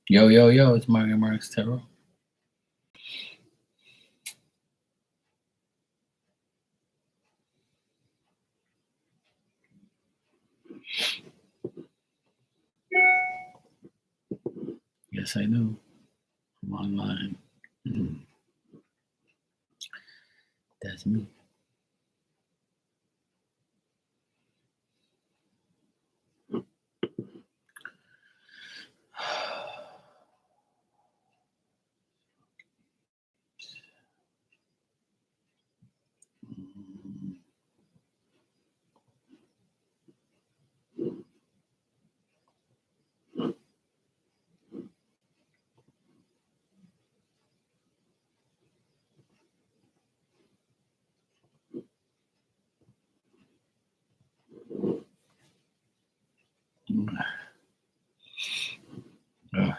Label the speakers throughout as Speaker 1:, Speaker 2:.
Speaker 1: Yo, yo, yo, it's Mario Marks Terrell. Yes, I do. I'm online. That's me. Uh,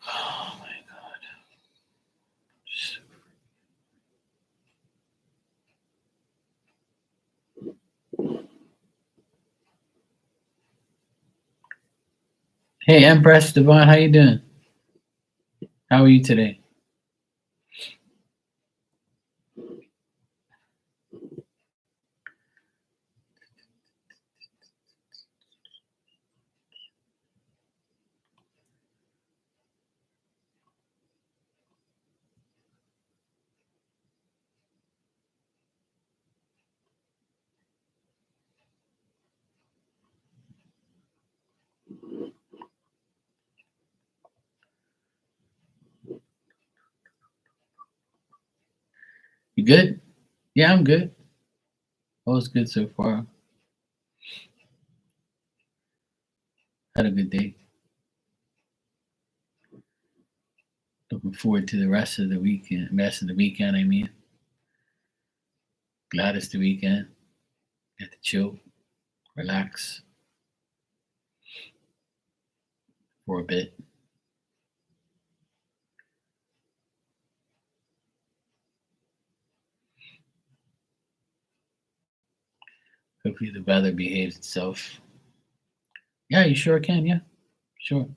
Speaker 1: oh my God. Hey, Empress Devon, how you doing? How are you today? You good? Yeah, I'm good. All's good so far. Had a good day. Looking forward to the rest of the weekend. Rest of the weekend, I mean. Glad it's the weekend. Get to chill, relax for a bit. Hopefully the weather behaves itself. Yeah, you sure can. Yeah, sure.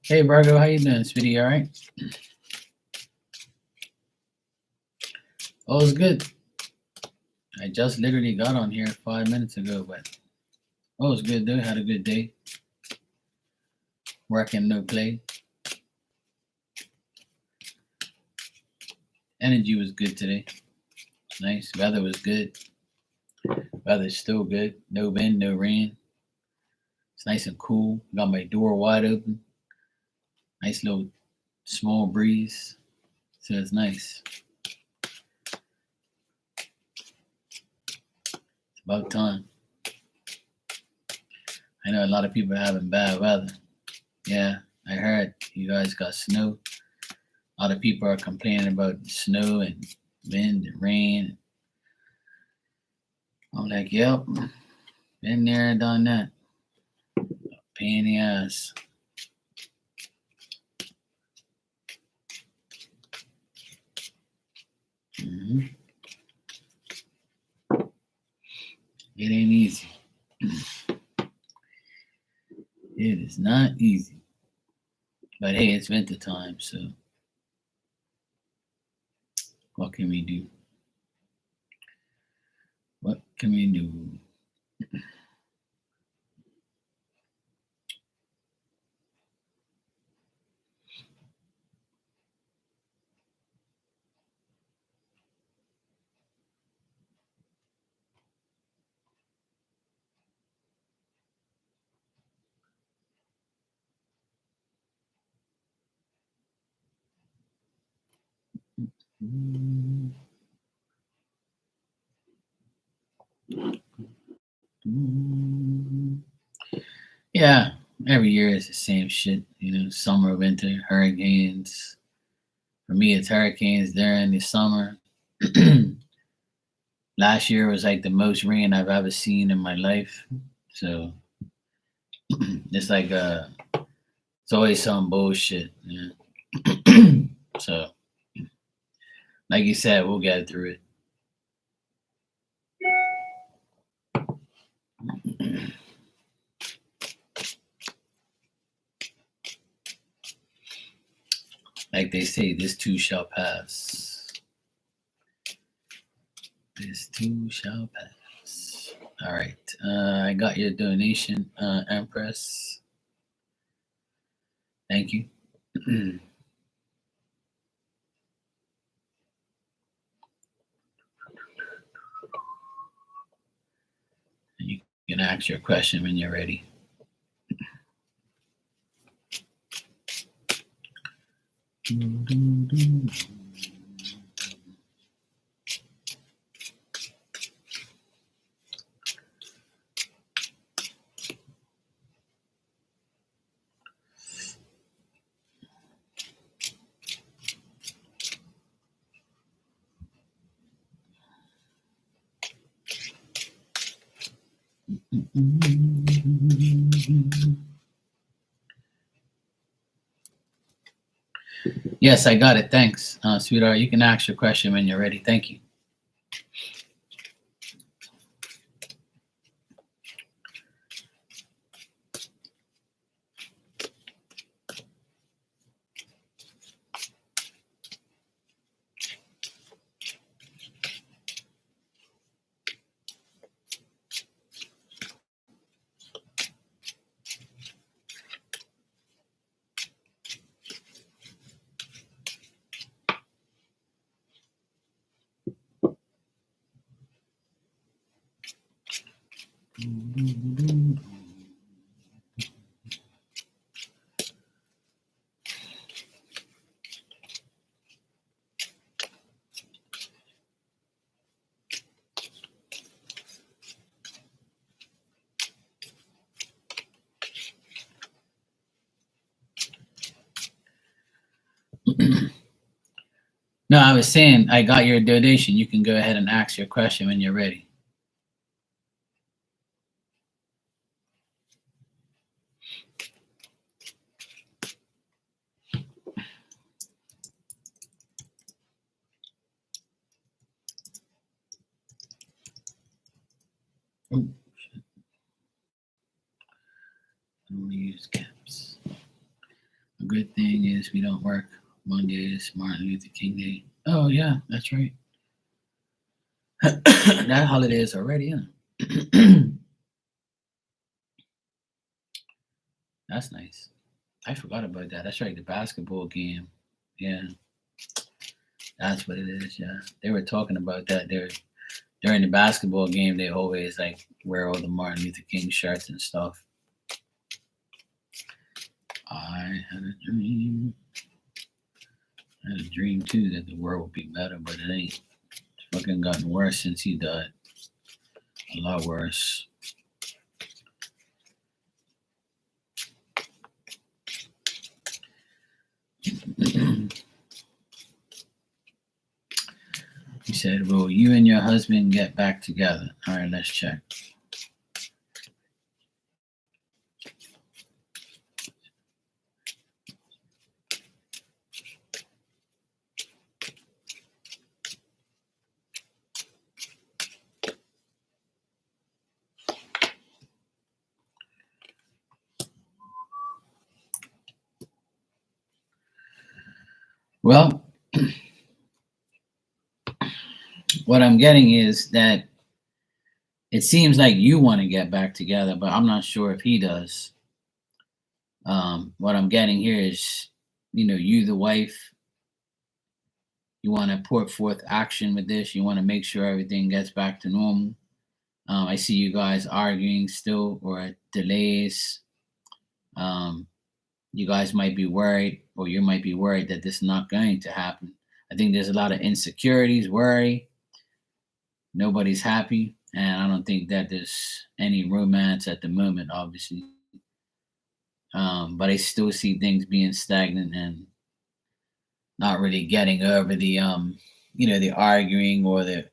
Speaker 1: Hey, Bargo, how you doing, sweetie? All right? Oh, it's good. I just literally got on here 5 minutes ago, but oh, it's good, though. Had a good day. Working, no play. Energy was good today. Nice. Weather was good. Weather's still good. No wind, no rain. It's nice and cool. Got my door wide open. Nice little small breeze. So it's nice. It's about time. I know a lot of people are having bad weather. Yeah, I heard you guys got snow. A lot of people are complaining about snow and wind and rain. I'm like, yep, been there and done that. Pain in the ass. Mm-hmm. It ain't easy. It is not easy. But hey, it's winter time, so what can we do? What can we do? Yeah, every year it's the same shit. You know, summer, winter, hurricanes. For me, it's hurricanes during the summer. Last year was like the most rain I've ever seen in my life. So it's like it's always some bullshit. Yeah. So like you said, we'll get through it. Like they say, this too shall pass. This too shall pass. All right. I got your donation, Empress. Thank you. You can ask your question when you're ready. Yes, I got it. Thanks, sweetheart. You can ask your question when you're ready. Thank you. No, I was saying I got your donation. You can go ahead and ask your question when you're ready. Oh, shit. I don't use caps. A good thing is we don't work. Monday is Martin Luther King Day. Oh yeah, that's right. That holiday is already in. That's nice. I forgot about that. That's right, the basketball game. Yeah, that's what it is. Yeah, they were talking about that. There during the basketball game, they always like wear all the Martin Luther King shirts and stuff. I had a dream. I had a dream too that the world would be better, but it ain't. It's fucking gotten worse since he died. A lot worse. He said, "Will you and your husband get back together?" All right, let's check. Well, what I'm getting is that it seems like you want to get back together, but I'm not sure if he does. What I'm getting here is, you, the wife, you want to put forth action with this. You want to make sure everything gets back to normal. I see you guys arguing still or delays. Um, you guys might be worried, or you might be worried that this is not going to happen. I think there's a lot of insecurities, worry. Nobody's happy, and I don't think that there's any romance at the moment, obviously. But I still see things being stagnant and not really getting over the arguing or the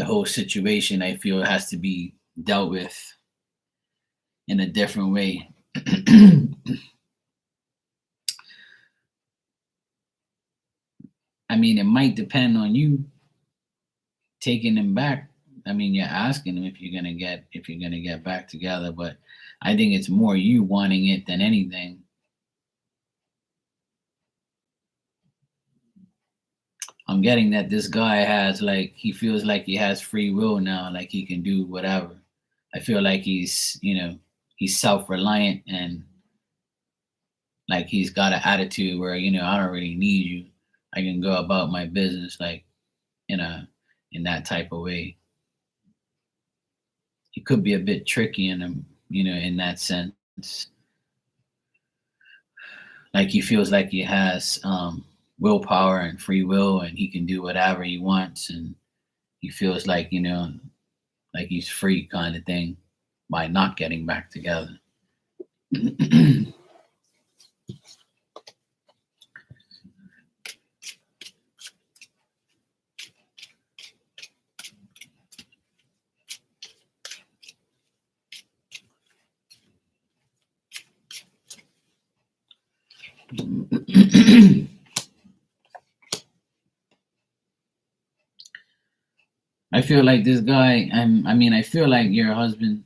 Speaker 1: whole situation. I feel it has to be dealt with in a different way. I mean, it might depend on you taking him back. I mean, you're asking him if you're gonna get back together, but I think it's more you wanting it than anything. I'm getting that this guy has like he feels like he has free will now, like he can do whatever. I feel like he's self-reliant and like he's got an attitude where I don't really need you. I can go about my business like in a in that type of way. He could be a bit tricky in that sense. Like he feels like he has willpower and free will, and he can do whatever he wants, and he feels like like he's free kind of thing by not getting back together. I feel like this guy. I feel like your husband.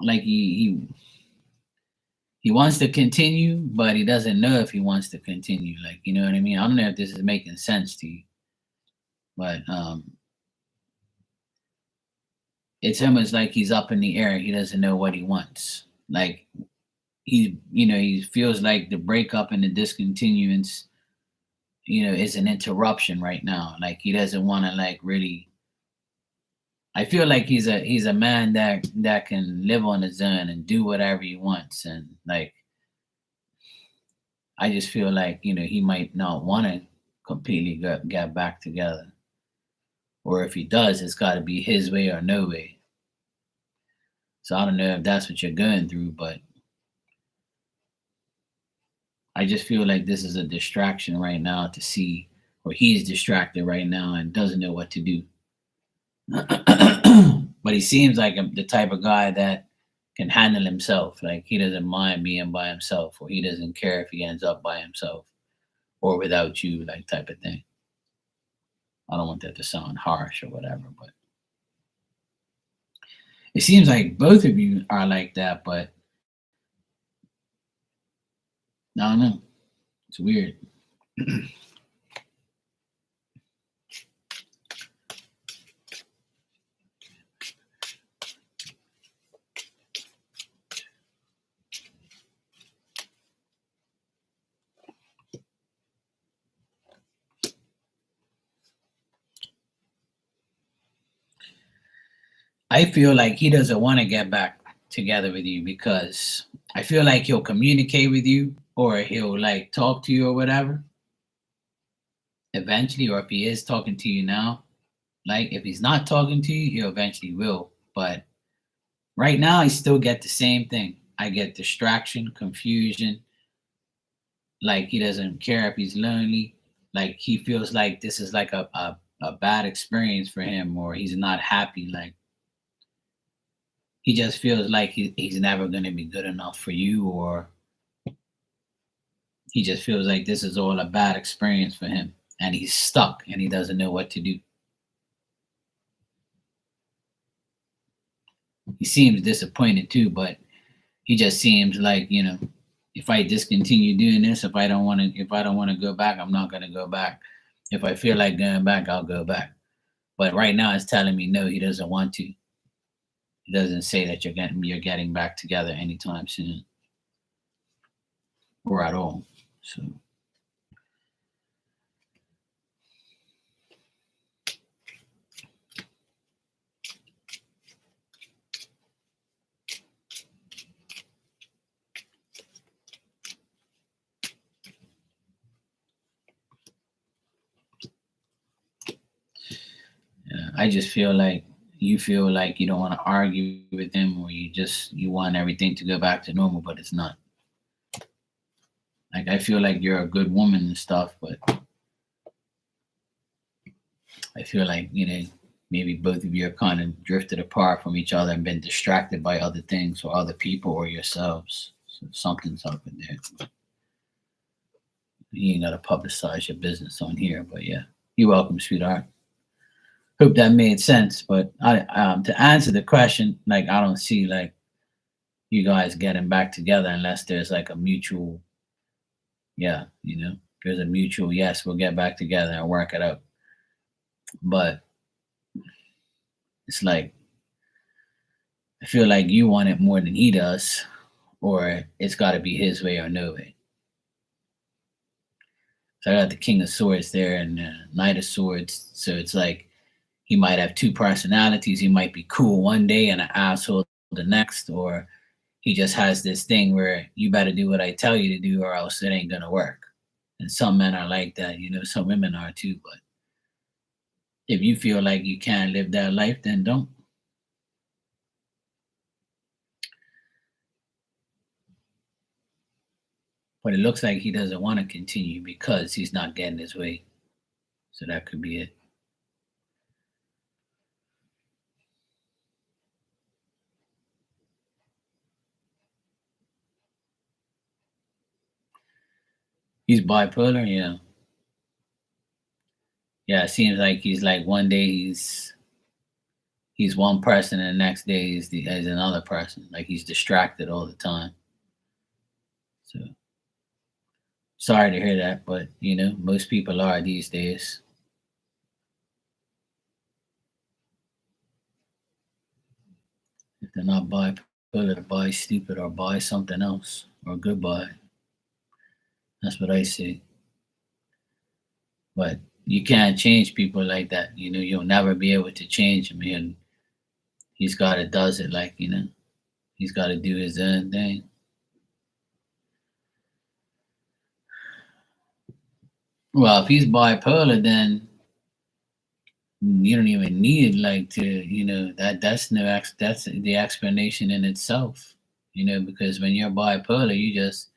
Speaker 1: Like he wants to continue, but he doesn't know if he wants to continue. Like you know what I mean. I don't know if this is making sense to you, but it's almost like he's up in the air. He doesn't know what he wants. Like he feels like the breakup and the discontinuance, is an interruption right now. Like he doesn't want to like really. I feel like he's a man that can live on his own and do whatever he wants, and like I just feel like he might not want to completely get back together, or if he does, it's got to be his way or no way. So I don't know if that's what you're going through, but I just feel like this is a distraction right now to see, or he's distracted right now and doesn't know what to do. But he seems like the type of guy that can handle himself. Like he doesn't mind being by himself, or he doesn't care if he ends up by himself or without you, like type of thing. I don't want that to sound harsh or whatever, but It seems like both of you are like that, but I don't know. It's weird. I feel like he doesn't want to get back together with you because I feel like he'll communicate with you or he'll like talk to you or whatever eventually, or if he is talking to you now, like if he's not talking to you, he eventually will. But right now, I still get the same thing. I get distraction, confusion, like he doesn't care if he's lonely, like he feels like this is like a bad experience for him, or he's not happy. Like he just feels like he's never going to be good enough for you, or he just feels like this is all a bad experience for him and he's stuck and he doesn't know what to do. He seems disappointed too, but he just seems like, if I discontinue doing this, if I don't want to go back, I'm not going to go back. If I feel like going back, I'll go back. But right now it's telling me no, he doesn't want to. It doesn't say that you're getting back together anytime soon or at all. So yeah, I just feel like you feel like you don't want to argue with him, or you want everything to go back to normal, but it's not. Like I feel like you're a good woman and stuff, but I feel like maybe both of you are kind of drifted apart from each other and been distracted by other things or other people or yourselves. So something's up in there. You ain't gotta publicize your business on here, but yeah, you're welcome, sweetheart. Hope that made sense. But to answer the question, like I don't see like you guys getting back together unless there's like a mutual, yeah, there's a mutual yes, we'll get back together and work it out. But it's like I feel like you want it more than he does, or it's got to be his way or no way. So I got the King of Swords there and the Knight of Swords. So it's like he might have two personalities. He might be cool one day and an asshole the next, or he just has this thing where you better do what I tell you to do, or else it ain't gonna work. And some men are like that, some women are too. But if you feel like you can't live that life, then don't. But it looks like he doesn't want to continue because he's not getting his way. So that could be it. He's bipolar, yeah. Yeah, it seems like he's like one day he's one person and the next day he's another person. Like he's distracted all the time. So sorry to hear that, but most people are these days. If they're not bipolar, they're bi stupid or buy something else or goodbye. That's what I see. But you can't change people like that. You'll never be able to change him. He's got to does it like he's got to do his own thing. Well, if he's bipolar, then you don't even need like to that's the explanation in itself. Because when you're bipolar, you just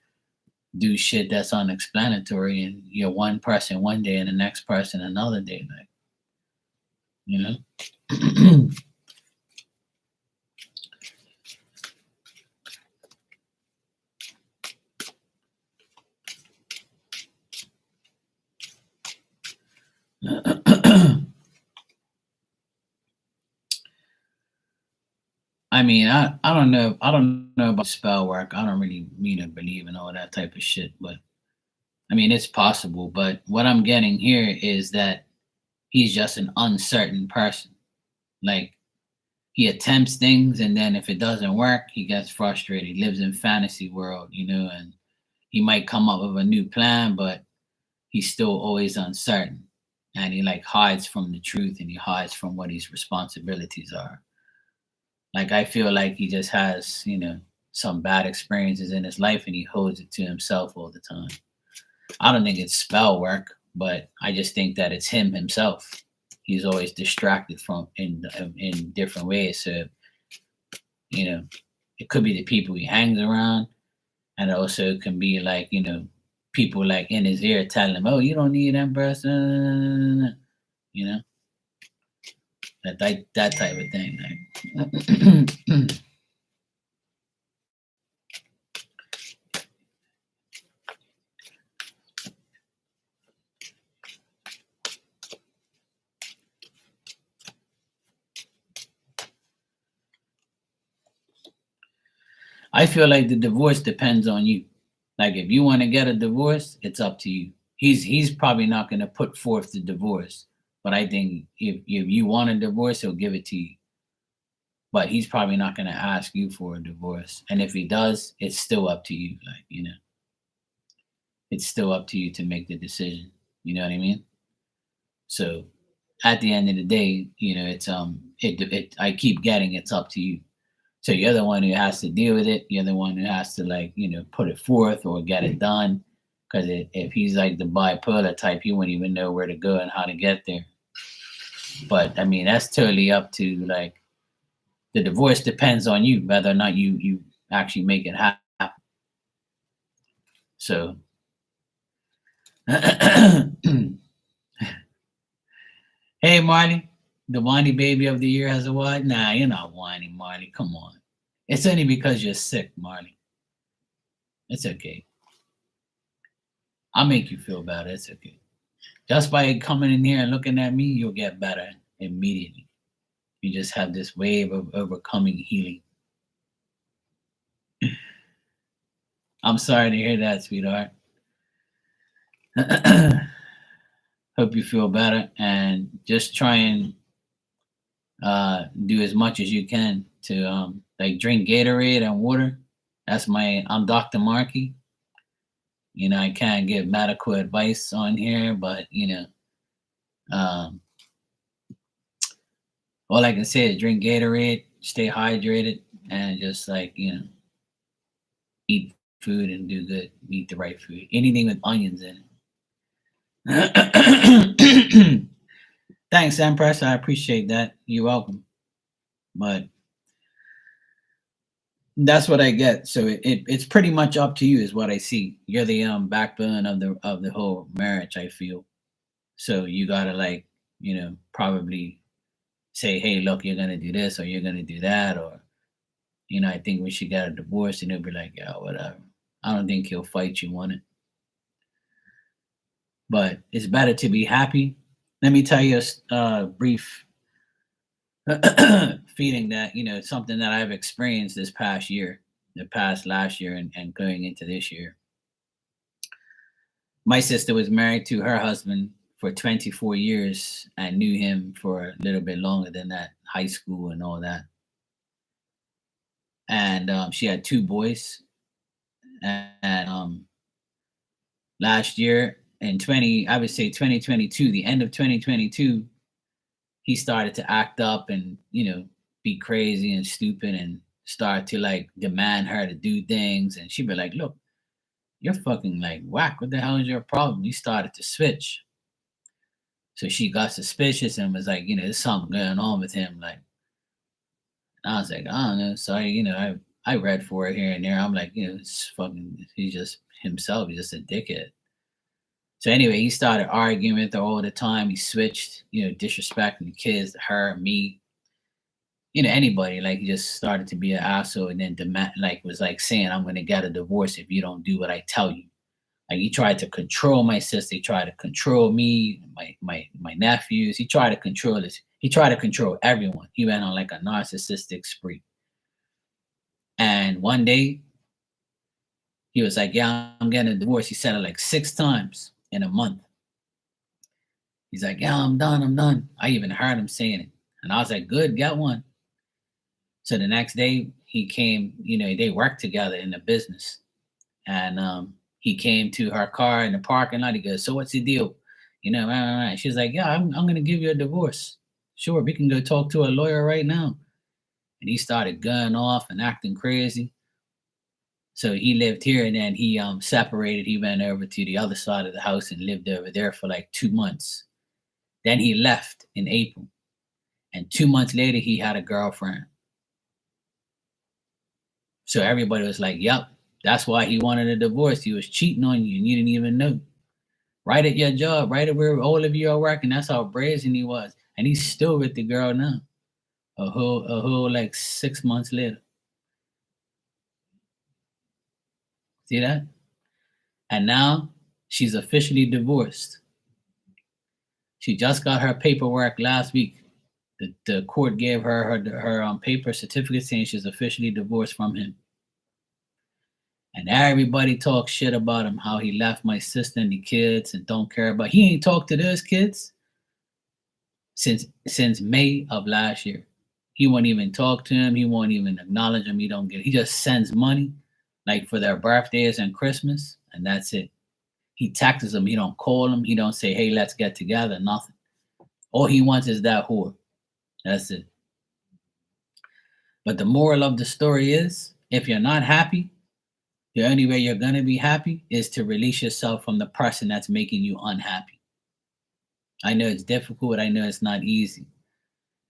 Speaker 1: do shit that's unexplanatory, and you're one person one day and the next person another day, like you know. I mean, I don't know. I don't know about spell work. I don't really mean to believe in all that type of shit, but I mean, it's possible. But what I'm getting here is that he's just an uncertain person. Like, he attempts things, and then if it doesn't work, he gets frustrated. He lives in fantasy world, and he might come up with a new plan, but he's still always uncertain, and he like hides from the truth, and he hides from what his responsibilities are. Like, I feel like he just has, some bad experiences in his life, and he holds it to himself all the time. I don't think it's spell work, but I just think that it's him himself. He's always distracted from in different ways. So, you know, it could be the people he hangs around, and also it can be like, people like in his ear telling him, "Oh, you don't need that person," you know, that type of thing. Like, I feel like the divorce depends on you. Like, if you want to get a divorce, it's up to you. He's probably not going to put forth the divorce, but I think if you want a divorce, he'll give it to you. But he's probably not going to ask you for a divorce. And if he does, it's still up to you. Like, it's still up to you to make the decision. You know what I mean? So at the end of the day, I keep getting it's up to you. So you're the one who has to deal with it. You're the one who has to, like, put it forth or get it done. Because if he's like the bipolar type, he wouldn't even know where to go and how to get there. But I mean, that's totally up to, like, the divorce depends on you whether or not you actually make it happen. So, hey Marley, the whiny baby of the year has a what? Nah, you're not whiny, Marley. Come on. It's only because you're sick, Marley. It's okay. I'll make you feel better. It's okay. Just by coming in here and looking at me, you'll get better immediately. You just have this wave of overcoming healing. I'm sorry to hear that, sweetheart. Hope you feel better, and just try and do as much as you can to like drink Gatorade and water. I'm Dr. Markey. I can't give medical advice on here, but um, all I can say is drink Gatorade, stay hydrated, and just, like, eat food and do good. Eat the right food. Anything with onions in it. Thanks, Empress. I appreciate that. You're welcome. But that's what I get. So it's pretty much up to you, is what I see. You're the backbone of the whole marriage, I feel. So you gotta, like, probably say, hey, look, you're gonna do this or you're gonna do that, or I think we should get a divorce, and he'll be like, yeah, whatever. I don't think he'll fight you on it. But it's better to be happy. Let me tell you a brief feeling that, something that I've experienced this past year, the past last year, and going into this year. My sister was married to her husband for 24 years and knew him for a little bit longer than that, high school and all that. And she had two boys. And last year in I would say 2022, the end of 2022, he started to act up and, be crazy and stupid, and start to, like, demand her to do things. And she'd be like, look, you're fucking, like, whack. What the hell is your problem? He started to switch. So she got suspicious and was like, there's something going on with him. Like, and I was like, I don't know. Sorry, I read for it here and there. I'm like, it's fucking, he's just himself. He's just a dickhead. So anyway, he started arguing with her all the time. He switched, disrespecting the kids, her, me, anybody. Like, he just started to be an asshole, and then was like saying, I'm gonna get a divorce if you don't do what I tell you. Like, he tried to control my sister. He tried to control me, my nephews. He tried to control everyone. He went on like a narcissistic spree. And one day he was like, "Yeah, I'm getting a divorce." He said it like 6 times in a month. He's like, "Yeah, I'm done. I'm done." I even heard him saying it. And I was like, "Good, get one." So the next day he came, they worked together in the business. And he came to her car in the parking lot. He goes, "So what's the deal?" She's like, "Yeah, I'm gonna give you a divorce. Sure, we can go talk to a lawyer right now." And he started going off and acting crazy. So he lived here, and then he separated. He went over to the other side of the house and lived over there for like 2 months. Then he left in April, and 2 months later he had a girlfriend. So everybody was like, "Yep, that's why he wanted a divorce. He was cheating on you, and you didn't even know." Right at your job, right at where all of you are working. That's how brazen he was, and he's still with the girl now. A whole like 6 months later. See that? And now she's officially divorced. She just got her paperwork last week. The court gave her paper certificate saying she's officially divorced from him. And everybody talks shit about him, how he left my sister and the kids and don't care about. He ain't talked to those kids since May of last year. He won't even talk to him. He won't even acknowledge him. He just sends money like for their birthdays and Christmas, and that's it. He texts them. He don't call him. He don't say, "Hey, let's get together." Nothing. All he wants is that whore. That's it. But the moral of the story is, if you're not happy, the only way you're gonna be happy is to release yourself from the person that's making you unhappy. I know it's difficult. I know it's not easy.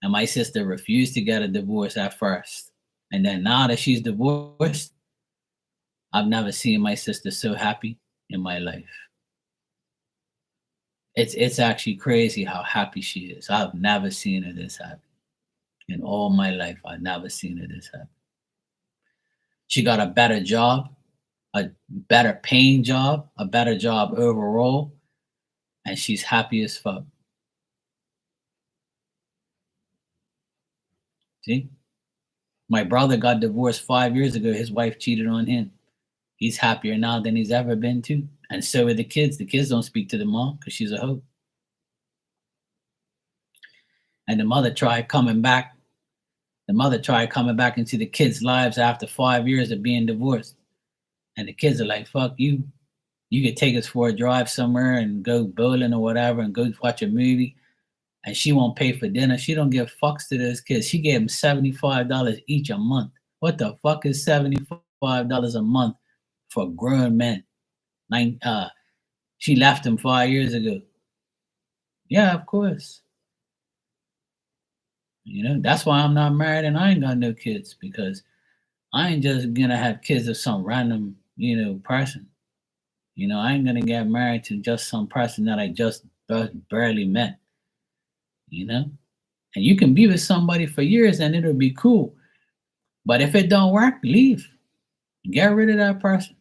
Speaker 1: And my sister refused to get a divorce at first. And then now that she's divorced, I've never seen my sister so happy in my life. It's actually crazy how happy she is. I've never seen her this happy. In all my life, I've never seen her this happy. She got a better job, a better paying job, a better job overall, and she's happy as fuck. See? My brother got divorced 5 years ago. His wife cheated on him. He's happier now than he's ever been too. And so are the kids. The kids don't speak to the mom because she's a hoe. And the mother tried coming back. The mother tried coming back into the kids' lives after 5 years of being divorced. And the kids are like, "Fuck you. You could take us for a drive somewhere and go bowling or whatever and go watch a movie." And she won't pay for dinner. She don't give fucks to those kids. She gave them $75 each a month. What the fuck is $75 a month for grown men? She left him 5 years ago. Yeah, of course. That's why I'm not married and I ain't got no kids, because I ain't just gonna have kids of some random, person. I ain't gonna get married to just some person that I just barely met, you know? And you can be with somebody for years and it'll be cool. But if it don't work, leave. Get rid of that person.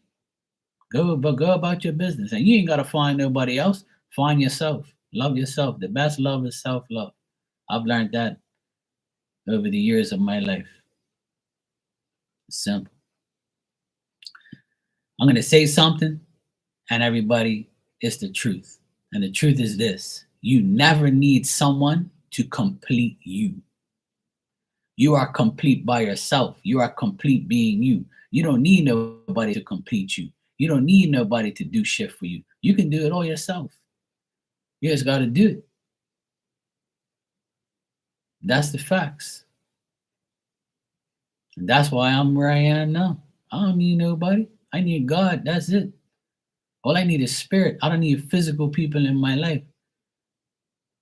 Speaker 1: Go about your business. And you ain't gotta find nobody else. Find yourself. Love yourself. The best love is self-love. I've learned that over the years of my life. It's simple. I'm gonna say something, and everybody, it's the truth. And the truth is this: you never need someone to complete you. You are complete by yourself. You are complete being you. You don't need nobody to complete you. You don't need nobody to do shit for you. You can do it all yourself. You just got to do it. That's the facts. And that's why I'm where I am now. I don't need nobody. I need God. That's it. All I need is spirit. I don't need physical people in my life.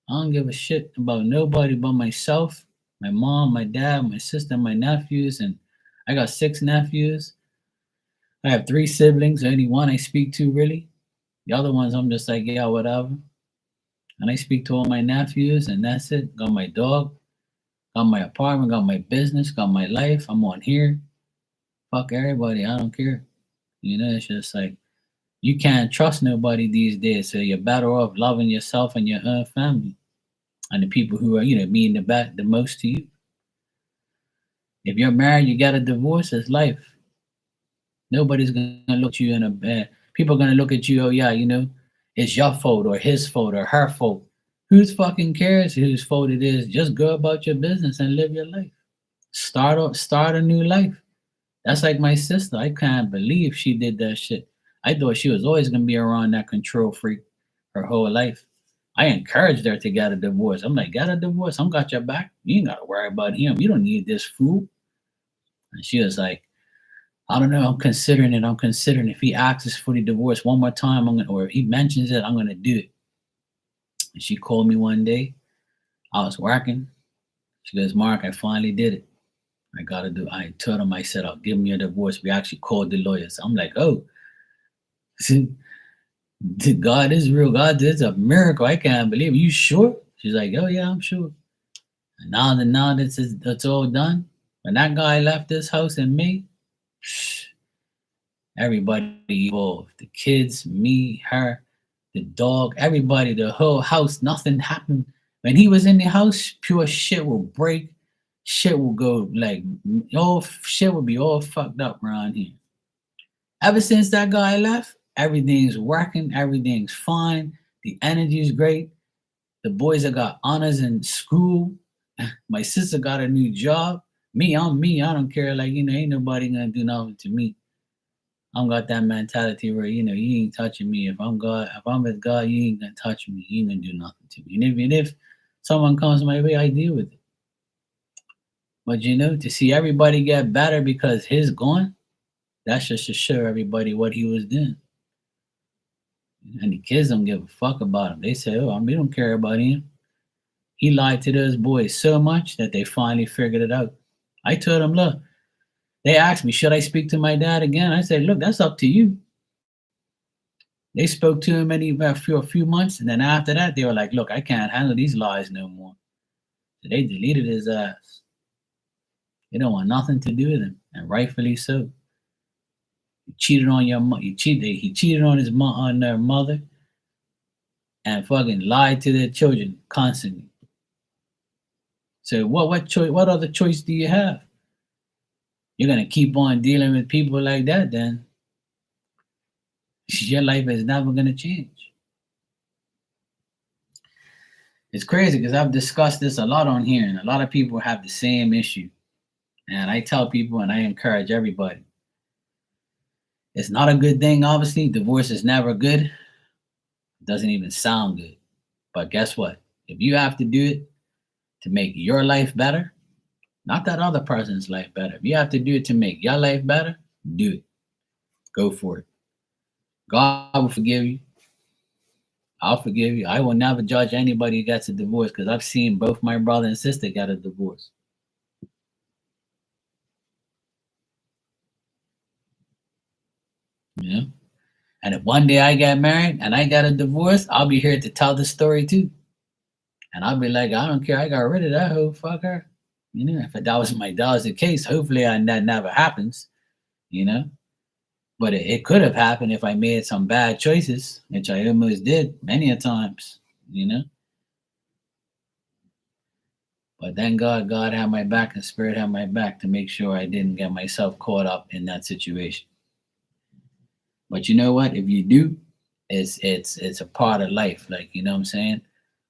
Speaker 1: I don't give a shit about nobody but myself, my mom, my dad, my sister, my nephews, and I got 6 nephews. I have 3 siblings. Only one I speak to really. The other ones I'm just like, yeah, whatever. And I speak to all my nephews, and that's it. Got my dog, got my apartment, got my business, got my life. I'm on here. Fuck everybody. I don't care. It's just like you can't trust nobody these days. So you're better off loving yourself and your own family and the people who are, mean the most to you. If you're married, you got a divorce, it's life. Nobody's gonna look at you in a bad. People are gonna look at you, oh yeah, it's your fault or his fault or her fault. Who's fucking cares whose fault it is? Just go about your business and live your life. Start a new life. That's like my sister. I can't believe she did that shit. I thought she was always gonna be around that control freak her whole life. I encouraged her to get a divorce. I'm like, get a divorce. I'm got your back. You ain't gotta worry about him. You don't need this fool. And she was like, I don't know. I'm considering it. I'm considering if he asks for the divorce one more time, or if he mentions it, I'm gonna do it. And she called me one day. I was working. She goes, Mark, I finally did it. I gotta do. I told him. I said, I'll give me a divorce. We actually called the lawyers. I'm like, oh, God is real. God, this is a miracle. I can't believe it. You sure? She's like, oh yeah, I'm sure. And now that's all done. When that guy left this house in May, everybody involved. The kids, me, her, the dog, everybody, the whole house, nothing happened. When he was in the house, pure shit will break. Shit will go like all shit will be all fucked up around here. Ever since that guy left, everything's working, everything's fine. The energy's great. The boys that got honors in school. My sister got a new job. I'm me. I don't care. Like, ain't nobody gonna do nothing to me. I'm got that mentality where, you ain't touching me. If I'm with God, you ain't gonna touch me. You ain't gonna do nothing to me. And if someone comes my way, I deal with it. But to see everybody get better because he's gone, that's just to show everybody what he was doing. And the kids don't give a fuck about him. They say, oh, we don't care about him. He lied to those boys so much that they finally figured it out. I told them, look, they asked me, should I speak to my dad again? I said, look, that's up to you. They spoke to him for a few months, and then after that, they were like, look, I can't handle these lies no more. So they deleted his ass. They don't want nothing to do with him, and rightfully so. He cheated on your mother. He cheated on on their mother, and fucking lied to their children constantly. So what other choice do you have? You're gonna keep on dealing with people like that, then your life is never gonna change. It's crazy because I've discussed this a lot on here, and a lot of people have the same issue. And I tell people and I encourage everybody. It's not a good thing, obviously. Divorce is never good. It doesn't even sound good. But guess what? If you have to do it to make your life better, not that other person's life better. If you have to do it to make your life better, do it. Go for it. God will forgive you. I'll forgive you. I will never judge anybody who gets a divorce because I've seen both my brother and sister get a divorce. And if one day I get married and I got a divorce, I'll be here to tell the story too. And I'll be like, I don't care. I got rid of that whole fucker. If that was the case, hopefully that never happens. But it could have happened if I made some bad choices, which I almost did many a times. But then God had my back and Spirit had my back to make sure I didn't get myself caught up in that situation. But you know what? If you do, it's a part of life. Like, you know what I'm saying?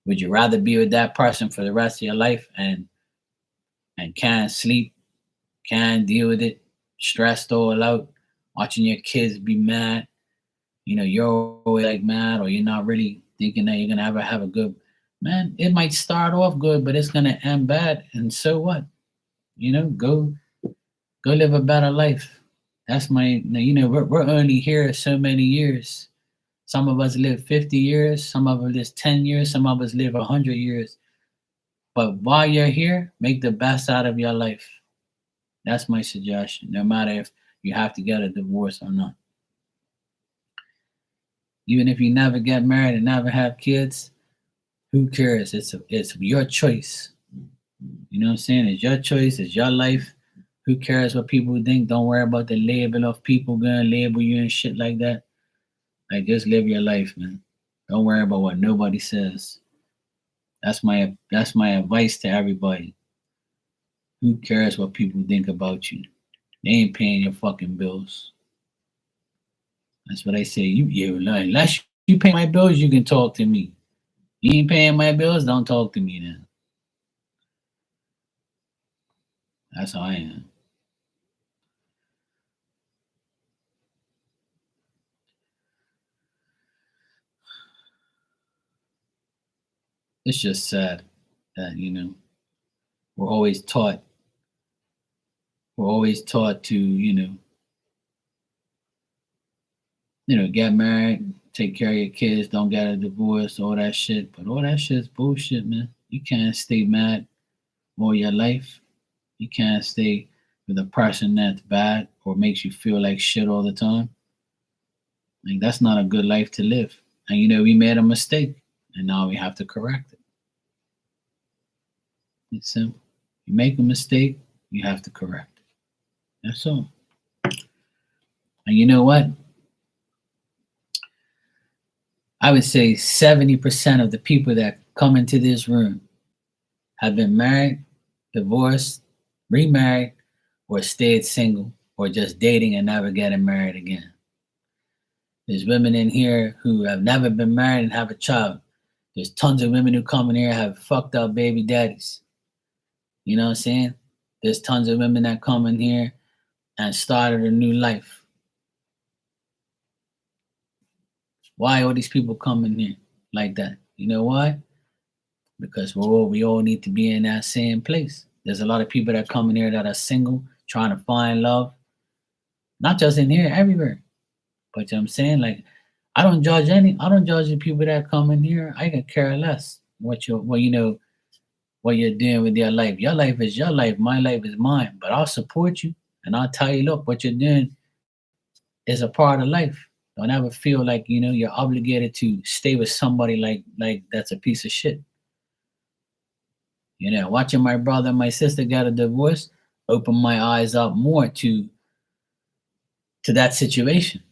Speaker 1: Would you rather be with that person for the rest of your life and can't sleep, can't deal with it, stressed all out, watching your kids be mad? You're always like mad, or you're not really thinking that you're gonna ever have a good man. It might start off good, but it's gonna end bad. And so what? Go live a better life. That's we're only here so many years. Some of us live 50 years, some of us live 10 years, some of us live 100 years. But while you're here, make the best out of your life. That's my suggestion, no matter if you have to get a divorce or not. Even if you never get married and never have kids, who cares? It's your choice. You know what I'm saying? It's your choice. It's your life. Who cares what people think? Don't worry about the label of people gonna label you and shit like that. Like, just live your life, man. Don't worry about what nobody says. That's my advice to everybody. Who cares what people think about you? They ain't paying your fucking bills. That's what I say. Unless you pay my bills, you can talk to me. You ain't paying my bills, don't talk to me then. That's how I am. It's just sad that, we're always taught to, get married, take care of your kids, don't get a divorce, all that shit. But all that shit's bullshit, man. You can't stay mad all your life. You can't stay with a person that's bad or makes you feel like shit all the time. Like that's not a good life to live. And we made a mistake and now we have to correct it. It's simple. You make a mistake, you have to correct it. That's all. And you know what? I would say 70% of the people that come into this room have been married, divorced, remarried, or stayed single, or just dating and never getting married again. There's women in here who have never been married and have a child. There's tons of women who come in here and have fucked up baby daddies. You know what I'm saying? There's tons of women that come in here and started a new life. Why all these people come in here like that? You know why? Because we all need to be in that same place. There's a lot of people that come in here that are single, trying to find love. Not just in here, everywhere. But I'm saying, like, I don't judge the people that come in here. I can care less what you're doing with your life. Your life is your life. My life is mine. But I'll support you and I'll tell you, look, what you're doing is a part of life. Don't ever feel like you're obligated to stay with somebody like that's a piece of shit. Watching my brother and my sister get a divorce opened my eyes up more to that situation.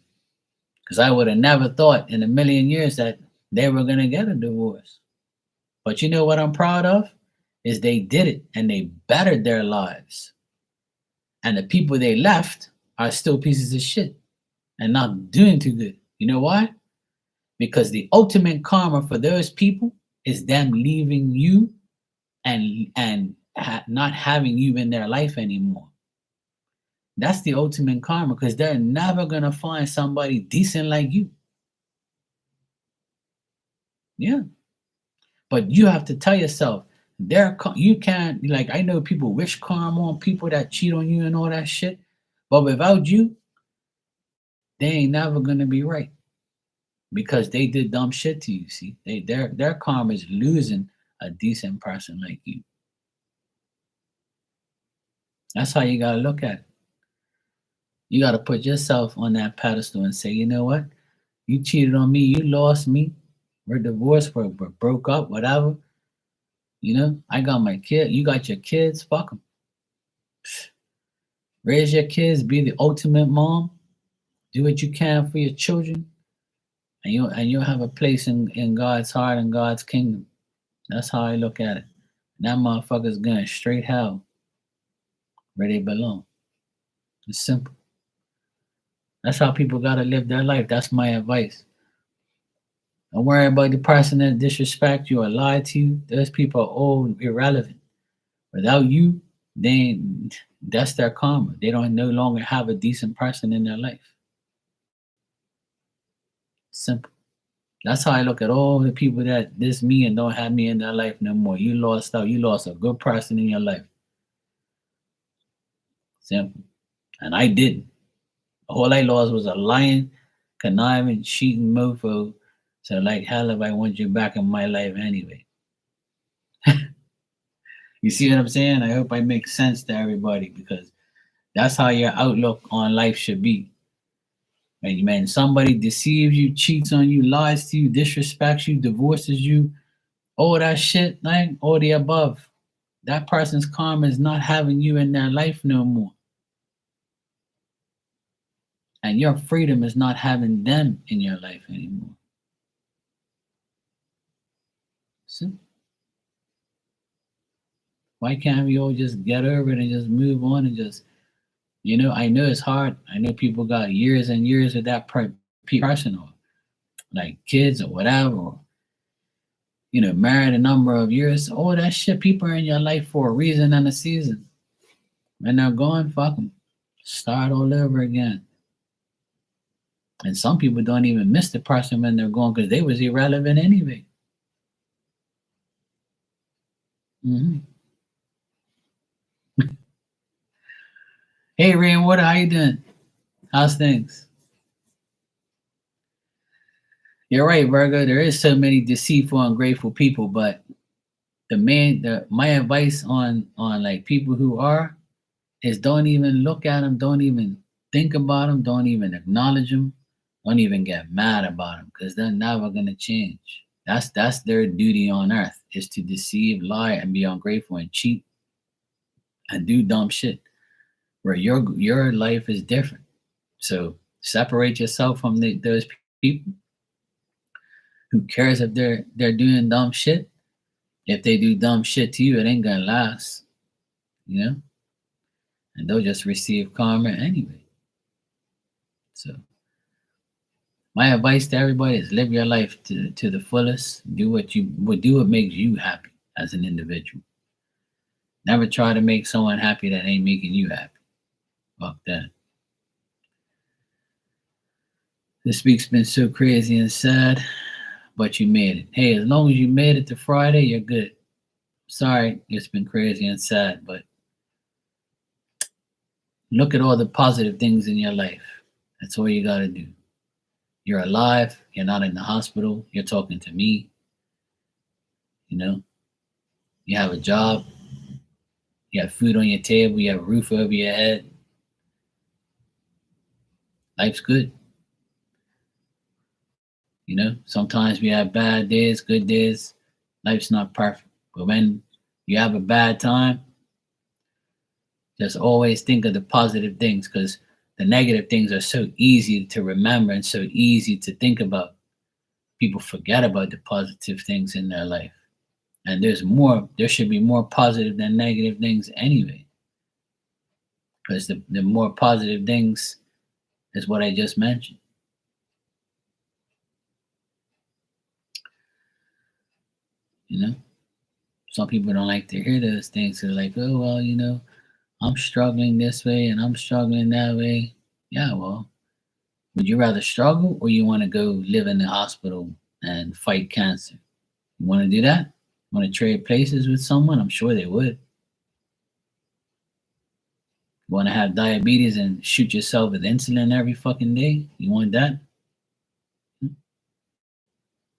Speaker 1: Because I would have never thought in a million years that they were going to get a divorce. But you know what I'm proud of? Is they did it and they bettered their lives. And the people they left are still pieces of shit and not doing too good. You know why? Because the ultimate karma for those people is them leaving you and not having you in their life anymore. That's the ultimate karma because they're never going to find somebody decent like you. Yeah. But you have to tell yourself, you can't, like, I know people wish karma on people that cheat on you and all that shit. But without you, they ain't never going to be right. Because they did dumb shit to you, see? Their karma is losing a decent person like you. That's how you got to look at it. You got to put yourself on that pedestal and say, you know what? You cheated on me. You lost me. We're divorced. We're broke up, whatever. I got my kid. You got your kids. Fuck them. Raise your kids. Be the ultimate mom. Do what you can for your children. And you'll have a place in God's heart and God's kingdom. That's how I look at it. And that motherfucker's going straight hell where they belong. It's simple. That's how people gotta live their life. That's my advice. Don't worry about the person that disrespect you or lie to you. Those people are all irrelevant. Without you, that's their karma. They don't no longer have a decent person in their life. Simple. That's how I look at all the people that diss me and don't have me in their life no more. You lost out. You lost a good person in your life. Simple. And I didn't. All I lost was a lying, conniving, cheating mofo. So like hell if I want you back in my life anyway. You see what I'm saying? I hope I make sense to everybody because that's how your outlook on life should be. Man, somebody deceives you, cheats on you, lies to you, disrespects you, divorces you, all that shit, like all the above. That person's karma is not having you in their life no more. And your freedom is not having them in your life anymore. See? Why can't we all just get over it and just move on and just, I know it's hard. I know people got years and years with that person, or like kids or whatever, or, married a number of years. All that shit, people are in your life for a reason and a season. When they're gone, fuck them. Start all over again. And some people don't even miss the person when they're gone because they was irrelevant anyway. hmm Hey, Rainwater, how you doing? How's things? You're right, Virgo. There is so many deceitful, ungrateful people, but my advice on like people who are is don't even look at them, don't even think about them, don't even acknowledge them, don't even get mad about them because they're never gonna change. That's their duty on earth is to deceive, lie, and be ungrateful and cheat and do dumb shit. Where your life is different. So separate yourself from those people. Who cares if they're doing dumb shit? If they do dumb shit to you, it ain't gonna last, you know, and they'll just receive karma anyway. So my advice to everybody is live your life to the fullest. Do what makes you happy as an individual. Never try to make someone happy that ain't making you happy. Fuck that. This week's been so crazy and sad, but you made it. Hey, as long as you made it to Friday, you're good. Sorry, it's been crazy and sad, but look at all the positive things in your life. That's all you got to do. You're alive. You're not in the hospital. You're talking to me. You know, you have a job. You have food on your table. You have a roof over your head. Life's good. Sometimes we have bad days, good days. Life's not perfect. But when you have a bad time, just always think of the positive things because the negative things are so easy to remember and so easy to think about. People forget about the positive things in their life. And there should be more positive than negative things anyway. Because the more positive things is what I just mentioned. Some people don't like to hear those things. They're like, oh, well, I'm struggling this way and I'm struggling that way. Yeah, well, would you rather struggle or you want to go live in the hospital and fight cancer? You want to do that? Want to trade places with someone? I'm sure they would. You want to have diabetes and shoot yourself with insulin every fucking day? You want that?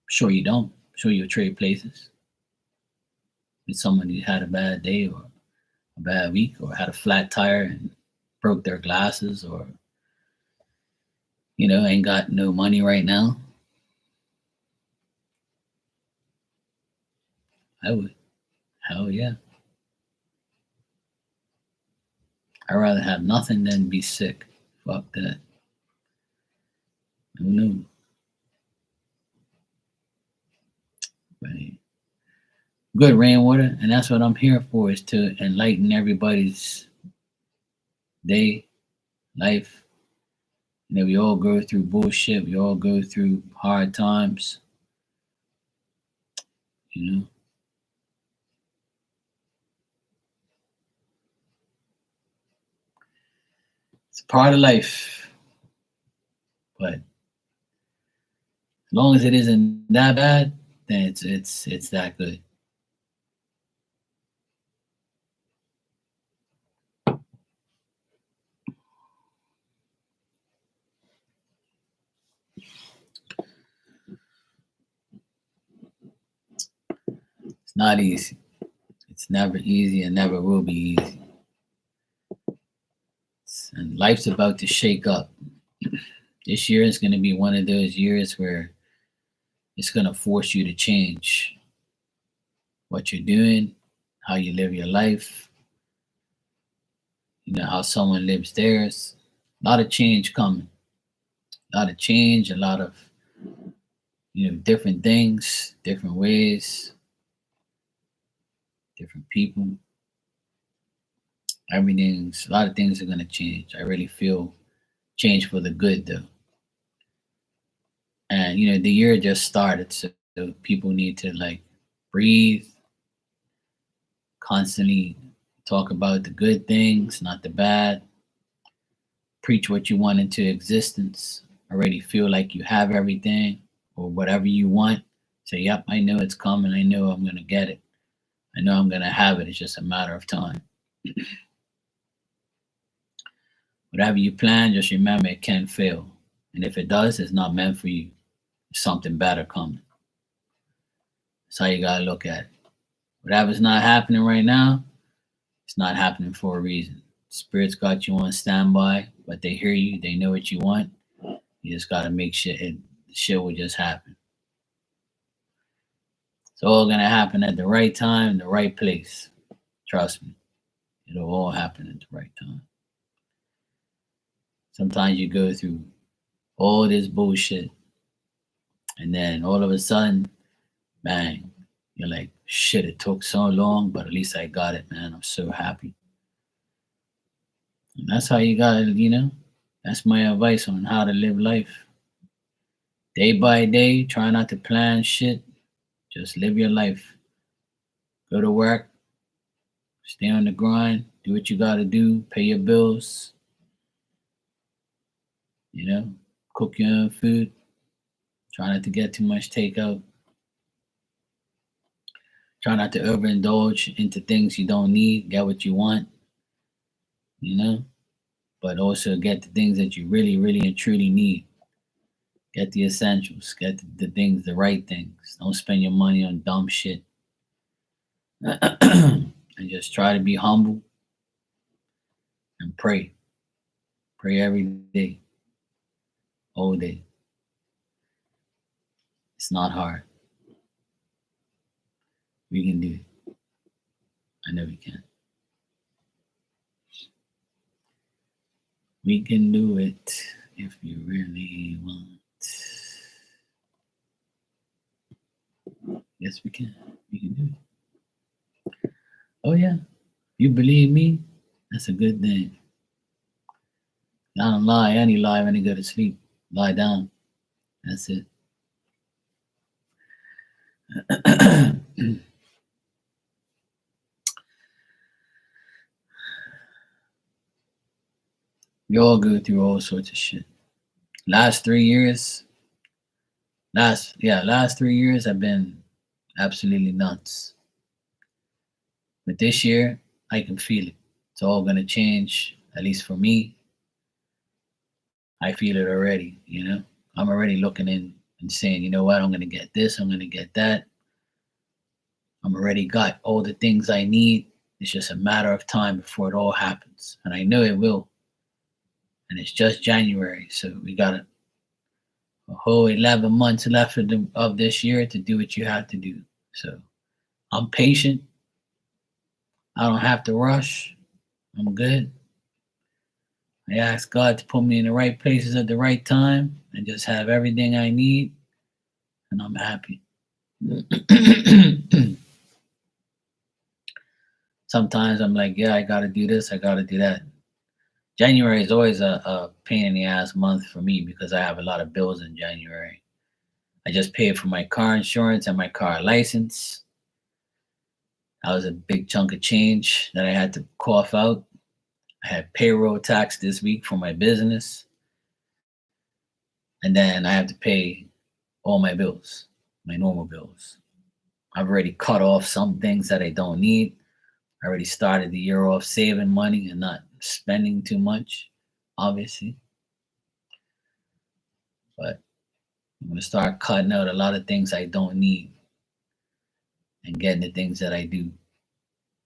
Speaker 1: Sure you don't. Sure you'll trade places with someone who had a bad day or a bad week or had a flat tire and broke their glasses or ain't got no money right now. I would. Hell yeah. I'd rather have nothing than be sick. Fuck that. Who knew? Right. Good Rainwater, and that's what I'm here for is to enlighten everybody's day, life. We all go through bullshit. We all go through hard times. It's part of life. But as long as it isn't that bad, then it's that good. It's not easy. It's never easy and never will be easy. And life's about to shake up. This year is going to be one of those years where it's going to force you to change what you're doing, how you live your life, how someone lives theirs. A lot of change coming. A lot of change, a lot of, different things, different ways, different people. A lot of things are gonna change. I really feel change for the good though. And the year just started, so people need to like breathe, constantly talk about the good things, not the bad. Preach what you want into existence. Already feel like you have everything or whatever you want. Say, yep, I know it's coming. I know I'm gonna get it. I know I'm gonna have it. It's just a matter of time. Whatever you plan, just remember it can fail. And if it does, it's not meant for you. There's something better coming. That's how you gotta look at it. Whatever's not happening right now, it's not happening for a reason. Spirits got you on standby, but they hear you, they know what you want. You just gotta make shit and shit will just happen. It's all gonna happen at the right time, the right place. Trust me. It'll all happen at the right time. Sometimes you go through all this bullshit and then all of a sudden, bang, you're like, shit, it took so long, but at least I got it, man. I'm so happy. And that's how you gotta. That's my advice on how to live life. Day by day, try not to plan shit. Just live your life. Go to work, stay on the grind, do what you gotta do, pay your bills, you know, cook your own food. Try not to get too much takeout. Try not to overindulge into things you don't need. Get what you want, you know, but also get the things that you really, really and truly need. Get the essentials. Get the things, the right things. Don't spend your money on dumb shit. And just try to be humble and pray. Pray every day, all day. It's not hard. We can do it. I know we can. We can do it if you really want. Yes, we can. We can do it. Oh, yeah. You believe me? That's a good thing. I don't lie. I only lie when I go to sleep. Lie down. That's it. We all go through all sorts of shit. Last 3 years, last 3 years have been absolutely nuts. But this year, I can feel it. It's all gonna change, at least for me. I feel it already. I'm already looking in and saying, you know what, I'm gonna get this, I'm gonna get that. I'm already got all the things I need. It's just a matter of time before it all happens. And I know it will. And it's just January. So we got a whole 11 months left of this year to do what you have to do. So I'm patient. I don't have to rush. I'm good. I ask God to put me in the right places at the right time and just have everything I need. And I'm happy. Sometimes I'm like, yeah, I got to do this. I got to do that. January is always a pain in the ass month for me because I have a lot of bills in January. I just paid for my car insurance and my car license. That was a big chunk of change that I had to cough out. I had payroll tax this week for my business. And then I have to pay all my bills, my normal bills. I've already cut off some things that I don't need. I already started the year off saving money and not spending too much, obviously. But I'm going to start cutting out a lot of things I don't need and getting the things that I do.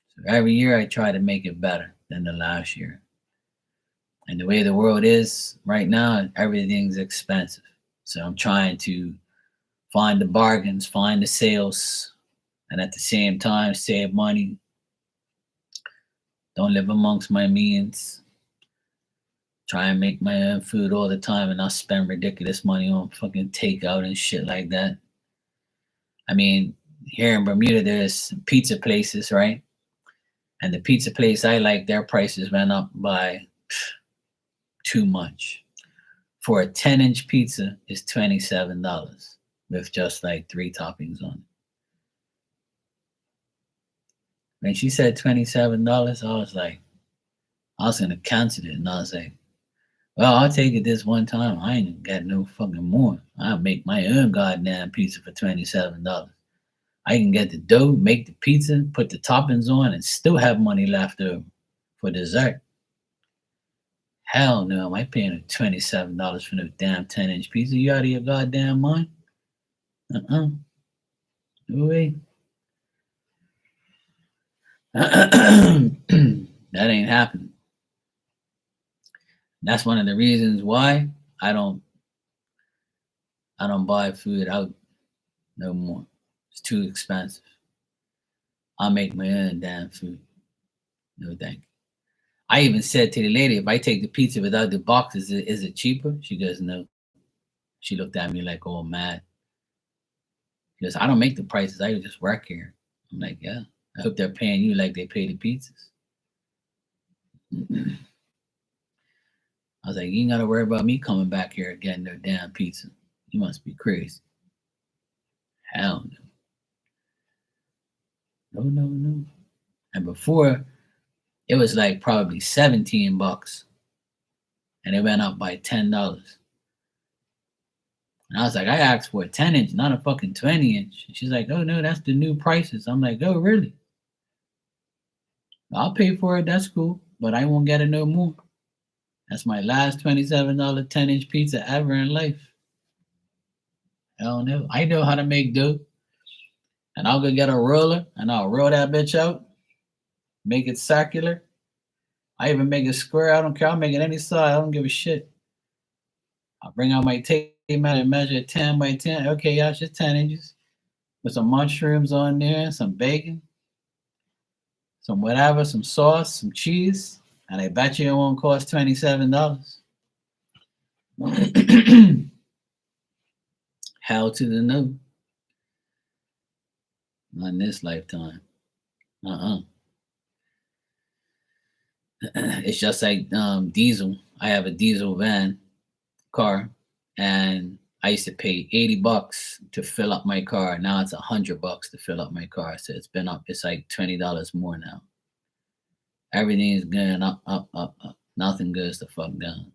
Speaker 1: So every year I try to make it better than the last year. And the way the world is right now, everything's expensive. So I'm trying to find the bargains, find the sales, and at the same time save money. Don't live amongst my means. Try and make my own food all the time and not spend ridiculous money on fucking takeout and shit like that. I mean, here in Bermuda, there's pizza places, right? And the pizza place I like, their prices went up by too much. For a 10-inch pizza, it's $27 with just like 3 toppings on it. When she said $27, I was gonna cancel it, and I was like, well, I'll take it this one time. I ain't got no fucking more. I'll make my own goddamn pizza for $27. I can get the dough, make the pizza, put the toppings on, and still have money left over for dessert. Hell no, am I paying $27 for no damn 10-inch pizza? You out of your goddamn mind? No way. That ain't happening. That's one of the reasons why I don't buy food out no more. It's too expensive. I'll make my own damn food. No thank you. I even said to the lady, if I take the pizza without the box, is it cheaper? She goes, no. She looked at me like all mad. She goes, I don't make the prices. I just work here. I'm like, yeah. I hope they're paying you like they pay the pizzas. I was like, you ain't got to worry about me coming back here getting no damn pizza. You must be crazy. Hell no. No. And before, it was like probably $17, and it went up by $10. And I was like, I asked for a 10-inch, not a fucking 20-inch. And she's like, oh no, that's the new prices. I'm like, oh really? I'll pay for it. That's cool, but I won't get it no more. That's my last $27 10-inch pizza ever in life. Hell no. I know how to make dough. And I'll go get a roller and I'll roll that bitch out, make it circular. I even make it square. I don't care. I'll make it any size. I don't give a shit. I'll bring out my tape measure and measure it 10 by 10. Okay, y'all, just 10 inches. With some mushrooms on there, some bacon, some whatever, some sauce, some cheese. And I bet you it won't cost $27. Hell to the no. Not in this lifetime. It's just like diesel. I have a diesel van car, and I used to pay $80 to fill up my car. Now it's $100 to fill up my car. So it's been up. It's like $20 more now. Everything is going up. Nothing goes the fuck down.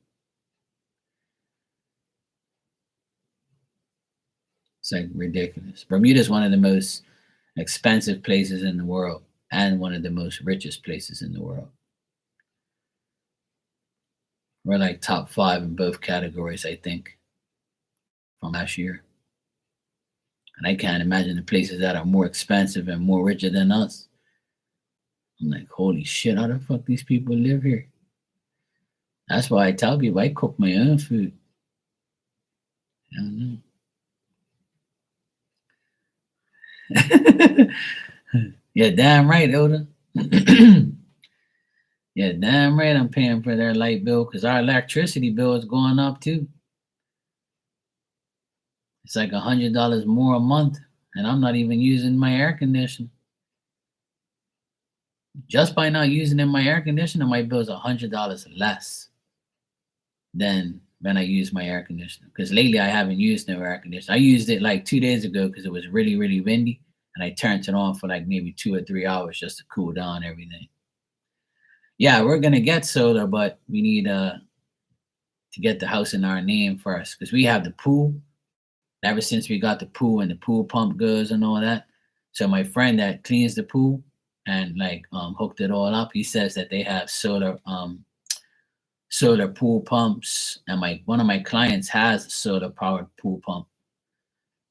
Speaker 1: It's like ridiculous. Bermuda is one of the most expensive places in the world and one of the most richest places in the world. We're like top 5 in both categories, I think, from last year. And I can't imagine the places that are more expensive and more richer than us. I'm like, holy shit, how the fuck these people live here? That's why I tell people I cook my own food. I don't know. Yeah, damn right, Oda. Yeah, damn right I'm paying for their light bill because our electricity bill is going up too. It's like $100 more a month, and I'm not even using my air conditioner. Just by not using in my air conditioner, my bill is $100 less than when I use my air conditioner. Because lately I haven't used no air conditioner. I used it like 2 days ago because it was really, really windy, and I turned it on for like maybe 2 or 3 hours just to cool down everything. Yeah, we're gonna get solar, but we need to get the house in our name first because we have the pool. Ever since we got the pool and the pool pump goes and all that. So my friend that cleans the pool and like hooked it all up, he says that they have solar pool pumps, and one of my clients has a solar powered pool pump,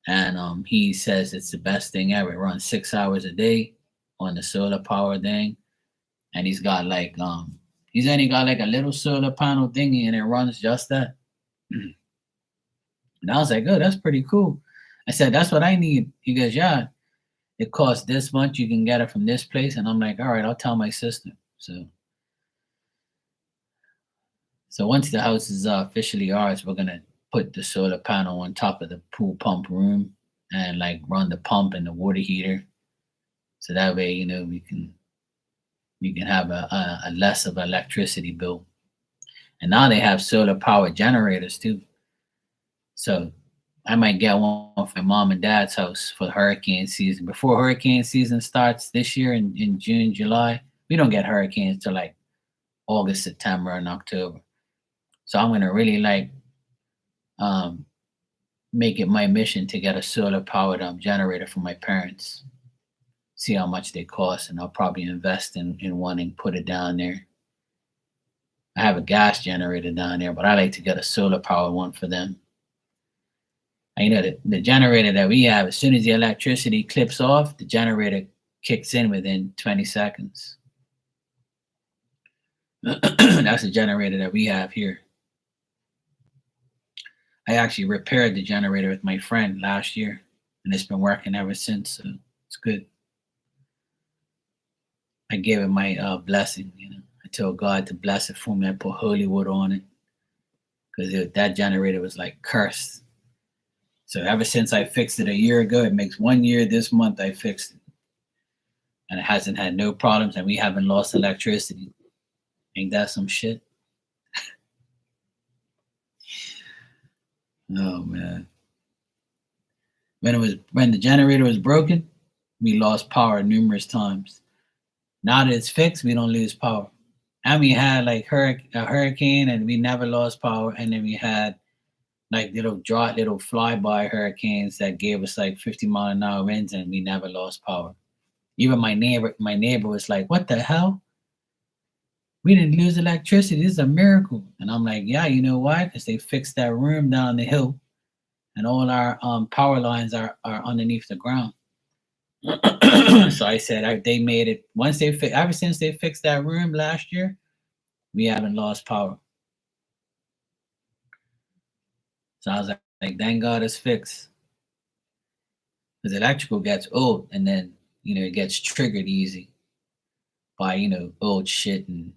Speaker 1: and he says it's the best thing ever. It runs 6 hours a day on the solar power thing, and he's got like he's only got like a little solar panel thingy, and it runs just that. And I was like, oh, that's pretty cool. I said, that's what I need. He goes, yeah, it costs this much. You can get it from this place. And I'm like, all right, I'll tell my sister. So once the house is officially ours, we're going to put the solar panel on top of the pool pump room and like run the pump and the water heater. So that way, we can You can have a less of an electricity bill. And now they have solar power generators too. So I might get one for my mom and dad's house for hurricane season. Before hurricane season starts this year in June, July, we don't get hurricanes till like August, September, and October. So I'm gonna really like um, make it my mission to get a solar powered generator for my parents. See how much they cost, and I'll probably invest in one and put it down there. I have a gas generator down there, but I like to get a solar powered one for them. And, the generator that we have, as soon as the electricity clips off, the generator kicks in within 20 seconds. That's the generator that we have here. I actually repaired the generator with my friend last year, and it's been working ever since. So it's good. I gave it my blessing. I told God to bless it for me. I put holy water on it because that generator was like cursed. So ever since I fixed it a year ago, it makes 1 year this month I fixed it, and it hasn't had no problems, and we haven't lost electricity. Ain't that some shit? Oh man. When the generator was broken, we lost power numerous times. Now that it's fixed, we don't lose power. And we had like a hurricane, and we never lost power. And then we had like little flyby hurricanes that gave us like 50-mile-an-hour winds, and we never lost power. Even my neighbor was like, "What the hell? We didn't lose electricity. This is a miracle." And I'm like, "Yeah, you know why? Because they fixed that room down the hill, and all our power lines are underneath the ground." So I said they made it once ever since they fixed that room last year, we haven't lost power. So I was like, thank God it's fixed. Because electrical gets old, and then it gets triggered easy by old shit, and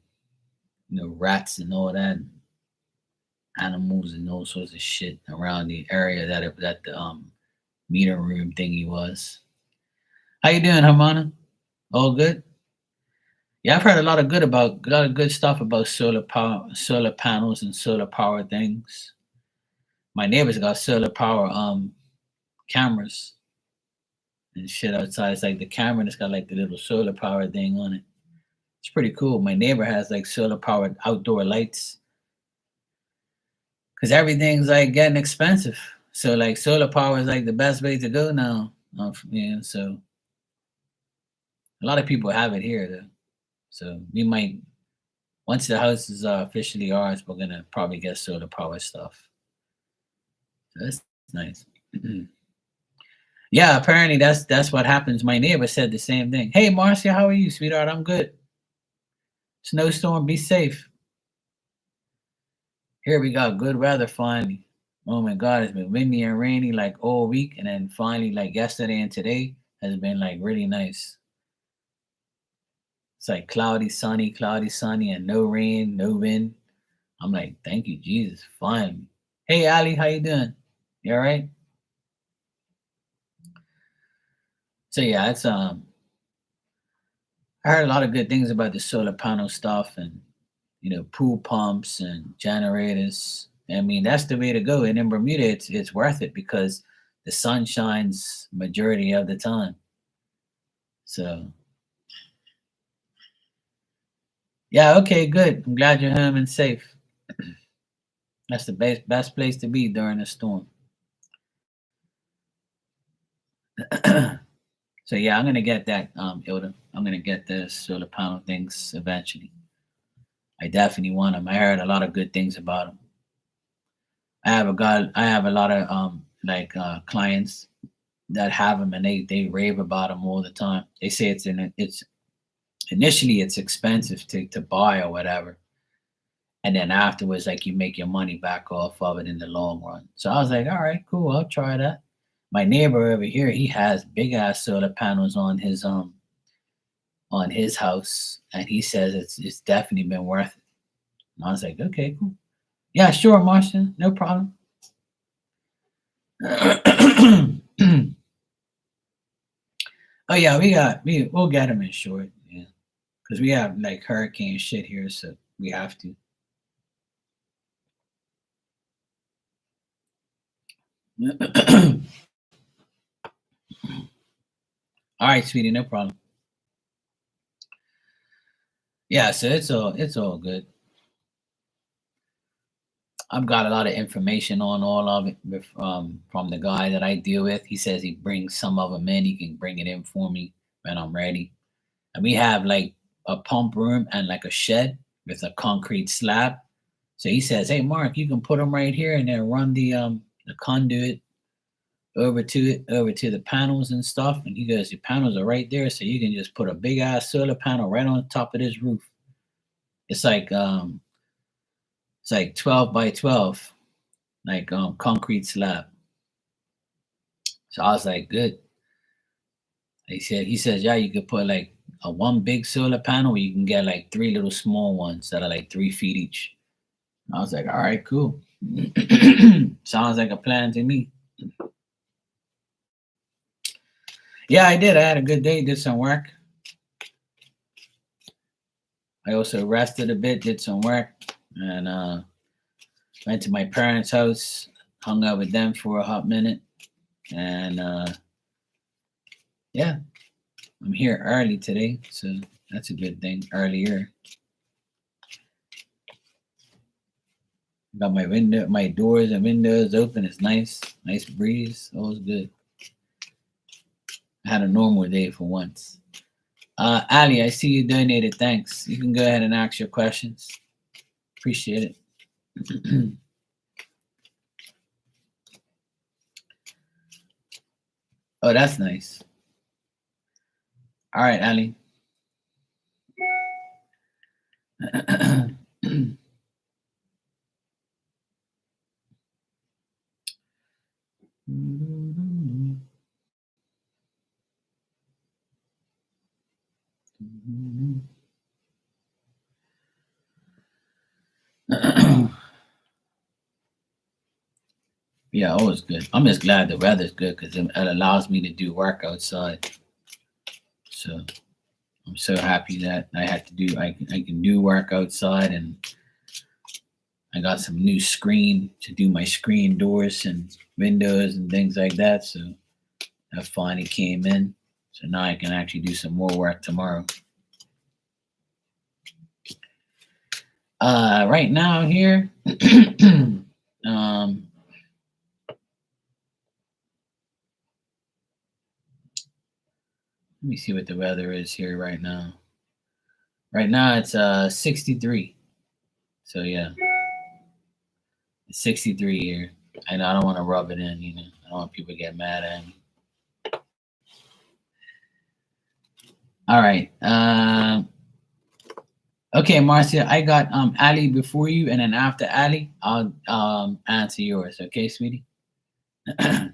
Speaker 1: rats and all that, and animals and all sorts of shit around the area that the meter room thingy was. How you doing, Hermana? All good? Yeah, I've heard a lot of good stuff about solar power, solar panels, and solar power things. My neighbors got solar power cameras and shit outside. It's like the camera that's got like the little solar power thing on it. It's pretty cool. My neighbor has like solar powered outdoor lights because everything's like getting expensive. So like solar power is like the best way to go now. So a lot of people have it here though. So we might, once the house is officially ours, we're gonna probably get solar power stuff. So that's nice. Yeah, apparently that's what happens. My neighbor said the same thing. Hey, Marcia, how are you, sweetheart? I'm good. Snowstorm, be safe. Here we got good weather finally. Oh my God, it's been windy and rainy like all week, and then finally, like yesterday and today, has been like really nice. It's like cloudy, sunny, and no rain, no wind. I'm like, thank you, Jesus, finally. Hey, Ali, how you doing? You all right? So yeah, it's I heard a lot of good things about the solar panel stuff, and pool pumps and generators. I mean, that's the way to go. And in Bermuda, it's worth it because the sun shines majority of the time. So yeah, okay, good. I'm glad you're home and safe. That's the best place to be during a storm. So yeah, I'm gonna get that, Ilda. I'm gonna get the solar panel things eventually. I definitely want them. I heard a lot of good things about them. I have a lot of clients that have them, and they rave about them all the time. They say it's initially it's expensive to buy or whatever, and then afterwards, like, you make your money back off of it in the long run. So I was like, all right, cool, I'll try that. My neighbor over here, he has big ass solar panels on his house, and he says it's definitely been worth it. And I was like, okay, cool. Yeah, sure, Marcia, no problem. Oh yeah, we'll get him insured. Yeah, because we have like hurricane shit here, so we have to. All right, sweetie, no problem. Yeah, so it's all good. I've got a lot of information on all of it from the guy that I deal with. He says he brings some of them in. He can bring it in for me when I'm ready. And we have like a pump room and like a shed with a concrete slab. So he says, "Hey, Mark, you can put them right here and then run the conduit over to the panels and stuff." And he goes, "The panels are right there, so you can just put a big ass solar panel right on top of this roof. It's like um, it's like 12 by 12, like concrete slab." So I was like, "Good." He says, "Yeah, you could put like a one big solar panel, or you can get like three little small ones that are like 3 feet each." I was like, "All right, cool." Sounds like a plan to me. Yeah, I did. I had a good day. Did some work. I also rested a bit. Did some work, and went to my parents' house. Hung out with them for a hot minute, and yeah, I'm here early today, so that's a good thing. Earlier, got my doors and windows open. It's nice, nice breeze. All's good. I had a normal day for once. Ali, I see you donated. Thanks. You can go ahead and ask your questions. Appreciate it. Oh, that's nice. All right, Ali. Yeah, always good. I'm just glad the weather's good because it allows me to do work outside. So I'm so happy that I can do work outside, and I got some new screen to do my screen doors and windows and things like that. So that finally came in. So now I can actually do some more work tomorrow. Right now here, um, let me see what the weather is here right now. Right now it's 63. So yeah, it's 63 here. And I don't want to rub it in, I don't want people to get mad at me. All right. Okay, Marcia, I got Ali before you, and then after Ali, I'll answer yours. Okay, sweetie?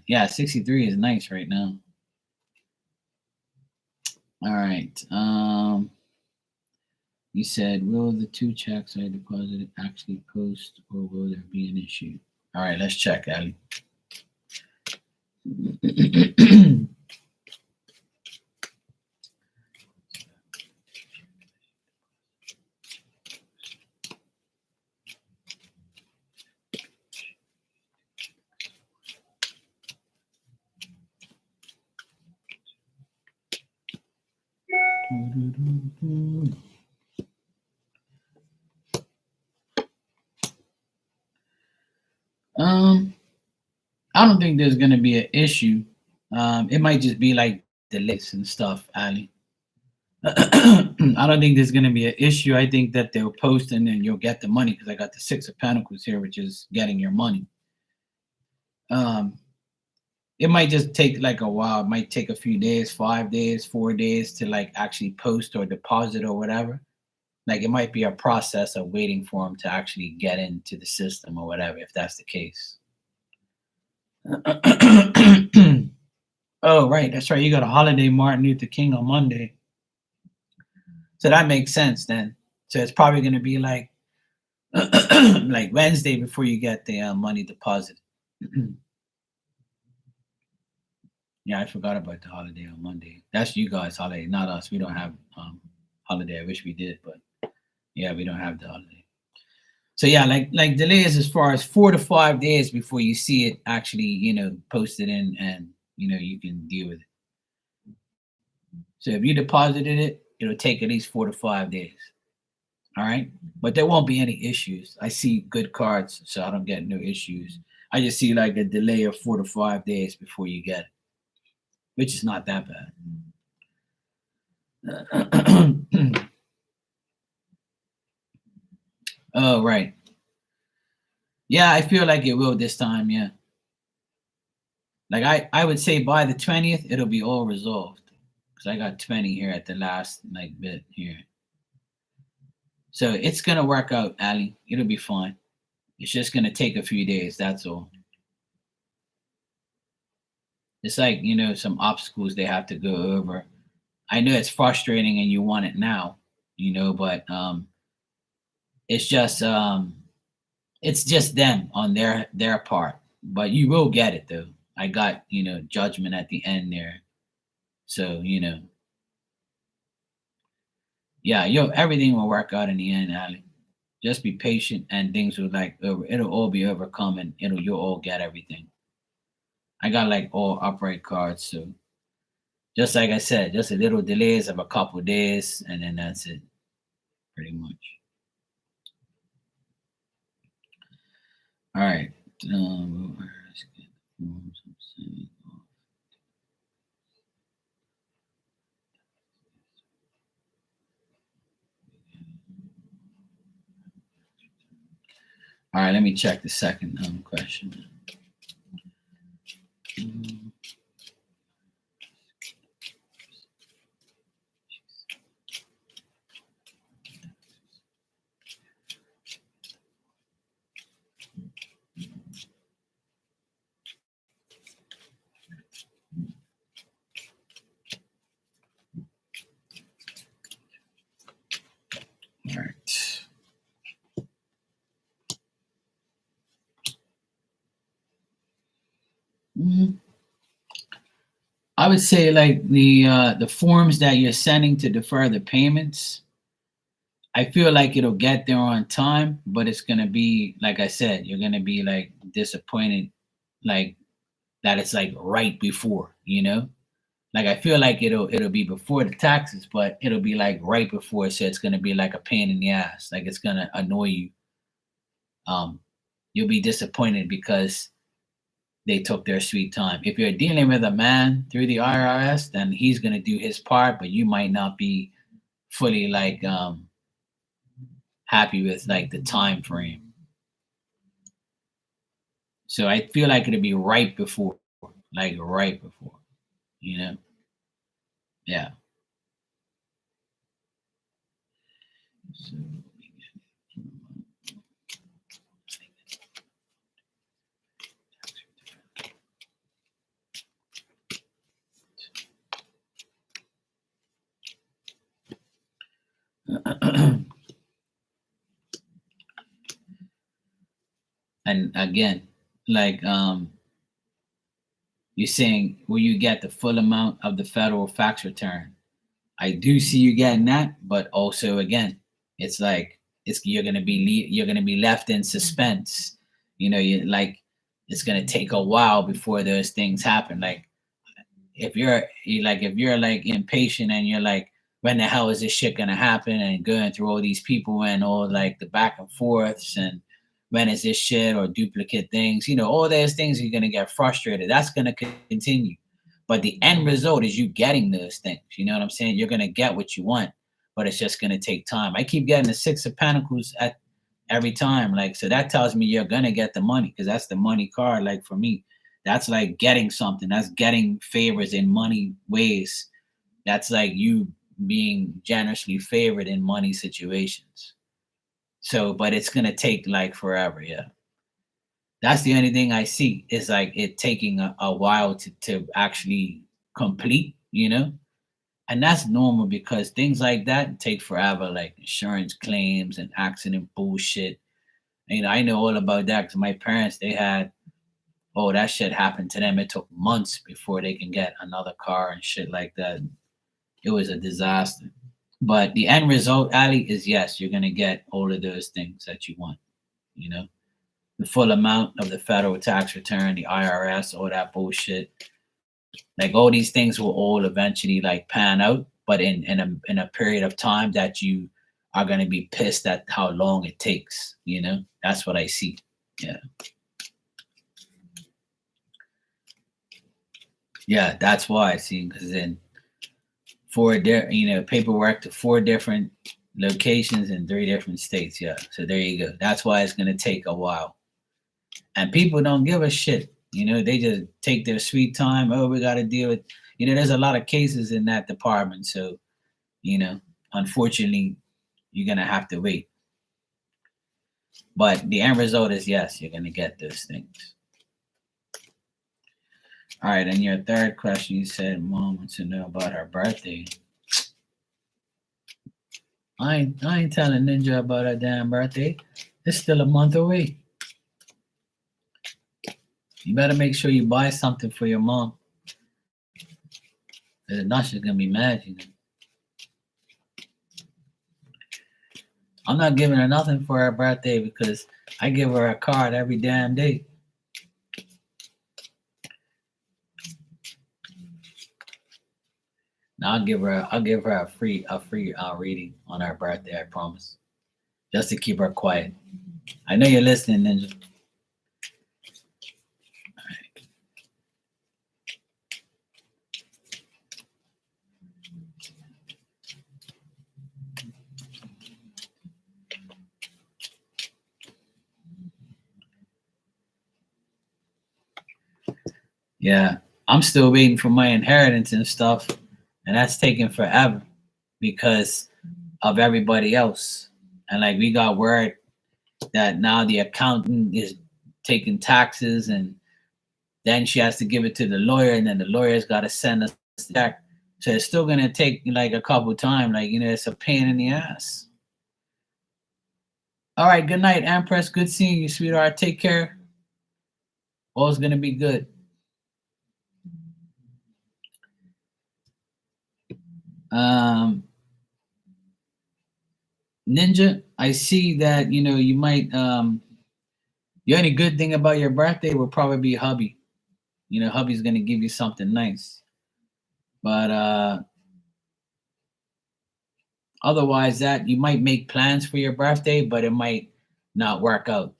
Speaker 1: Yeah, 63 is nice right now. All right. You said, will the 2 checks I deposited actually post, or will there be an issue? All right, let's check, Ali. I don't think there's gonna be an issue. It might just be like delays and stuff, Ali. I don't think there's gonna be an issue. I think that they'll post and then you'll get the money because I got the Six of Pentacles here, which is getting your money. Um, it might just take like a while. It might take a few days, 5 days, 4 days to like actually post or deposit or whatever. Like it might be a process of waiting for them to actually get into the system or whatever, if that's the case. Oh, right. That's right. You got a holiday, Martin Luther King on Monday. So that makes sense then. So it's probably going to be like like Wednesday before you get the money deposit. Yeah, I forgot about the holiday on Monday. That's you guys' holiday, not us. We don't have holiday. I wish we did, but yeah, we don't have the holiday. So yeah, like delays as far as 4 to 5 days before you see it actually, posted in, and you can deal with it. So if you deposited it, it'll take at least 4 to 5 days. All right. But there won't be any issues. I see good cards, so I don't get no issues. I just see like a delay of 4 to 5 days before you get it, which is not that bad. Oh, right. Yeah, I feel like it will this time. Yeah. Like I would say by the 20th, it'll be all resolved. Because I got 20 here at the last like bit here. So it's gonna work out, Ali. It'll be fine. It's just gonna take a few days, that's all. It's like, some obstacles they have to go over. I know it's frustrating and you want it now, but it's just it's just them on their part. But you will get it though. I got, judgment at the end there. So, yeah, everything will work out in the end, Ali. Just be patient and things will it'll all be overcome, and you'll all get everything. I got like all upright cards, so just like I said, just a little delays of a couple days, and then that's it, pretty much. All right. All right, let me check the second question. All right. I would say like the forms that you're sending to defer the payments. I feel like it'll get there on time, but it's gonna be like I said, you're gonna be like disappointed, like that it's like right before, Like I feel like it'll be before the taxes, but it'll be like right before, so it's gonna be like a pain in the ass. Like it's gonna annoy you. Um, you'll be disappointed because they took their sweet time. If you're dealing with a man through the IRS, then he's gonna do his part, but you might not be fully like happy with like the time frame. So I feel like it'll be right before, like right before, you know? Yeah. So, and again, like you're saying, will you get the full amount of the federal tax return? I do see you getting that, but also again, it's like you're gonna be left in suspense. You like it's gonna take a while before those things happen. Like if you're like impatient and you're like, when the hell is this shit gonna happen? And going through all these people and all like the back and forths, and when is this shit or duplicate things, all those things, you're gonna get frustrated. That's gonna continue. But the end result is you getting those things. You know what I'm saying? You're gonna get what you want, but it's just gonna take time. I keep getting the Six of Pentacles at every time. Like, so that tells me you're gonna get the money, because that's the money card. Like for me, that's like getting something. That's getting favors in money ways. That's like you being generously favored in money situations. So, but it's gonna take like forever. Yeah, that's the only thing I see is like it taking a while to actually complete. And that's normal because things like that take forever, like insurance claims and accident bullshit. I know all about that because my parents, they had, oh, that shit happened to them. It took months before they can get another car and shit like that. It was a disaster. But the end result, Ali, is yes, you're gonna get all of those things that you want. You know, the full amount of the federal tax return, the IRS, all that bullshit. Like all these things will all eventually like pan out, but in a period of time that you are gonna be pissed at how long it takes. You know, that's what I see. Yeah, yeah, that's why I see. Because then paperwork to 4 different locations in 3 different states. Yeah, so there you go. That's why it's gonna take a while, and people don't give a shit. You know, they just take their sweet time. Oh, we got to deal with. You know, there's a lot of cases in that department, so you know, unfortunately, you're gonna have to wait. But the end result is yes, you're gonna get those things. All right, and your third question, you said mom wants to know about her birthday. I ain't telling Ninja about her damn birthday. It's still a month away. You better make sure you buy something for your mom. If not, she's gonna be mad. You know. I'm not giving her nothing for her birthday because I give her a card every damn day. Now I'll give her a free reading on her birthday. I promise, just to keep her quiet. I know you're listening, Ninja. Yeah, I'm still waiting for my inheritance and stuff, and that's taking forever because of everybody else. And like we got word that now the accountant is taking taxes, and then she has to give it to the lawyer, and then the lawyer's got to send us the check. So it's still gonna take like a couple time. Like it's a pain in the ass. All right, good night, Empress. Good seeing you, sweetheart. Take care. All's gonna be good. Um, Ninja, I see that you might the only good thing about your birthday will probably be hubby. Hubby's gonna give you something nice. But otherwise that you might make plans for your birthday, but it might not work out.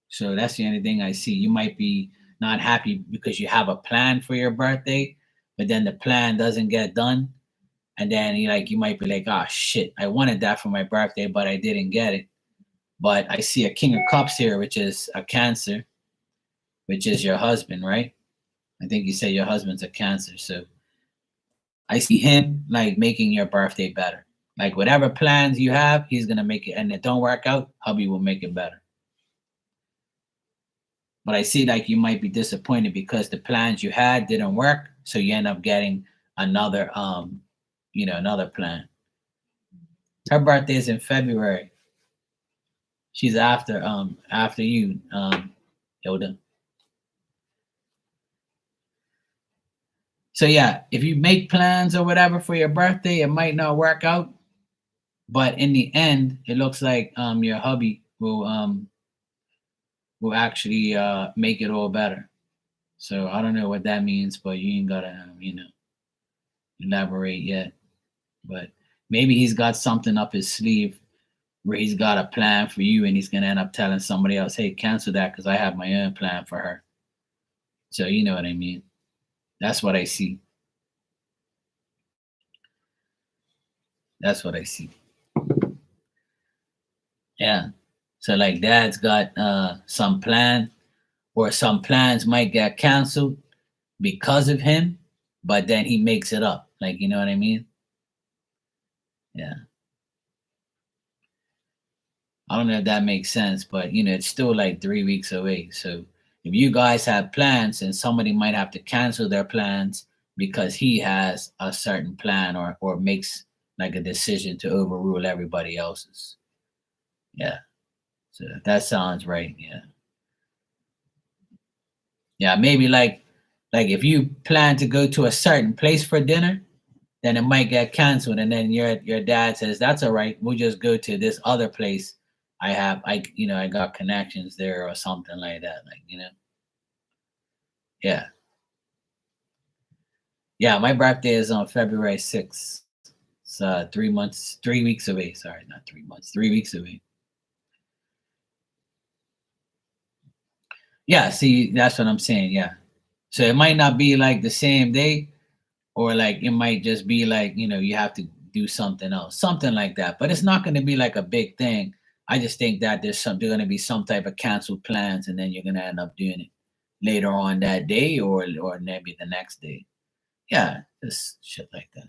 Speaker 1: So that's the only thing I see. You might be not happy because you have a plan for your birthday, but then the plan doesn't get done. And then you might be like, oh shit, I wanted that for my birthday, but I didn't get it. But I see a King of Cups here, which is a Cancer, which is your husband, right? I think you said your husband's a Cancer. So I see him like making your birthday better. Like whatever plans you have, he's gonna make it, and it don't work out, hubby will make it better. But I see like you might be disappointed because the plans you had didn't work, so you end up getting another another plan. Her birthday is in February. She's after you, Hilda. So yeah, if you make plans or whatever for your birthday, it might not work out. But in the end, it looks like your hubby will actually make it all better. So I don't know what that means, but you ain't gotta elaborate yet. But maybe he's got something up his sleeve where he's got a plan for you, and he's gonna end up telling somebody else, "Hey, cancel that because I have my own plan for her." So you know what I mean. That's what I see. That's what I see. Yeah. So like dad's got some plan, or some plans might get canceled because of him, but then he makes it up. Like you know what I mean? Yeah. I don't know if that makes sense, but it's still like 3 weeks away. So if you guys have plans and somebody might have to cancel their plans because he has a certain plan, or makes like a decision to overrule everybody else's. Yeah. So that sounds right. Yeah. Yeah, maybe like if you plan to go to a certain place for dinner, then it might get canceled, and then your dad says that's all right. We'll just go to this other place. I got connections there or something like that. Like yeah, yeah. My birthday is on February 6th. It's 3 months, 3 weeks away. Sorry, not 3 months, 3 weeks away. Yeah, see, that's what I'm saying. Yeah. So it might not be like the same day, or like it might just be like, you have to do something else, something like that. But it's not going to be like a big thing. I just think that there's going to be some type of canceled plans, and then you're going to end up doing it later on that day, or maybe the next day. Yeah, just shit like that.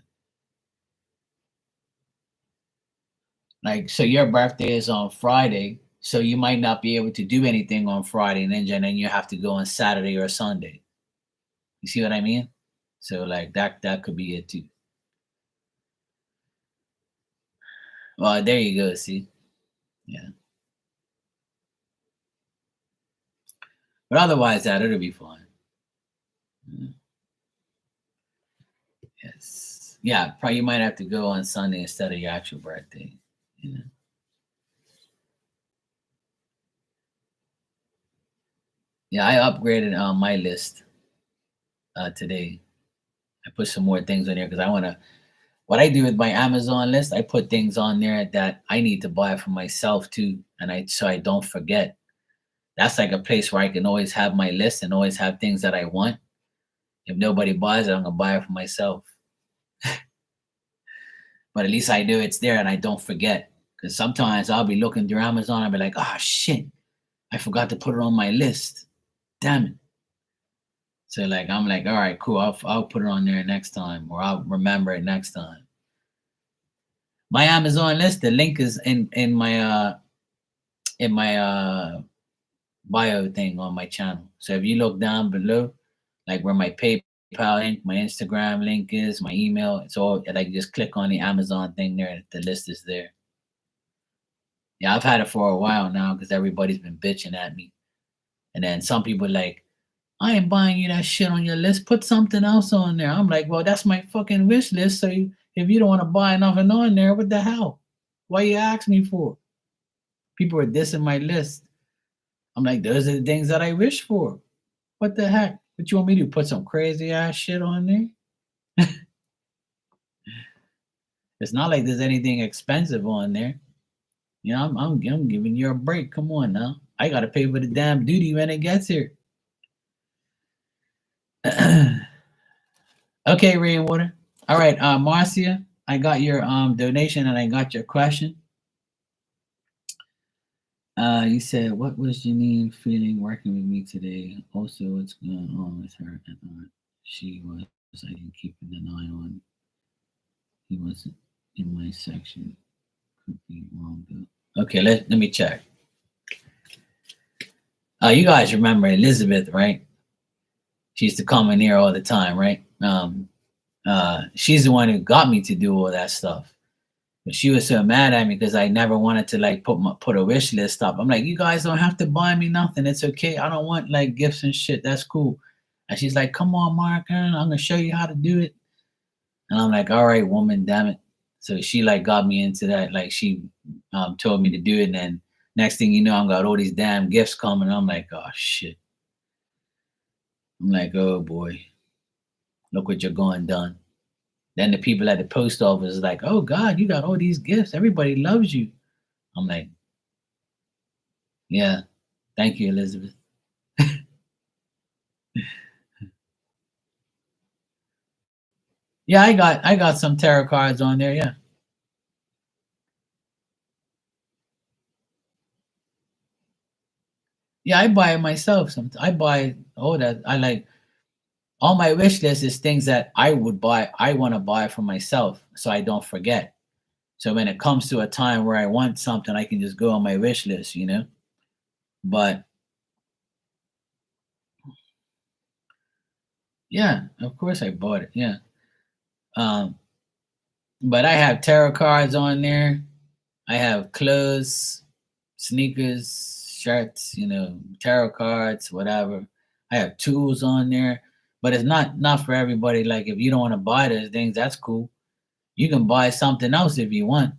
Speaker 1: Like, so your birthday is on Friday, so you might not be able to do anything on Friday, and then you have to go on Saturday or Sunday. You see what I mean? So like that could be it too. Well, there you go. See, yeah. But otherwise, it'll be fine. Mm, yes. Yeah. Probably you might have to go on Sunday instead of your actual birthday. You know. Yeah, I upgraded my list today. I put some more things on there because I want to. What I do with my Amazon list, I put things on there that I need to buy for myself too, and I don't forget. That's like a place where I can always have my list and always have things that I want. If nobody buys it, I'm gonna buy it for myself. But at least I know it's there and I don't forget. Because sometimes I'll be looking through Amazon, I'll be like, oh shit, I forgot to put it on my list. Damn it. So like I'm like, all right, cool. I'll put it on there next time, or I'll remember it next time. My Amazon list, the link is in my bio thing on my channel. So if you look down below, like where my PayPal link, my Instagram link is, my email, it's all like just click on the Amazon thing there. The list is there. Yeah, I've had it for a while now because everybody's been bitching at me. And then some people like, I ain't buying you that shit on your list. Put something else on there. I'm like, well, that's my fucking wish list. So if you don't want to buy nothing on there, what the hell? Why you ask me for? People are dissing my list. I'm like, those are the things that I wish for. What the heck? What you want me to do? Put some crazy ass shit on there? It's not like there's anything expensive on there. I'm giving you a break. Come on now. I gotta pay for the damn duty when it gets here. Okay, Rainwater. All right, Marcia, I got your donation and I got your question. You said, what was Janine feeling working with me today? Also, what's going on with her? She was, I didn't keep an eye on. He wasn't in my section. Could be wrong though. Okay, let me check. You guys remember Elizabeth, right? She used to come in here all the time, right? She's the one who got me to do all that stuff. But she was so mad at me because I never wanted to like put a wish list up. I'm like, you guys don't have to buy me nothing. It's okay. I don't want like gifts and shit. That's cool. And she's like, come on, Mark, I'm gonna show you how to do it. And I'm like, all right, woman, damn it. So she like got me into that. Like she told me to do it, and then next thing you know, I got all these damn gifts coming. I'm like, oh shit. I'm like, oh boy, look what you're going done. Then the people at the post office is like, oh God, you got all these gifts. Everybody loves you. I'm like, yeah, thank you, Elizabeth. Yeah, I got some tarot cards on there. Yeah. Yeah, I buy it myself. Sometimes I buy all that. I like all my wish list is things that I would buy. I want to buy for myself, so I don't forget. So when it comes to a time where I want something, I can just go on my wish list. But yeah, of course I bought it. Yeah. Um, but I have tarot cards on there. I have clothes, sneakers, shirts, tarot cards, whatever. I have tools on there, but it's not for everybody. Like if you don't want to buy those things, that's cool. You can buy something else if you want.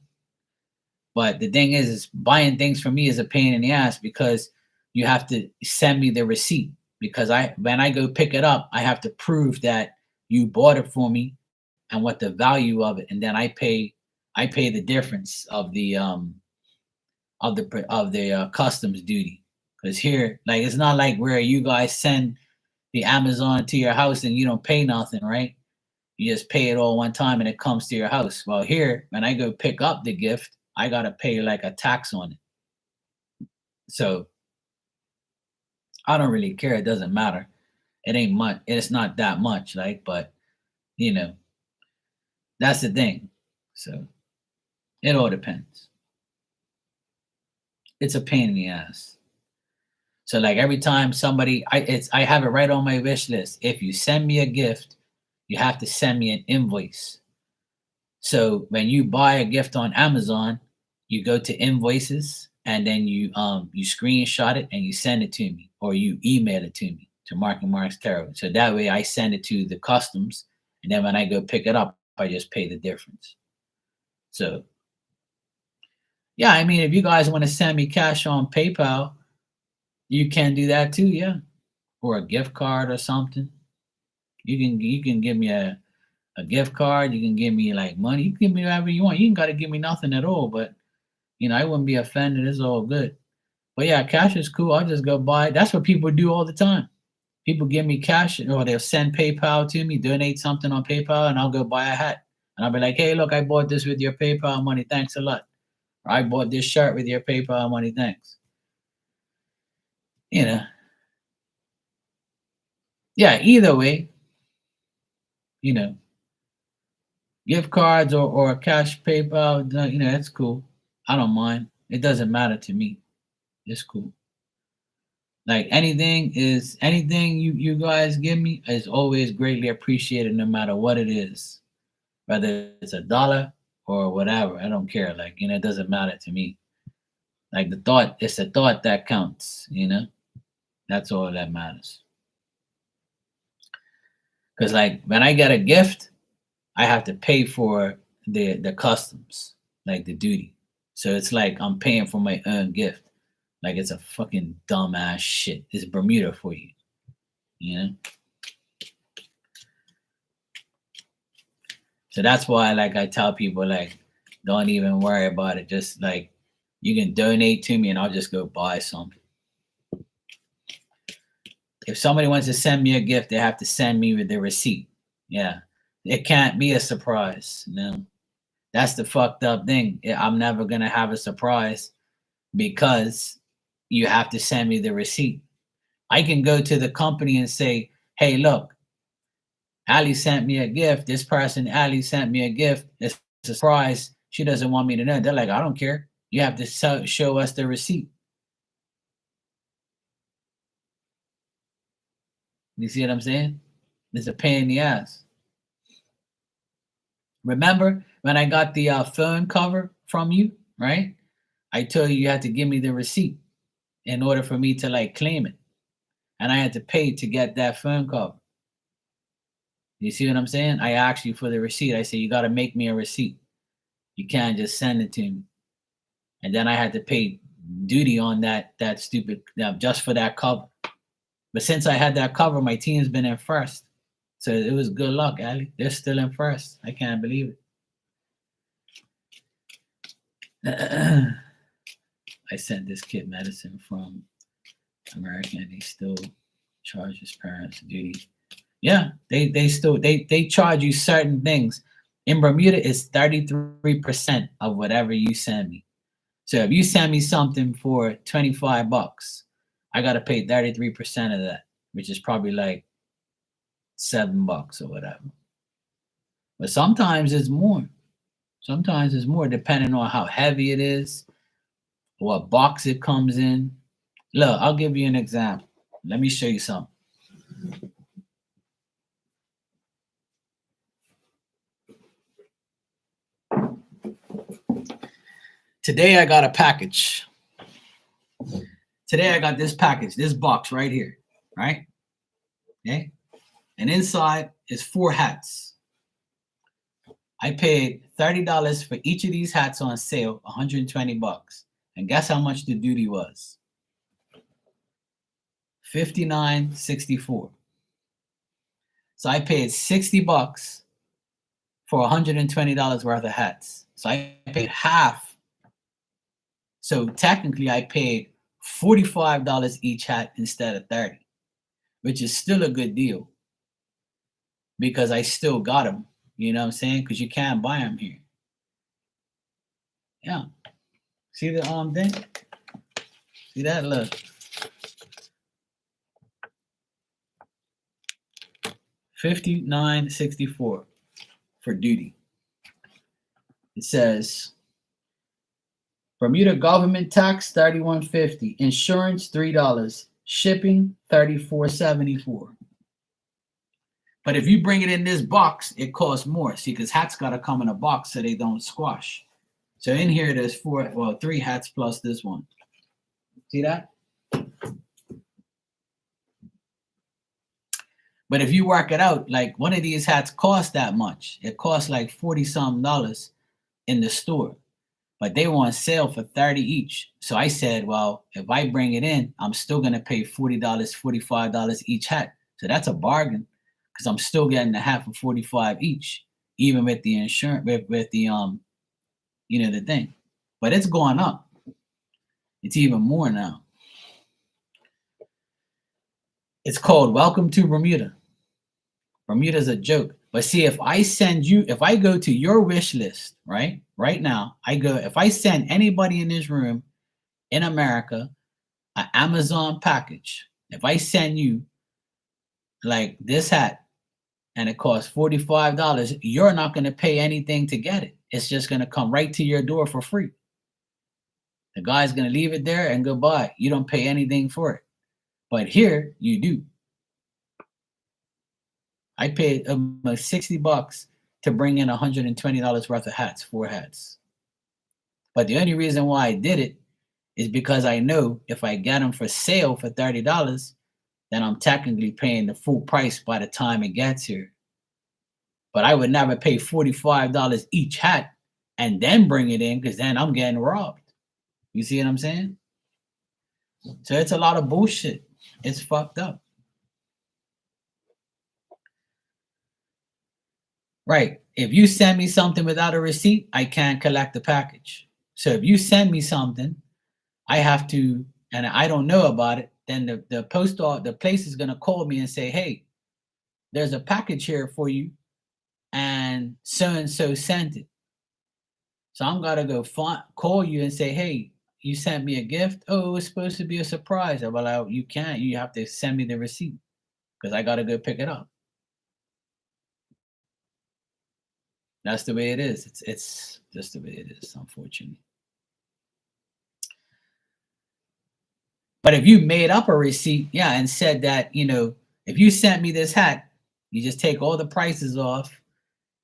Speaker 1: But the thing is buying things for me is a pain in the ass because you have to send me the receipt. Because when I go pick it up, I have to prove that you bought it for me and what the value of it, and then I pay the difference of the customs duty. Because here, like, it's not like where you guys send the Amazon to your house and you don't pay nothing, right? You just pay it all one time and it comes to your house. Well, here, when I go pick up the gift, I gotta pay like a tax on it. So I don't really care. It doesn't matter. It ain't much. It's not that much, like, but you know, that's the thing. So it all depends. It's a pain in the ass. So like every time I have it right on my wish list. If you send me a gift, you have to send me an invoice. So when you buy a gift on Amazon, you go to invoices and then you screenshot it and you send it to me, or you email it to me to Mark and Mark's Tarot. So that way I send it to the customs, and then when I go pick it up, I just pay the difference. So yeah, I mean, if you guys want to send me cash on PayPal, you can do that too, yeah, or a gift card or something. You can give me a gift card. You can give me like money. You can give me whatever you want. You ain't got to give me nothing at all. But I wouldn't be offended. It's all good. But yeah, cash is cool. I'll just go buy. That's what people do all the time. People give me cash, or they'll send PayPal to me, donate something on PayPal, and I'll go buy a hat. And I'll be like, hey, look, I bought this with your PayPal money. Thanks a lot. Or I bought this shirt with your PayPal money. Thanks. You know. Yeah, either way, you know, gift cards or cash PayPal, that's cool. I don't mind. It doesn't matter to me. It's cool. Like anything you guys give me is always greatly appreciated, no matter what it is. Whether it's a dollar or whatever, I don't care. Like, it doesn't matter to me. Like it's the thought that counts. That's all that matters. Because like when I get a gift, I have to pay for the customs, like the duty. So it's like I'm paying for my own gift. Like it's a fucking dumbass shit. It's Bermuda for you, you know. So that's why, like, I tell people, like, don't even worry about it. Just like you can donate to me, and I'll just go buy something. If somebody wants to send me a gift, they have to send me with the receipt. Yeah, it can't be a surprise. That's the fucked up thing. I'm never gonna have a surprise because you have to send me the receipt. I can go to the company and say, hey, look, Ali sent me a gift. This person, Ali, sent me a gift. It's a surprise. She doesn't want me to know. They're like, I don't care. You have to show us the receipt. You see what I'm saying? It's a pain in the ass. Remember when I got the phone cover from you, right? I told you had to give me the receipt in order for me to like claim it. And I had to pay to get that phone cover. You see what I'm saying? I asked you for the receipt. I said, you got to make me a receipt. You can't just send it to me. And then I had to pay duty on that stupid, just for that cover. But since I had that cover, my team's been in first. So it was good luck, Ali. They're still in first. I can't believe it. I sent this kid medicine from America, and they still charge his parents duty. Yeah, they still they charge you certain things. In Bermuda, it's 33% of whatever you send me. So if you send me something for $25, I gotta pay 33% of that, which is probably like $7 or whatever. But sometimes it's more. Sometimes it's more depending on how heavy it is, what box it comes in. Look, I'll give you an example. Let me show you something. Today I got a package. Today I got this package, this box right here, right? Okay. And inside is 4 hats. I paid $30 for each of these hats on sale, 120 bucks. And guess how much the duty was? $59.64. So I paid 60 bucks for $120 worth of hats. So I paid half. So technically I paid $45 each hat instead of 30, which is still a good deal because I still got them. You know what I'm saying? Because you can't buy them here. Yeah. See the thing? See that? Look. $59.64 for duty. It says Bermuda government tax $31.50, insurance $3, shipping $34.74. But if you bring it in this box, it costs more. See, because hats got to come in a box so they don't squash. So in here, there's 3 hats plus this one. See that? But if you work it out, like one of these hats costs that much. It costs like $40-something in the store. But they were on sale for 30 each. So I said, well, if I bring it in, I'm still going to pay $40, $45 each hat. So that's a bargain because I'm still getting the hat for 45 each, even with the insurance, with the, the thing. But it's going up. It's even more now. It's called Welcome to Bermuda. Bermuda's a joke. But see, if I go to your wish list, right now, if I send anybody in this room in America an Amazon package, if I send you like this hat and it costs $45, you're not going to pay anything to get it. It's just going to come right to your door for free. The guy's going to leave it there and go buy. You don't pay anything for it. But here you do. I paid 60 bucks to bring in $120 worth of hats, 4 hats. But the only reason why I did it is because I know if I get them for sale for $30, then I'm technically paying the full price by the time it gets here. But I would never pay $45 each hat and then bring it in because then I'm getting robbed. You see what I'm saying? So it's a lot of bullshit. It's fucked up. Right. If you send me something without a receipt, I can't collect the package. So if you send me something, I have to, and I don't know about it, then the place is going to call me and say, hey, there's a package here for you and so sent it. So I'm going to go call you and say, hey, you sent me a gift. Oh, it was supposed to be a surprise. I'm like, you can't. You have to send me the receipt because I got to go pick it up. That's the way it is. It's just the way it is, unfortunately. But if you made up a receipt, and said that, if you sent me this hat, you just take all the prices off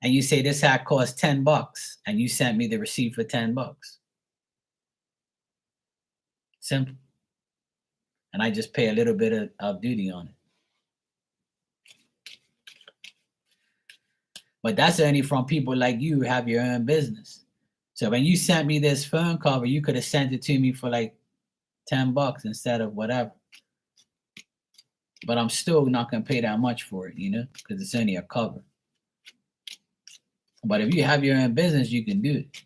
Speaker 1: and you say this hat costs $10 and you sent me the receipt for $10. Simple. And I just pay a little bit of duty on it. But that's only from people like you who have your own business. So when you sent me this phone cover, you could have sent it to me for like $10 instead of whatever. But I'm still not going to pay that much for it, because it's only a cover. But if you have your own business, you can do it.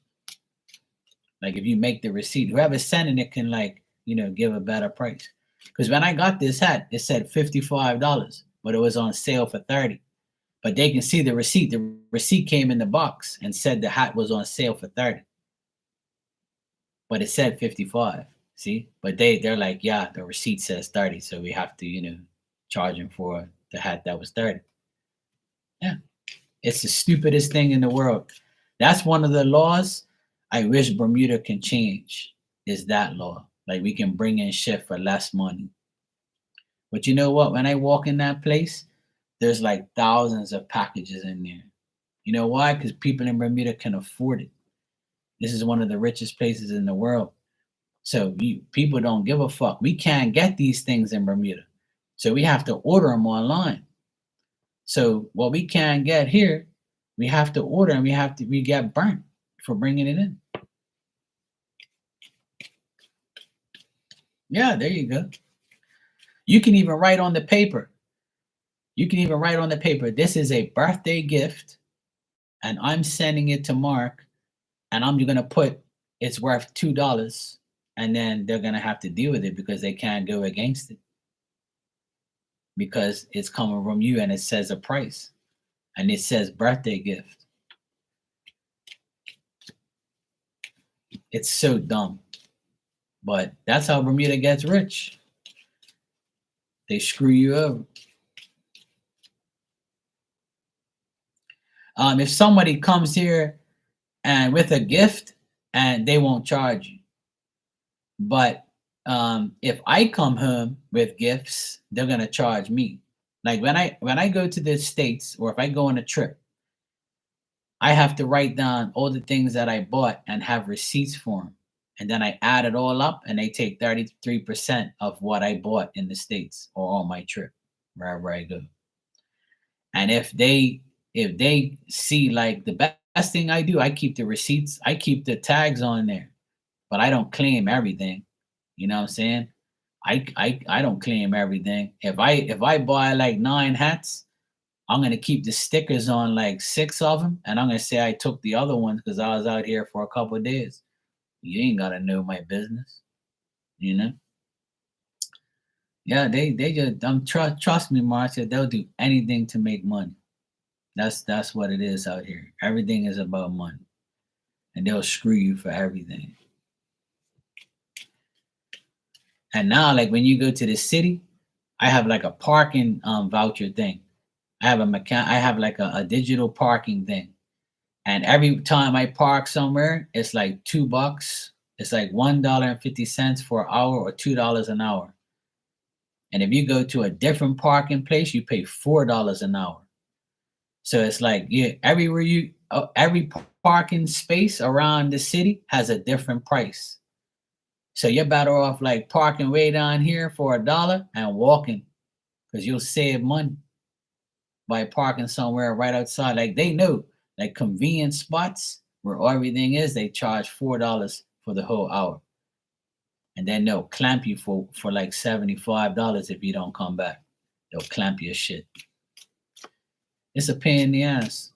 Speaker 1: Like if you make the receipt, whoever's sending it can give a better price. Because when I got this hat, it said $55, but it was on sale for $30. But they can see the receipt. The receipt came in the box and said the hat was on sale for $30. But it said $55. See? But they're like, yeah, the receipt says $30, so we have to, charge him for the hat that was $30. Yeah. It's the stupidest thing in the world. That's one of the laws I wish Bermuda can change, is that law. Like we can bring in shit for less money. But you know what? When I walk in that place, there's like thousands of packages in there. You know why? Because people in Bermuda can afford it. This is one of the richest places in the world. So people don't give a fuck. We can't get these things in Bermuda. So we have to order them online. So what we can't get here, We have to order, and we get burnt for bringing it in. Yeah, there you go. You can even write on the paper. You can even write on the paper, this is a birthday gift, and I'm sending it to Mark, and I'm gonna put it's worth $2, and then they're gonna have to deal with it because they can't go against it because it's coming from you and it says a price and it says birthday gift. It's so dumb, but that's how Bermuda gets rich. They screw you over. If somebody comes here and with a gift, and they won't charge you, but if I come home with gifts, they're gonna charge me. Like when I go to the States, or if I go on a trip, I have to write down all the things that I bought and have receipts for them. And then I add it all up, and they take 33% of what I bought in the States or on my trip, wherever I go. And if they see, like, the best thing I do, I keep the receipts, I keep the tags on there, but I don't claim everything. You know what I'm saying? I don't claim everything. If I buy like 9 hats, I'm gonna keep the stickers on like 6 of them, and I'm gonna say I took the other ones because I was out here for a couple of days. You ain't gotta know my business, you know. Yeah, they just trust me, Marcia. They'll do anything to make money. That's what it is out here. Everything is about money, and they'll screw you for everything. And now, like when you go to the city, I have like a parking voucher thing. I have like a digital parking thing. And every time I park somewhere, it's like $2. It's like $1.50 for an hour, or $2 an hour. And if you go to a different parking place, you pay $4 an hour. So it's like, yeah, every parking space around the city has a different price. So you're better off like parking way down here for $1 and walking, because you'll save money by parking somewhere right outside. Like they know, like convenient spots where everything is, they charge $4 for the whole hour. And then they'll clamp you for like $75 if you don't come back. They'll clamp your shit. It's a pain in the ass.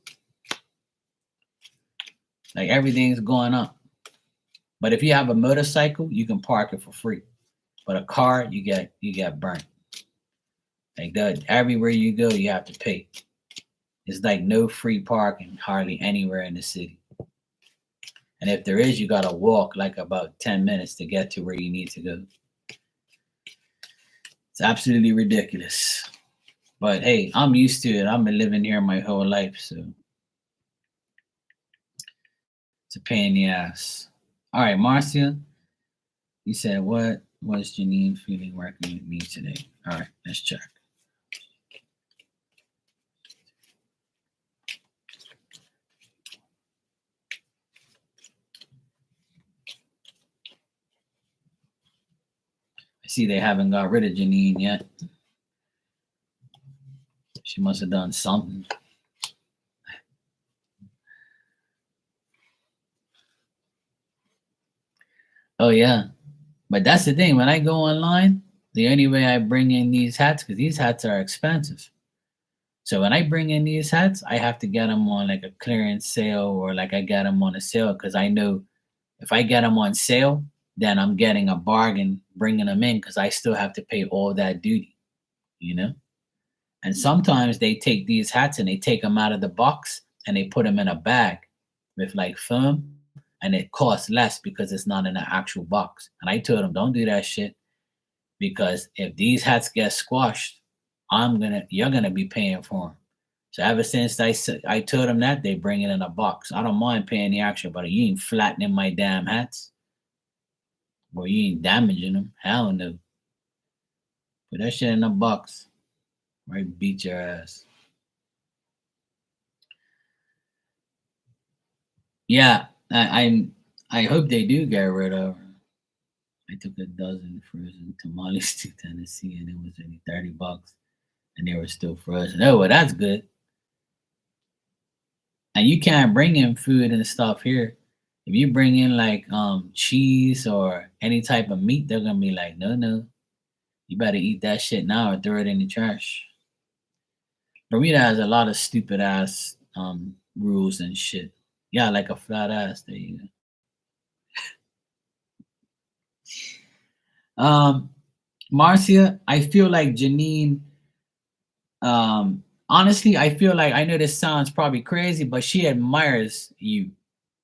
Speaker 1: Like everything's going up. But if you have a motorcycle, you can park it for free. But a car, you get burnt. Like that, everywhere you go, you have to pay. It's like no free parking hardly anywhere in the city. And if there is, you gotta walk like about 10 minutes to get to where you need to go. It's absolutely ridiculous. But hey, I'm used to it. I've been living here my whole life, so it's a pain in the ass. All right, Marcia, you said, what was Janine feeling working with me today? All right, let's check. I see they haven't got rid of Janine yet. She must have done something. Oh yeah, but that's the thing. When I go online, the only way I bring in these hats, because these hats are expensive. So when I bring in these hats, I have to get them on like a clearance sale, or like I get them on a sale, because I know if I get them on sale, then I'm getting a bargain bringing them in, because I still have to pay all that duty, you know? And sometimes they take these hats and they take them out of the box and they put them in a bag with like foam, and it costs less because it's not in an actual box. And I told them, don't do that shit, because if these hats get squashed, you're gonna be paying for them. So ever since I told them that, they bring it in a box. I don't mind paying the extra, but you ain't flattening my damn hats, or you ain't damaging them. Hell no. Put that shit in a box. Right, beat your ass. Yeah, I hope they do get rid of her. I took a dozen frozen tamales to Tennessee, and it was only $30, and they were still frozen. Oh, well, that's good. And you can't bring in food and stuff here. If you bring in like cheese or any type of meat, they're gonna be like, no, no, you better eat that shit now or throw it in the trash. Bermuda has a lot of stupid ass rules and shit. Yeah, like a flat ass. There you go. Marcia, I feel like Janine. Honestly, I feel like I know this sounds probably crazy, but she admires you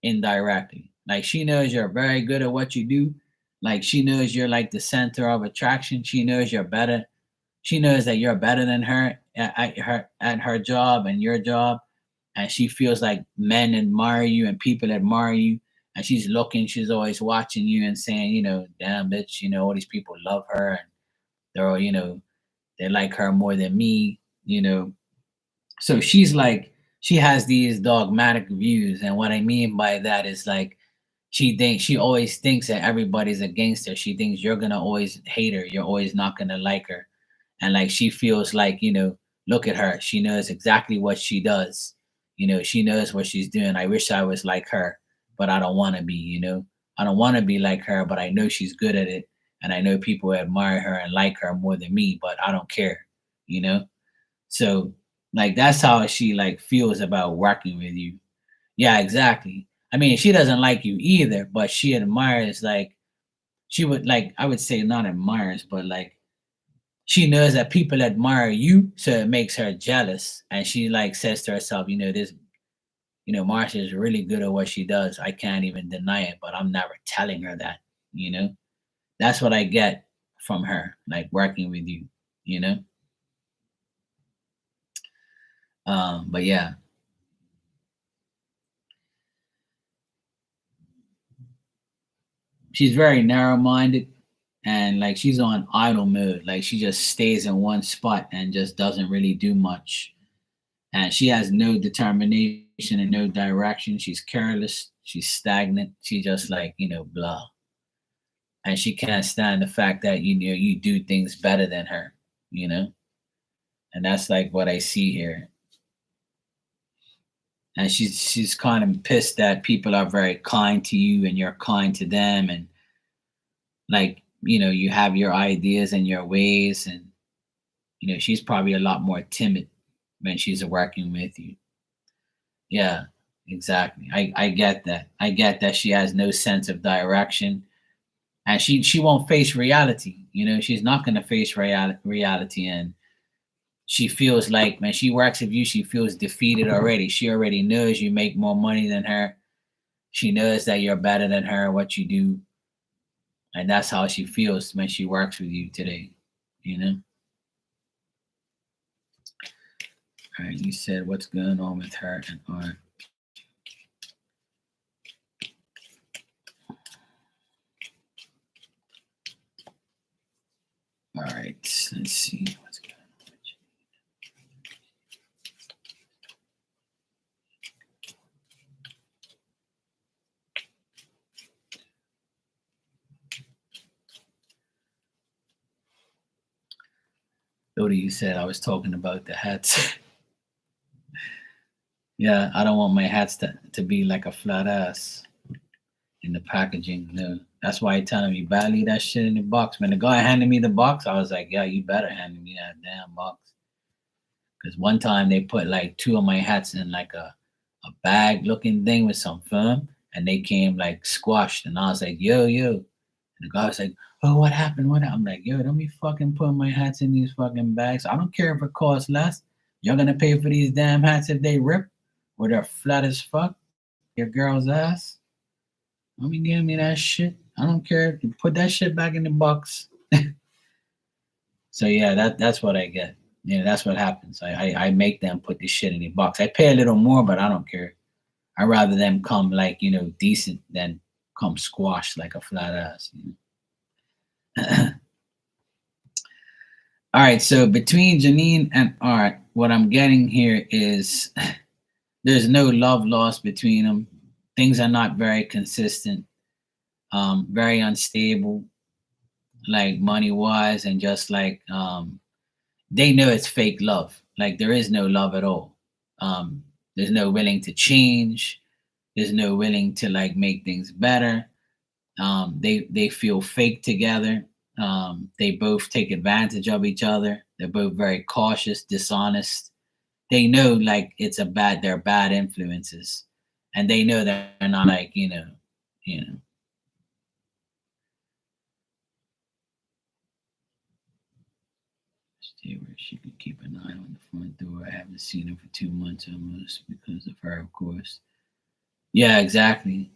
Speaker 1: indirectly. Like she knows you're very good at what you do. Like she knows you're like the center of attraction. She knows you're better. She knows that you're better than her at her job and your job, and she feels like men admire you and people admire you. And she's looking, she's always watching you and saying, damn bitch, all these people love her and they're all, they like her more than me, so she's like, she has these dogmatic views, and what I mean by that is like, she always thinks that everybody's against her. She thinks you're gonna always hate her. You're always not gonna like her, and like she feels like, look at her. She knows exactly what she does. She knows what she's doing. I wish I was like her, but I don't want to be. I don't want to be like her, but I know she's good at it, and I know people admire her and like her more than me, but I don't care. You know so like that's how she like feels about working with you. Yeah, exactly. I mean, she doesn't like you either, but she admires like she would like I would say not admires, but like she knows that people admire you, so it makes her jealous. And she like says to herself, this, Marcia is really good at what she does. I can't even deny it, but I'm never telling her that, you know? That's what I get from her, like working with you, you know? But yeah. She's very narrow minded and like she's on idle mode. Like she just stays in one spot and just doesn't really do much. And she has no determination and no direction. She's careless. She's stagnant. She just like, blah. And she can't stand the fact that, you do things better than her, you know? And that's like what I see here. And she's kind of pissed that people are very kind to you and you're kind to them. And like, you have your ideas and your ways. And, she's probably a lot more timid when she's working with you. Yeah, exactly. I get that. I get that she has no sense of direction, and she won't face reality. She's not going to face reality, and she feels like when she works with you, she feels defeated already. She already knows you make more money than her. She knows that you're better than her, what you do, and that's how she feels when she works with you today. You know. All right, you said what's going on with her and Art. All right, let's see what's going on. Lodi, you said I was talking about the hats. Yeah, I don't want my hats to be like a flat ass in the packaging. No, that's why I telling me buy leave that shit in the box. When the guy handed me the box, I was like, yeah, you better hand me that damn box. Because one time they put like two of my hats in like a bag looking thing with some film, and they came like squashed. And I was like, yo, yo. And the guy was like, oh, what happened? What happened? I'm like, yo, don't be fucking putting my hats in these fucking bags. I don't care if it costs less. You're gonna pay for these damn hats if they rip or they're flat as fuck. Your girl's ass. Don't be giving me that shit. I don't care. You put that shit back in the box. So yeah, that's what I get. That's what happens. I make them put this shit in the box. I pay a little more, but I don't care. I rather them come like decent than come squashed like a flat ass. All right, so between Janine and Art, what I'm getting here is there's no love lost between them. Things are not very consistent, very unstable, like money wise, and just like they know it's fake love. Like there is no love at all. Um, There's no willing to change. There's no willing to like make things better. They feel fake together. They both take advantage of each other. They're both very cautious, dishonest. They know like they're bad influences, and they know that they're not like you know. See where she could keep an eye on the front door. I haven't seen her for 2 months almost because of her, of course. Yeah, exactly.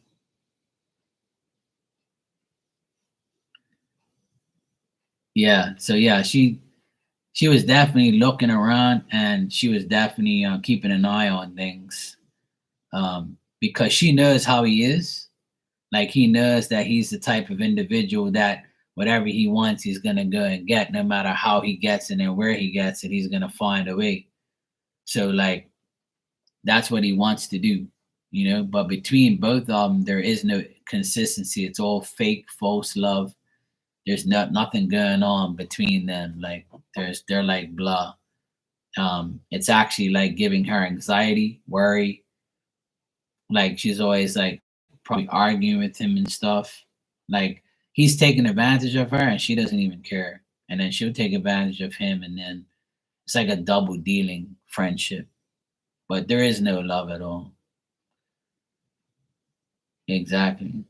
Speaker 1: Yeah. So yeah, she was definitely looking around, and she was definitely keeping an eye on things, because she knows how he is. Like he knows that he's the type of individual that whatever he wants, he's gonna go and get, no matter how he gets it and where he gets it, he's gonna find a way. So like that's what he wants to do, But between both of them, there is no consistency. It's all fake, false love. There's nothing going on between them. Like they're like blah. It's actually like giving her anxiety, worry. Like she's always like probably arguing with him and stuff. Like he's taking advantage of her and she doesn't even care. And then she'll take advantage of him, and then it's like a double dealing friendship. But there is no love at all. Exactly.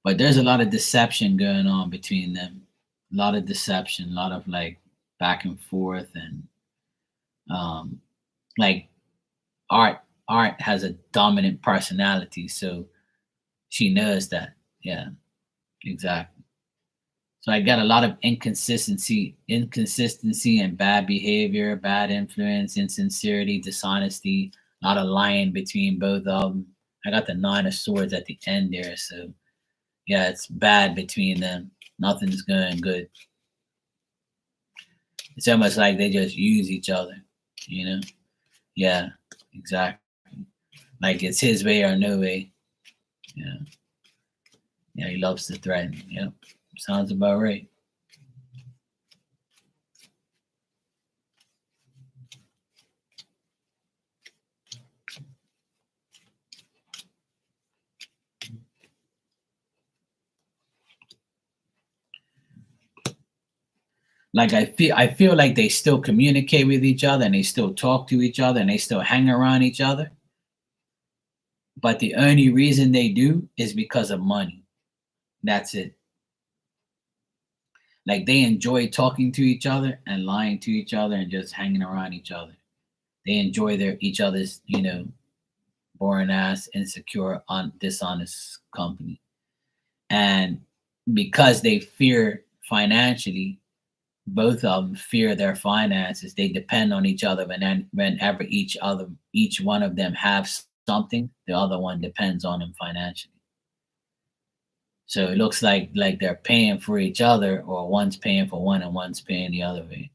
Speaker 1: But there's a lot of deception going on between them. A lot of deception, a lot of like back and forth, and um like art art has a dominant personality, so she knows that. Yeah, exactly. So I got a lot of inconsistency and bad behavior, bad influence, insincerity, dishonesty, a lot of lying between both of them. I got the nine of swords at the end there, so yeah, it's bad between them. Nothing's going good. It's almost like they just use each other, you know? Yeah, exactly. Like it's his way or no way. Yeah. Yeah, he loves to threaten. Yep. Sounds about right. Like I feel like they still communicate with each other, and they still talk to each other, and they still hang around each other. But the only reason they do is because of money. That's it. Like they enjoy talking to each other and lying to each other and just hanging around each other. They enjoy their each other's, boring ass, insecure, dishonest company. And because they fear financially, both of them fear their finances. They depend on each other. Whenever each one of them have something, the other one depends on them financially. So it looks like they're paying for each other, or one's paying for one and one's paying the other way.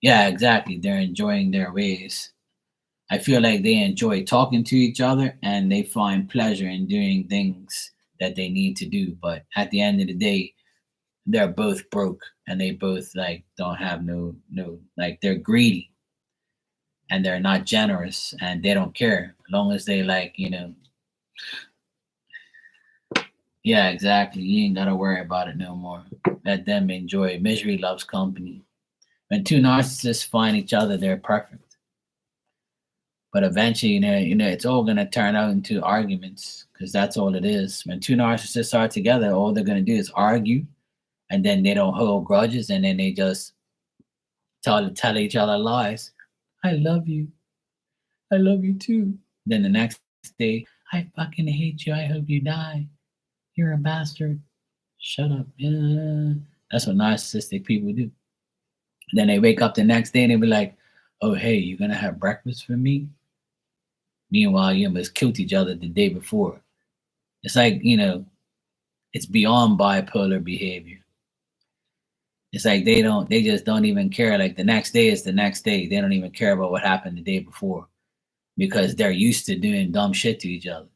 Speaker 1: Yeah, exactly. They're enjoying their ways. I feel like they enjoy talking to each other, and they find pleasure in doing things that they need to do. But at the end of the day, they're both broke, and they both like don't have no like they're greedy, and they're not generous, and they don't care as long as they yeah, exactly. You ain't gotta worry about it no more. Let them enjoy it. Misery loves company. When two narcissists find each other, they're perfect. But eventually, it's all gonna turn out into arguments, because that's all it is. When two narcissists are together, all they're gonna do is argue, and then they don't hold grudges, and then they just tell each other lies. I love you. I love you too. Then the next day, I fucking hate you. I hope you die. You're a bastard. Shut up. Yeah. That's what narcissistic people do. Then they wake up the next day and they be like, oh, hey, you gonna have breakfast for me? Meanwhile, you almost killed each other the day before. It's like, it's beyond bipolar behavior. It's like they just don't even care. Like the next day is the next day. They don't even care about what happened the day before, because they're used to doing dumb shit to each other.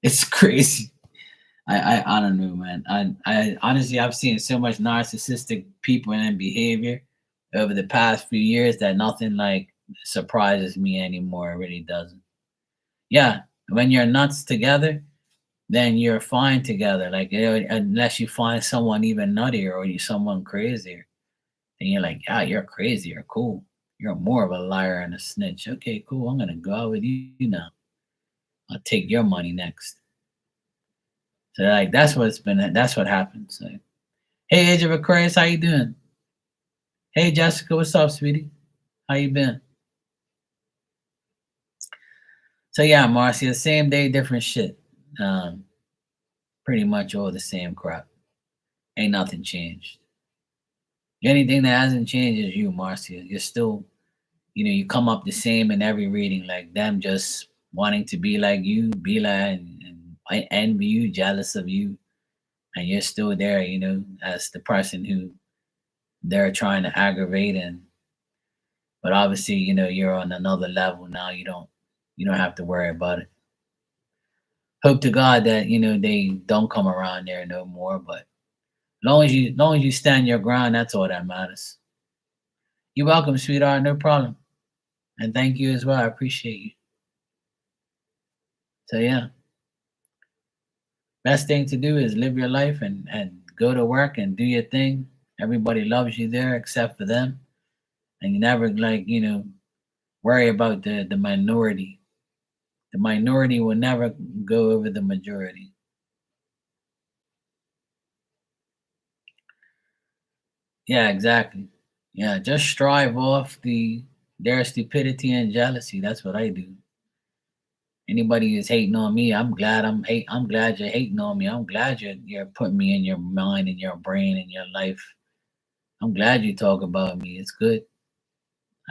Speaker 1: It's crazy. I don't know, man. I honestly, I've seen so much narcissistic people and behavior over the past few years that nothing like surprises me anymore. It really doesn't. Yeah, when you're nuts together, then you're fine together. Like, unless you find someone even nuttier or you someone crazier, then you're like, yeah, you're crazy or cool. You're more of a liar and a snitch. Okay, cool. I'm gonna go out with you now. I'll take your money next. So like that's what's been. That's what happens. So, hey, Age of Aquarius, how you doing? Hey, Jessica, what's up, sweetie? How you been? So yeah, Marcia, same day, different shit. Um, Pretty much all the same crap. Ain't nothing changed. The only thing that hasn't changed is you, Marcia. You're still, you come up the same in every reading, like them just wanting to be like you, be like, and I envy you, jealous of you, and you're still there, as the person who they're trying to aggravate. And but obviously, you're on another level now. You don't have to worry about it. Hope to God that they don't come around there no more. But long as you stand your ground, that's all that matters. You're welcome, sweetheart. No problem. And thank you as well. I appreciate you. So yeah, best thing to do is live your life and go to work and do your thing. Everybody loves you there except for them, and you never worry about the minority. The minority will never go over the majority. Yeah, exactly. Yeah, just strive off their stupidity and jealousy. That's what I do. Anybody who's hating on me, I'm glad you're hating on me. I'm glad you're putting me in your mind and your brain and your life. I'm glad you talk about me. It's good.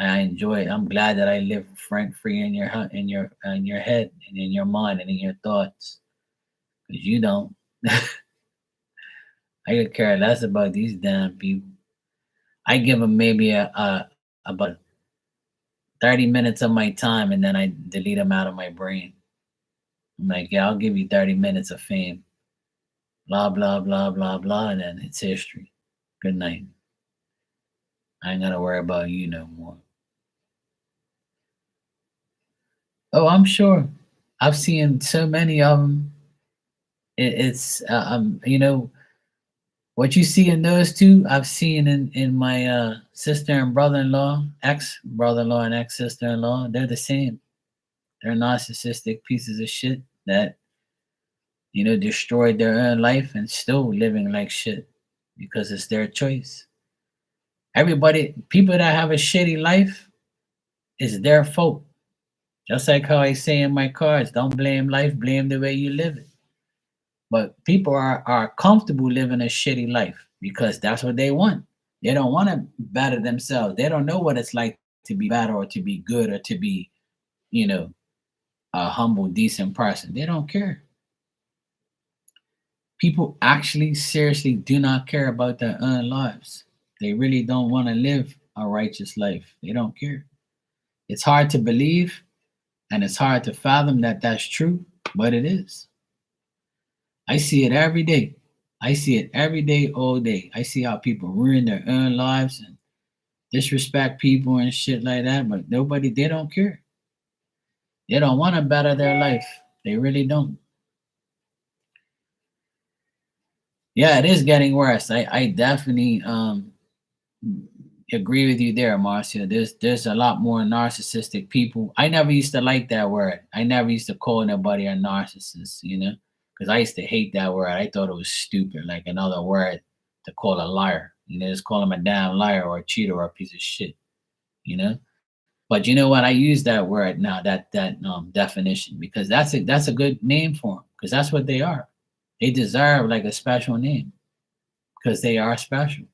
Speaker 1: I enjoy it. I'm glad that I live frank free in your head and in your mind and in your thoughts. Because you don't. I could care less about these damn people. I give them maybe about 30 minutes of my time and then I delete them out of my brain. I'm like, yeah, I'll give you 30 minutes of fame. Blah, blah, blah, blah, blah. And then it's history. Good night. I ain't got to worry about you no more. Oh, I'm sure. I've seen so many of them. It's what you see in those two, I've seen in my sister and brother-in-law, ex brother-in-law and ex sister-in-law. They're the same. They're narcissistic pieces of shit that destroyed their own life and still living like shit because it's their choice. People that have a shitty life, it's their fault. Just like how I say in my cards, don't blame life, blame the way you live it. But people are comfortable living a shitty life because that's what they want. They don't want to better themselves. They don't know what it's like to be bad or to be good or to be, you know, a humble, decent person. They don't care. People actually seriously do not care about their own lives. They really don't want to live a righteous life. They don't care. It's hard to believe and it's hard to fathom that that's true, but it is. I see it every day. I see it every day, all day. I see how people ruin their own lives and disrespect people and shit like that, but they don't care. They don't want to better their life. They really don't. Yeah, it is getting worse. I definitely agree with you there, Marcia. There's a lot more narcissistic people. I never used to like that word. I never used to call nobody a narcissist, because I used to hate that word. I thought it was stupid, like another word to call a liar. Just call him a damn liar or a cheater or a piece of shit. You know. But you know what? I use that word now, that definition, because that's a good name for them, because that's what they are. They deserve like a special name because they are special.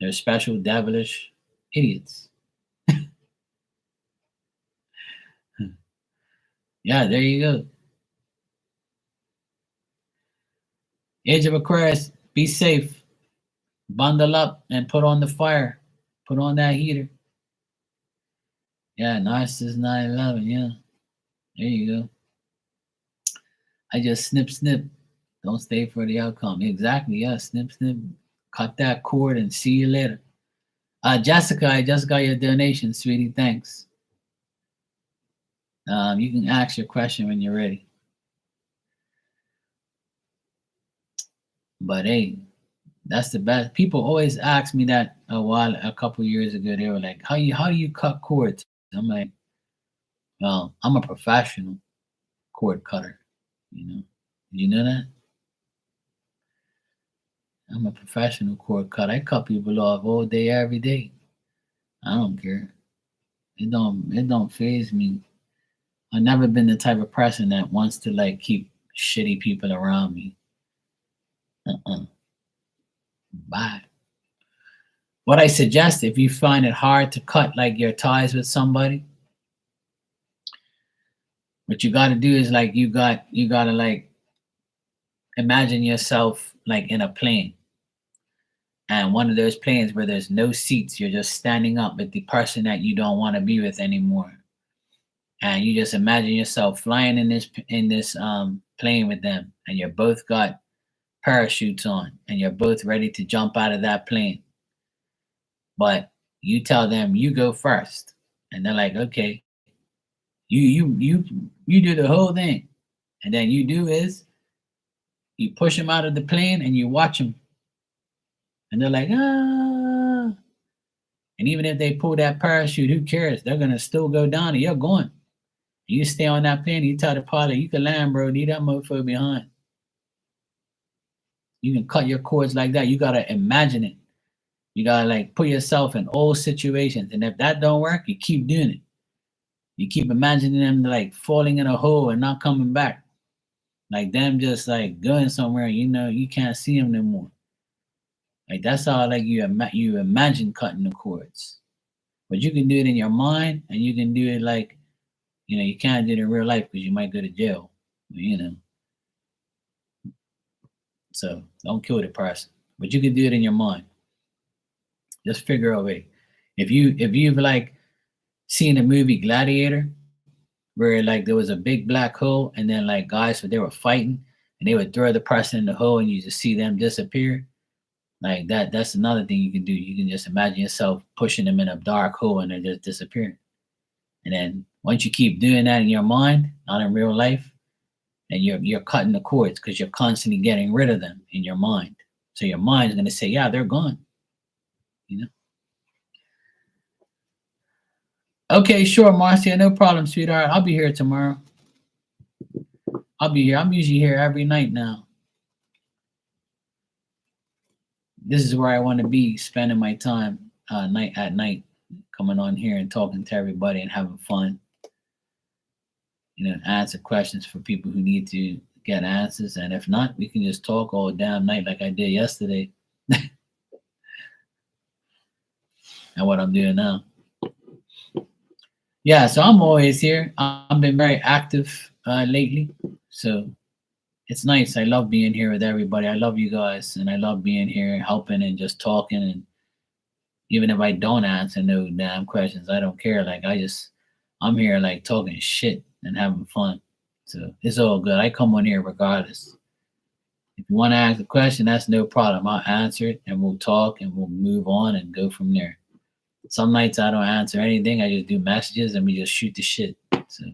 Speaker 1: They're special, devilish idiots. Yeah, there you go. Age of Aquarius, be safe. Bundle up and put on the fire. Put on that heater. Yeah, Narcissus 911. Yeah, there you go. I just snip. Don't stay for the outcome. Exactly. Yeah. Snip, snip. Cut that cord and see you later. Jessica, I just got your donation, sweetie. Thanks. You can ask your question when you're ready. But hey, that's the best. People always ask me that a couple years ago. They were like, how do you cut cords?" I'm like, "Well, I'm a professional cord cutter. You know, did you know that? I'm a professional cord cutter. I cut people off all day, every day. I don't care. It don't phase me. I've never been the type of person that wants to like keep shitty people around me. Uh-uh. Bye. What I suggest, if you find it hard to cut like your ties with somebody, what you got to do is like you got to like imagine yourself like in a plane, and one of those planes where there's no seats, you're just standing up with the person that you don't want to be with anymore, and you just imagine yourself flying in this plane with them, and you're both got parachutes on, and you're both ready to jump out of that plane, but you tell them you go first, and they're like, okay, you do the whole thing, and then you do is you push them out of the plane and you watch them, and they're like, ah. And even if they pull that parachute, who cares? They're gonna still go down, and you're going. You stay on that plane. You tell the pilot, you can land, bro. Leave that motherfucker behind. You can cut your cords like that. You gotta imagine it. You gotta like put yourself in all situations, and if that don't work, you keep doing it. You keep imagining them like falling in a hole and not coming back, like them just like going somewhere. You can't see them no more. Like that's how like you imagine cutting the cords, but you can do it in your mind, and you can do it like you can't do it in real life because you might go to jail. You know, so don't kill the person, but you can do it in your mind. Just figure a way. If you've like seen the movie Gladiator, where like there was a big black hole, and then like guys, so they were fighting, and they would throw the person in the hole, and you just see them disappear. Like that's another thing you can do. You can just imagine yourself pushing them in a dark hole, and they're just disappearing. And then once you keep doing that in your mind, not in real life, and you're cutting the cords because you're constantly getting rid of them in your mind. So your mind is gonna say, yeah, they're gone. You know. Okay, sure, Marcia, no problem, sweetheart. I'll be here tomorrow. I'll be here. I'm usually here every night now. This is where I want to be, spending my time night at night, coming on here and talking to everybody and having fun. Answer questions for people who need to get answers. And if not, we can just talk all damn night like I did yesterday. And what I'm doing now. Yeah, so I'm always here. I've been very active lately. So it's nice. I love being here with everybody. I love you guys, and I love being here, helping and just talking. And even if I don't answer no damn questions, I don't care. Like I'm here like talking shit and having fun. So it's all good. I come on here regardless. If you want to ask a question, that's no problem. I'll answer it, and we'll talk, and we'll move on and go from there. Some nights I don't answer anything. I just do messages, and we just shoot the shit. So,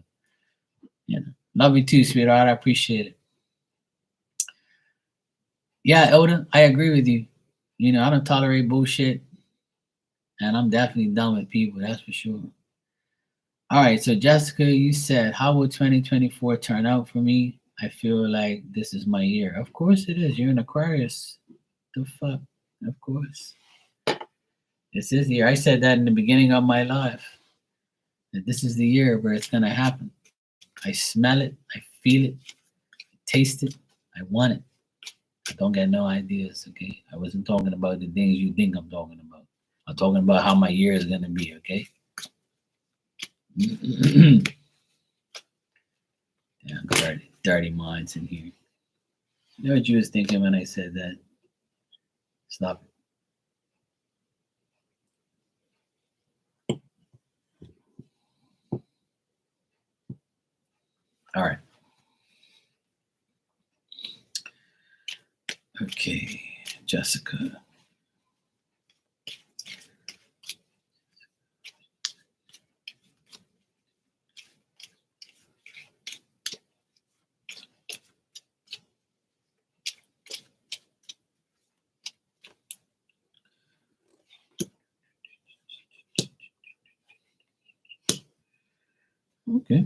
Speaker 1: love you too, sweetheart. I appreciate it. Yeah, Elder, I agree with you. I don't tolerate bullshit, and I'm definitely done with people. That's for sure. All right, so Jessica, you said, how will 2024 turn out for me? I feel like this is my year. Of course it is. You're an Aquarius. The fuck? Of course. This is the year. I said that in the beginning of my life. That this is the year where it's gonna happen. I smell it, I feel it, I taste it, I want it. I don't get no ideas, okay? I wasn't talking about the things you think I'm talking about. I'm talking about how my year is gonna be, okay? Yeah, dirty minds in here. You know what you was thinking when I said that? Stop it. All right. Okay, Jessica. Okay.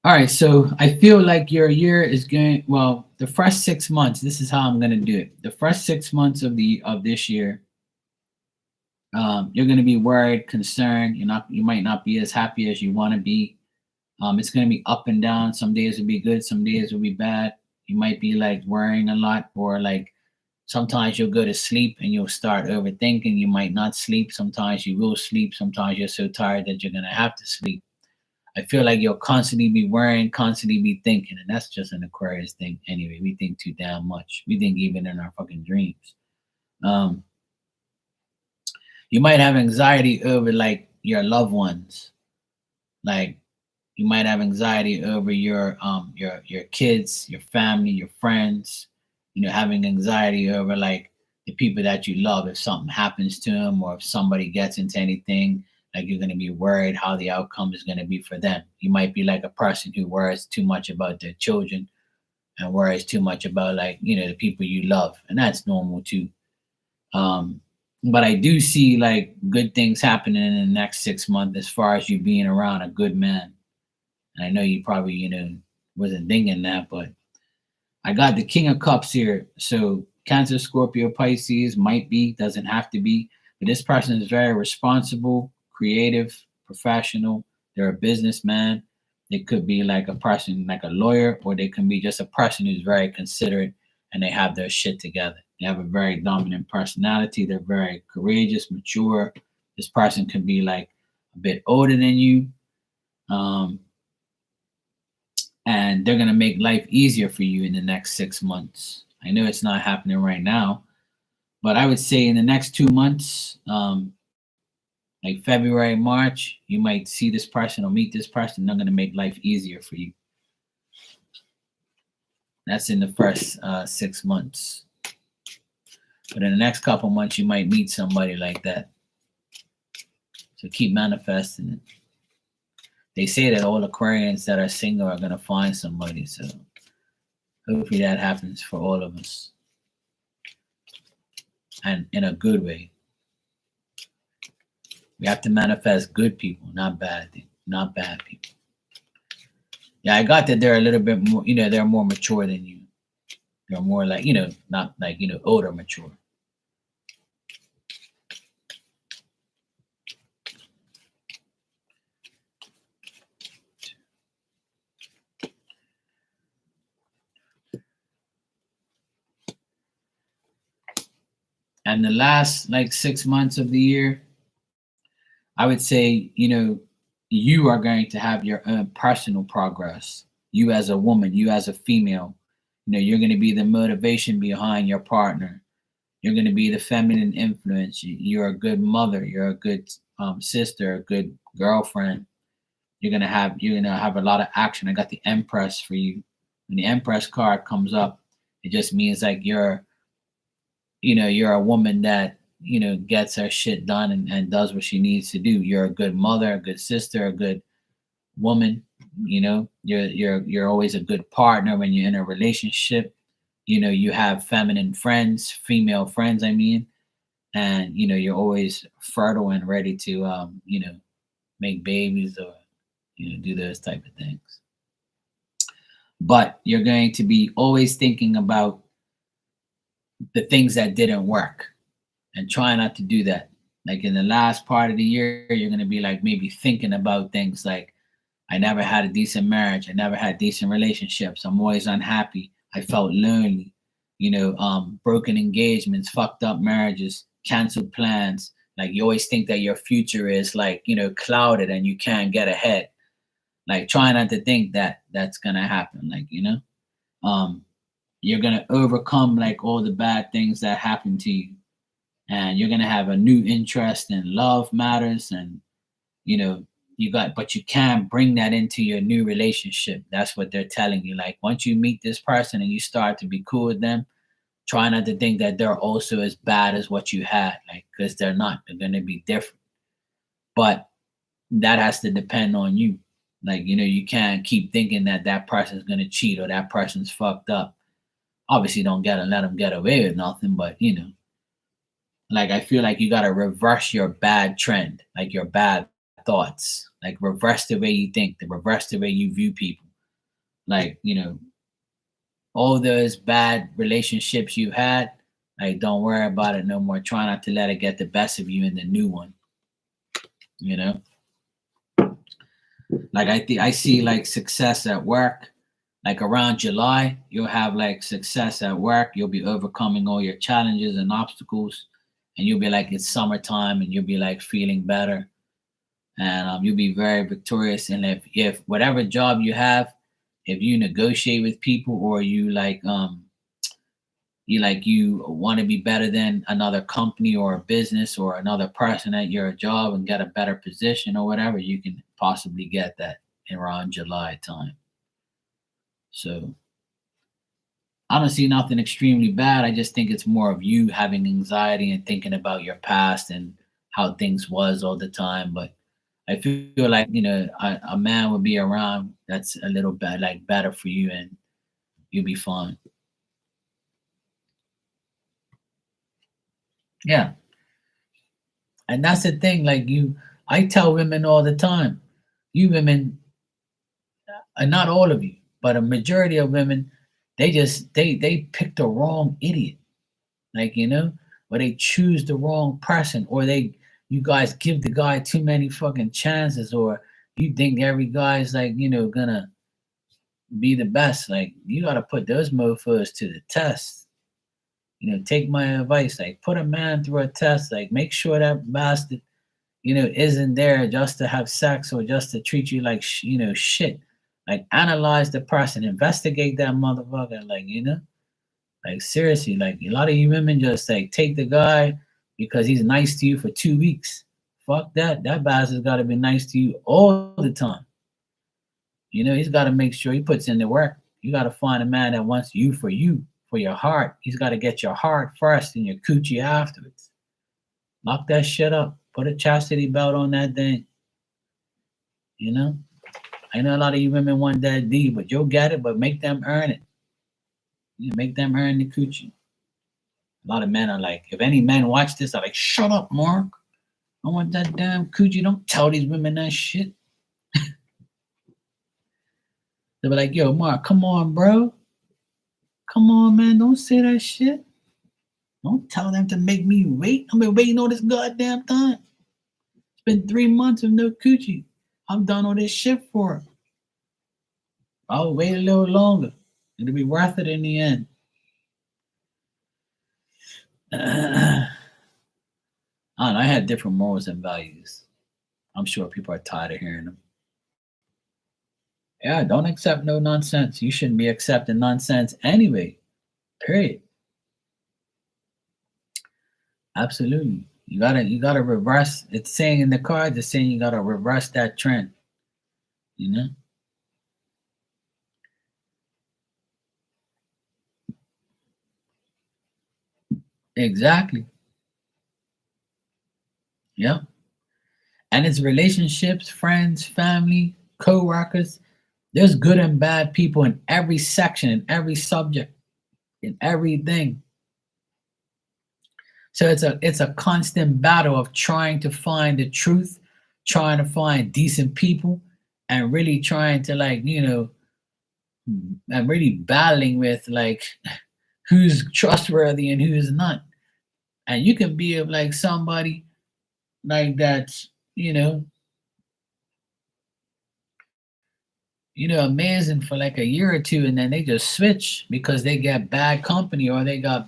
Speaker 1: All right, so I feel like your year is going well. The first 6 months, this is how I'm going to do it. The first 6 months of this year, you're going to be worried, concerned. You might not be as happy as you want to be. It's going to be up and down. Some days will be good, some days will be bad. You might be like worrying a lot, or like sometimes you'll go to sleep and you'll start overthinking. You might not sleep. Sometimes you will sleep. Sometimes you're so tired that you're going to have to sleep. I feel like you'll constantly be worrying, constantly be thinking, and that's just an Aquarius thing anyway. We think too damn much. We think even in our fucking dreams. Um, you might have anxiety over like your loved ones. Like you might have anxiety over your kids, your family, your friends. Having anxiety over like the people that you love. If something happens to them, or if somebody gets into anything, like you're going to be worried how the outcome is going to be for them. You might be like a person who worries too much about their children and worries too much about like the people you love, and that's normal too. Um, but I do see like good things happening in the next 6 months as far as you being around a good man. And I know you probably wasn't thinking that, but I got the King of Cups here. So Cancer, Scorpio, Pisces might be, doesn't have to be, but this person is very responsible, creative, professional. They're a businessman. They could be like a person, like a lawyer, or they can be just a person who's very considerate and they have their shit together. They have a very dominant personality. They're very courageous, mature. This person could be like a bit older than you. And they're going to make life easier for you in the next 6 months. I know it's not happening right now, but I would say in the next 2 months, like February, March, you might see this person or meet this person. They're going to make life easier for you. That's in the first 6 months. But in the next couple months, you might meet somebody like that. So keep manifesting it. They say that all Aquarians that are single are going to find somebody. So hopefully that happens for all of us. And in a good way. We have to manifest good people, not bad people. Yeah, I got that they're a little bit more, they're more mature than you. They're more like, not like, older mature. And the last like 6 months of the year, I would say, you are going to have your own personal progress. You as a woman, you as a female, you're going to be the motivation behind your partner. You're going to be the feminine influence. You're a good mother. You're a good sister, a good girlfriend. You're gonna have a lot of action. I got the Empress for you. When the Empress card comes up, it just means like you're a woman that gets her shit done and does what she needs to do. You're a good mother, a good sister, a good woman. You're always a good partner when you're in a relationship. You have feminine friends, female friends, I mean, and you're always fertile and ready to make babies or do those type of things. But you're going to be always thinking about the things that didn't work and try not to do that. Like in the last part of the year, you're going to be like maybe thinking about things like, I never had a decent marriage. I never had decent relationships. I'm always unhappy. I felt lonely. Broken engagements, fucked up marriages, canceled plans. Like you always think that your future is like, clouded and you can't get ahead. Like try not to think that that's going to happen. Like, you're going to overcome like all the bad things that happen to you. And you're going to have a new interest in love matters and, but you can't bring that into your new relationship. That's what they're telling you. Like once you meet this person and you start to be cool with them, try not to think that they're also as bad as what you had, like, because they're not. They're going to be different. But that has to depend on you. Like, you can't keep thinking that that person's going to cheat or that person's fucked up. Obviously, don't let them get away with nothing, but like I feel like you got to reverse your bad trend, like your bad thoughts, like reverse the way you think, the reverse the way you view people. Like, all those bad relationships you had, like don't worry about it no more. Try not to let it get the best of you in the new one. You know, like I see like success at work. Like around July, you'll have like success at work. You'll be overcoming all your challenges and obstacles, and you'll be like it's summertime, and you'll be like feeling better, and you'll be very victorious. And if whatever job you have, if you negotiate with people or you want to be better than another company or a business or another person at your job and get a better position or whatever, you can possibly get that around July time. So I don't see nothing extremely bad. I just think it's more of you having anxiety and thinking about your past and how things was all the time. But I feel like a man would be around that's a little bit like better for you, and you'll be fine. Yeah, and that's the thing. Like I tell women all the time, you women, and not all of you, but a majority of women, they pick the wrong idiot. Like, or they choose the wrong person, or you guys give the guy too many fucking chances, or you think every guy's like, gonna be the best. Like, you gotta put those mofos to the test. Take my advice. Like, put a man through a test. Like, make sure that bastard, isn't there just to have sex or just to treat you like, shit. Like, analyze the person, investigate that motherfucker. Like, like seriously, like a lot of you women just like take the guy because he's nice to you for 2 weeks. Fuck that. That bastard's got to be nice to you all the time. He's got to make sure he puts in the work. You got to find a man that wants you, for your heart. He's got to get your heart first and your coochie afterwards. Lock that shit up. Put a chastity belt on that thing. I know a lot of you women want that D, but you'll get it, but make them earn it. Make them earn the coochie. A lot of men are like, if any men watch this, are like, shut up, Mark. I want that damn coochie. Don't tell these women that shit. They'll be like, yo, Mark, come on, bro. Come on, man. Don't say that shit. Don't tell them to make me wait. I've been waiting all this goddamn time. It's been 3 months with no coochie. I've done all this shit for her. I'll wait a little longer. It'll be worth it in the end. I don't know. I had different morals and values. I'm sure people are tired of hearing them. Yeah, don't accept no nonsense. You shouldn't be accepting nonsense anyway. Period. Absolutely. You gotta reverse. It's saying in the cards, it's saying you gotta reverse that trend. You know? Exactly. Yeah. And it's relationships, friends, family, co-workers. There's good and bad people in every section, in every subject, in everything. So it's a constant battle of trying to find the truth, trying to find decent people, and really trying to and really battling with like who's trustworthy and who's not. And you can be of like somebody like that's amazing for like a year or two, and then they just switch because they get bad company or they got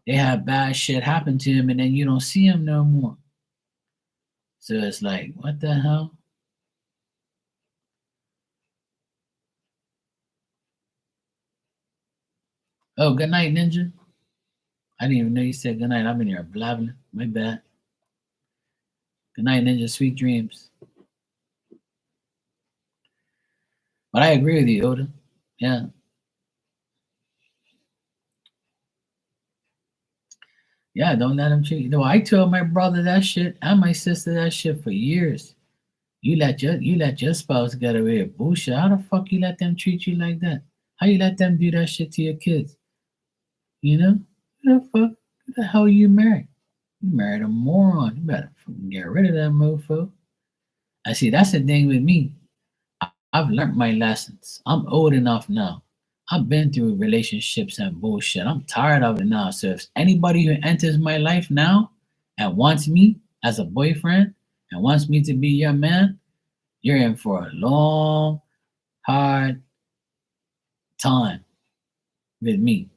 Speaker 1: they have bad shit happen to them, and then you don't see them no more. So it's like, what the hell? Oh, good night, Ninja. I didn't even know you said good night. I've been here blabbing. My bad. Good night, Ninja. Sweet dreams. But I agree with you, Oda. Yeah. Yeah, don't let them cheat. No, I told my brother that shit and my sister that shit for years. You let your spouse get away with bullshit. How the fuck you let them treat you like that? How you let them do that shit to your kids? You know? Who the fuck? Who the hell you married? You married a moron. You better fucking get rid of that mofo. I see that's the thing with me. I've learned my lessons. I'm old enough now. I've been through relationships and bullshit. I'm tired of it now. So if anybody who enters my life now and wants me as a boyfriend and wants me to be your man, you're in for a long, hard time with me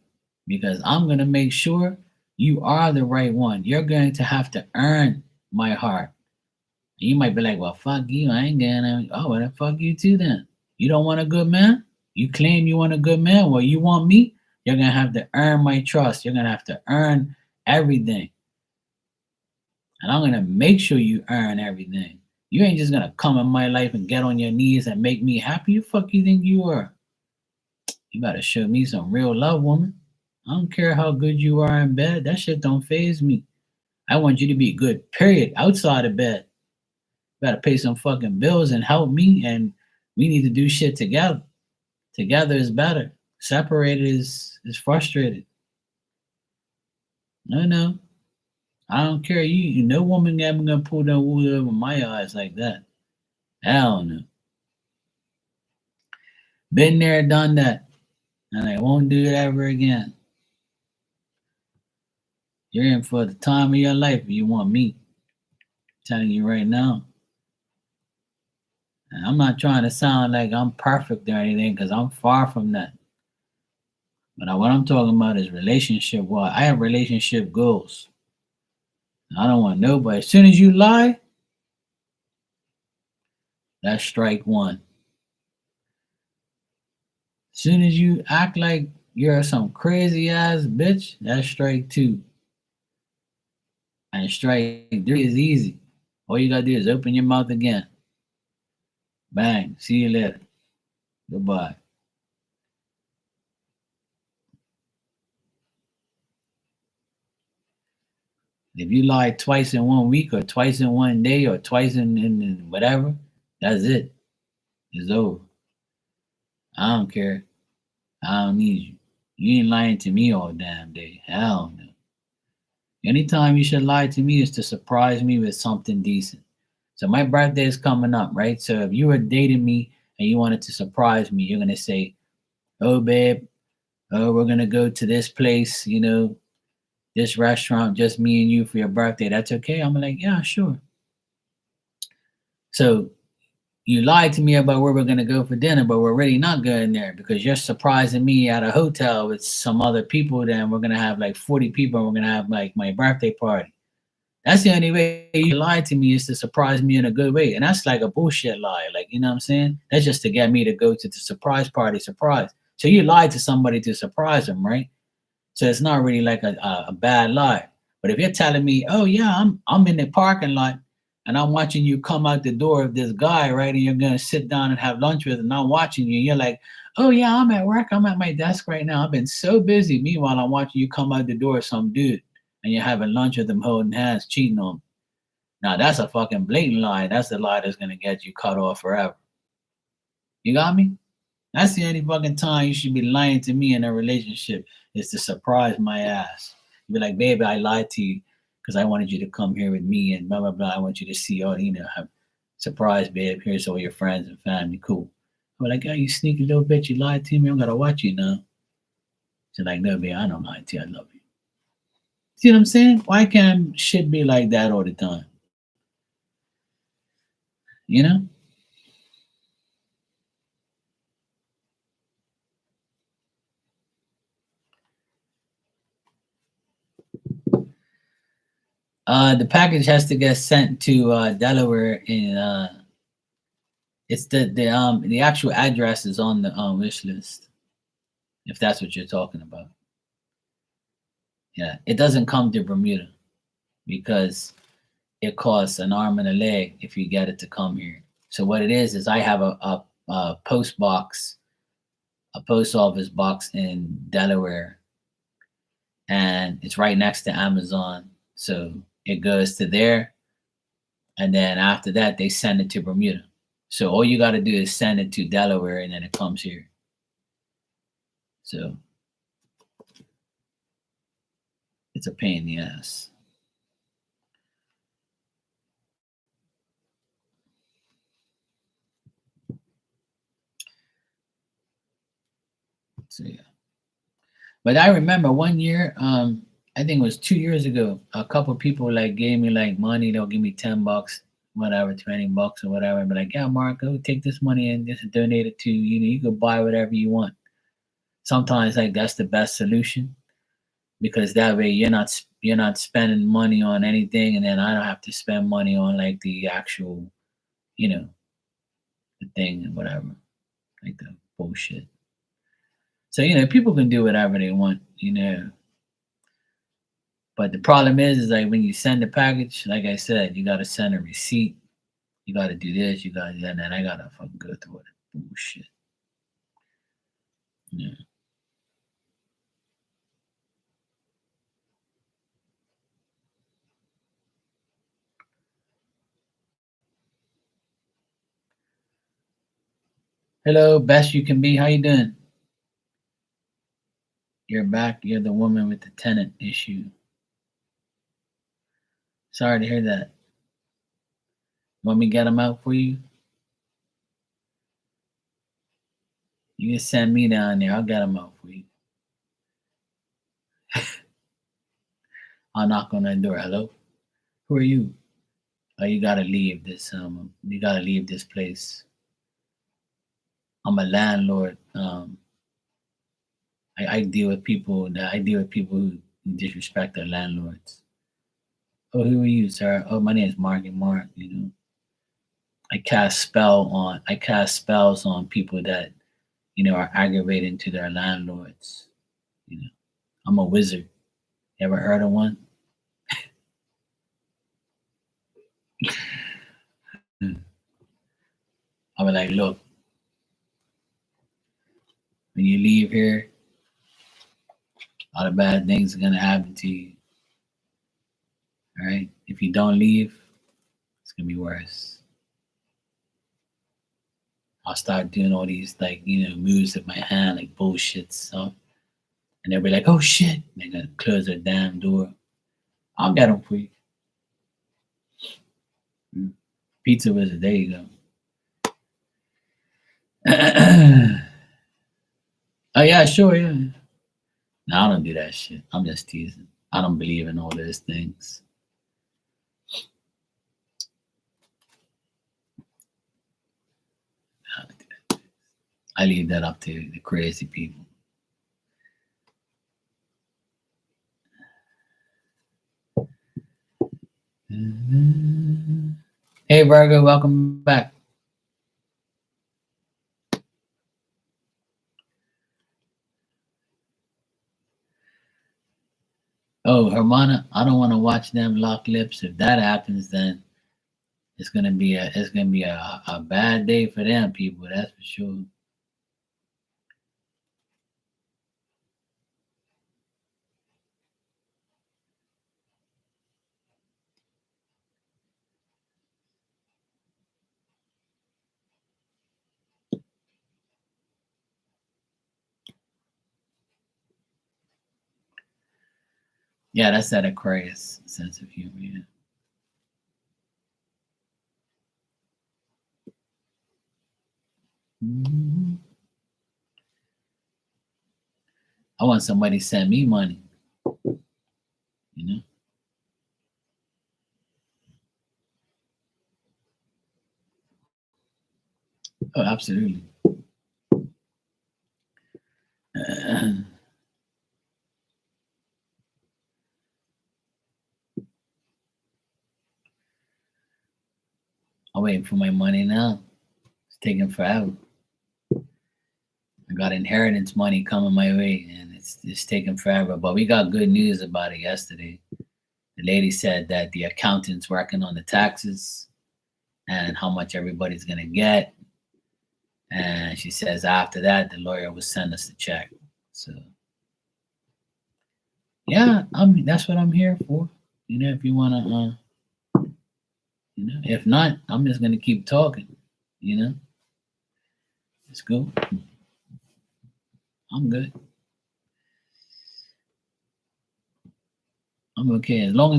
Speaker 1: because I'm going to make sure you are the right one. You're going to have to earn my heart. You might be like, well, fuck you. I ain't gonna. Oh, well, then fuck you too then. You don't want a good man? You claim you want a good man? Well, you want me? You're going to have to earn my trust. You're going to have to earn everything. And I'm going to make sure you earn everything. You ain't just going to come in my life and get on your knees and make me happy. You fuck you think you are? You better show me some real love, woman. I don't care how good you are in bed. That shit don't faze me. I want you to be good, period, outside of bed. You gotta pay some fucking bills and help me, and we need to do shit together. Together is better. Separated is frustrated. No. I don't care. No woman ever gonna pull that wool over my eyes like that. Hell no. Been there, done that. And I won't do it ever again. You're in for the time of your life if you want me. I'm telling you right now. And I'm not trying to sound like I'm perfect or anything because I'm far from that. But what I'm talking about is relationship. Well, I have relationship goals. I don't want nobody. As soon as you lie, that's strike one. As soon as you act like you're some crazy ass bitch, that's strike two. And strike three is easy. All you gotta do is open your mouth again. Bang. See you later. Goodbye. If you lie twice in 1 week or twice in 1 day or twice in whatever, that's it. It's over. I don't care. I don't need you. You ain't lying to me all damn day. Hell no. Anytime you should lie to me is to surprise me with something decent. So my birthday is coming up, right? So if you were dating me and you wanted to surprise me, you're gonna say, "Oh, babe, oh, we're gonna go to this place, this restaurant, just me and you for your birthday. That's okay?" I'm like, "Yeah, sure." So you lied to me about where we're gonna go for dinner, but we're really not going there because you're surprising me at a hotel with some other people. Then we're gonna have like 40 people, and we're gonna have like my birthday party. That's the only way you lie to me is to surprise me in a good way. And that's like a bullshit lie. Like, you know what I'm saying? That's just to get me to go to the surprise party, surprise. So you lied to somebody to surprise them, right? So it's not really like a bad lie. But if you're telling me, oh yeah, I'm in the parking lot and I'm watching you come out the door of this guy, right? And you're gonna sit down and have lunch with him, and I'm watching you, you're like, oh yeah, I'm at work, I'm at my desk right now. I've been so busy. Meanwhile, I'm watching you come out the door of some dude and you're having lunch with him holding hands, cheating on him. Now that's a fucking blatant lie. That's the lie that's gonna get you cut off forever. You got me? That's the only fucking time you should be lying to me in a relationship is to surprise my ass. You be like, baby, I lied to you because I wanted you to come here with me and blah blah blah. I want you to see all have surprise, babe. Here's all your friends and family. Cool. I'm like, oh, you sneaky little bitch, you lied to me. I'm gonna watch you now. She's like, no, babe, I don't lie to you. I love you. See what I'm saying? Why can't shit be like that all the time? You know? The package has to get sent to Delaware in it's the actual address is on the wish list, if that's what you're talking about. Yeah, it doesn't come to Bermuda because it costs an arm and a leg if you get it to come here. So what it is I have a post box, a post office box in Delaware, and it's right next to Amazon. So it goes to there, and then after that, they send it to Bermuda. So all you got to do is send it to Delaware, and then it comes here. So it's a pain in the ass. So yeah. But I remember one year, I think it was 2 years ago, a couple people like gave me like money. They'll give me $10, whatever, $20 or whatever. But like, yeah, Marco, take this money and just donate it to you. You can buy whatever you want. Sometimes like that's the best solution because that way you're not spending money on anything, and then I don't have to spend money on like the actual, you know, the thing and whatever, like the bullshit. So people can do whatever they want, But the problem is like when you send the package, like I said, you gotta send a receipt. You gotta do this. You gotta do that, and then I gotta fucking go through it. Bullshit. Yeah. Hello, best you can be. How you doing? You're back. You're the woman with the tenant issue. Sorry to hear that. You want me to get them out for you? You can send me down there. I'll get them out for you. I'll knock on that door. Hello? Who are you? Oh, you gotta leave this. You gotta leave this place. I'm a landlord. I deal with people who disrespect their landlords. Oh, who are you, sir? Oh, my name is Mark and Mark. I cast spells on people that are aggravating to their landlords. I'm a wizard. You ever heard of one? I'll be like, look, when you leave here, all the bad things are gonna happen to you. All right? If you don't leave, it's gonna be worse. I'll start doing all these moves with my hand, like bullshit stuff. And they'll be like, oh shit. They're gonna close their damn door. I'll get them for you. Pizza wizard, there you go. Oh yeah, sure, yeah. No, I don't do that shit. I'm just teasing. I don't believe in all those things. I leave that up to the crazy people. Hey Virgo, welcome back. Oh, Hermana, I don't want to watch them lock lips. If that happens, then it's gonna be a bad day for them people. That's for sure. Yeah, that's that Aquarius sense of humor. Yeah. Mhm. I want somebody to send me money. You know. Oh, absolutely. I'm waiting for my money now. It's taking forever. I got inheritance money coming my way, and it's taking forever. But we got good news about it yesterday. The lady said that the accountant's working on the taxes and how much everybody's gonna get. And she says after that, the lawyer will send us the check. So yeah, that's what I'm here for. If you wanna, if not, I'm just gonna keep talking. Let's go. I'm good. I'm okay as long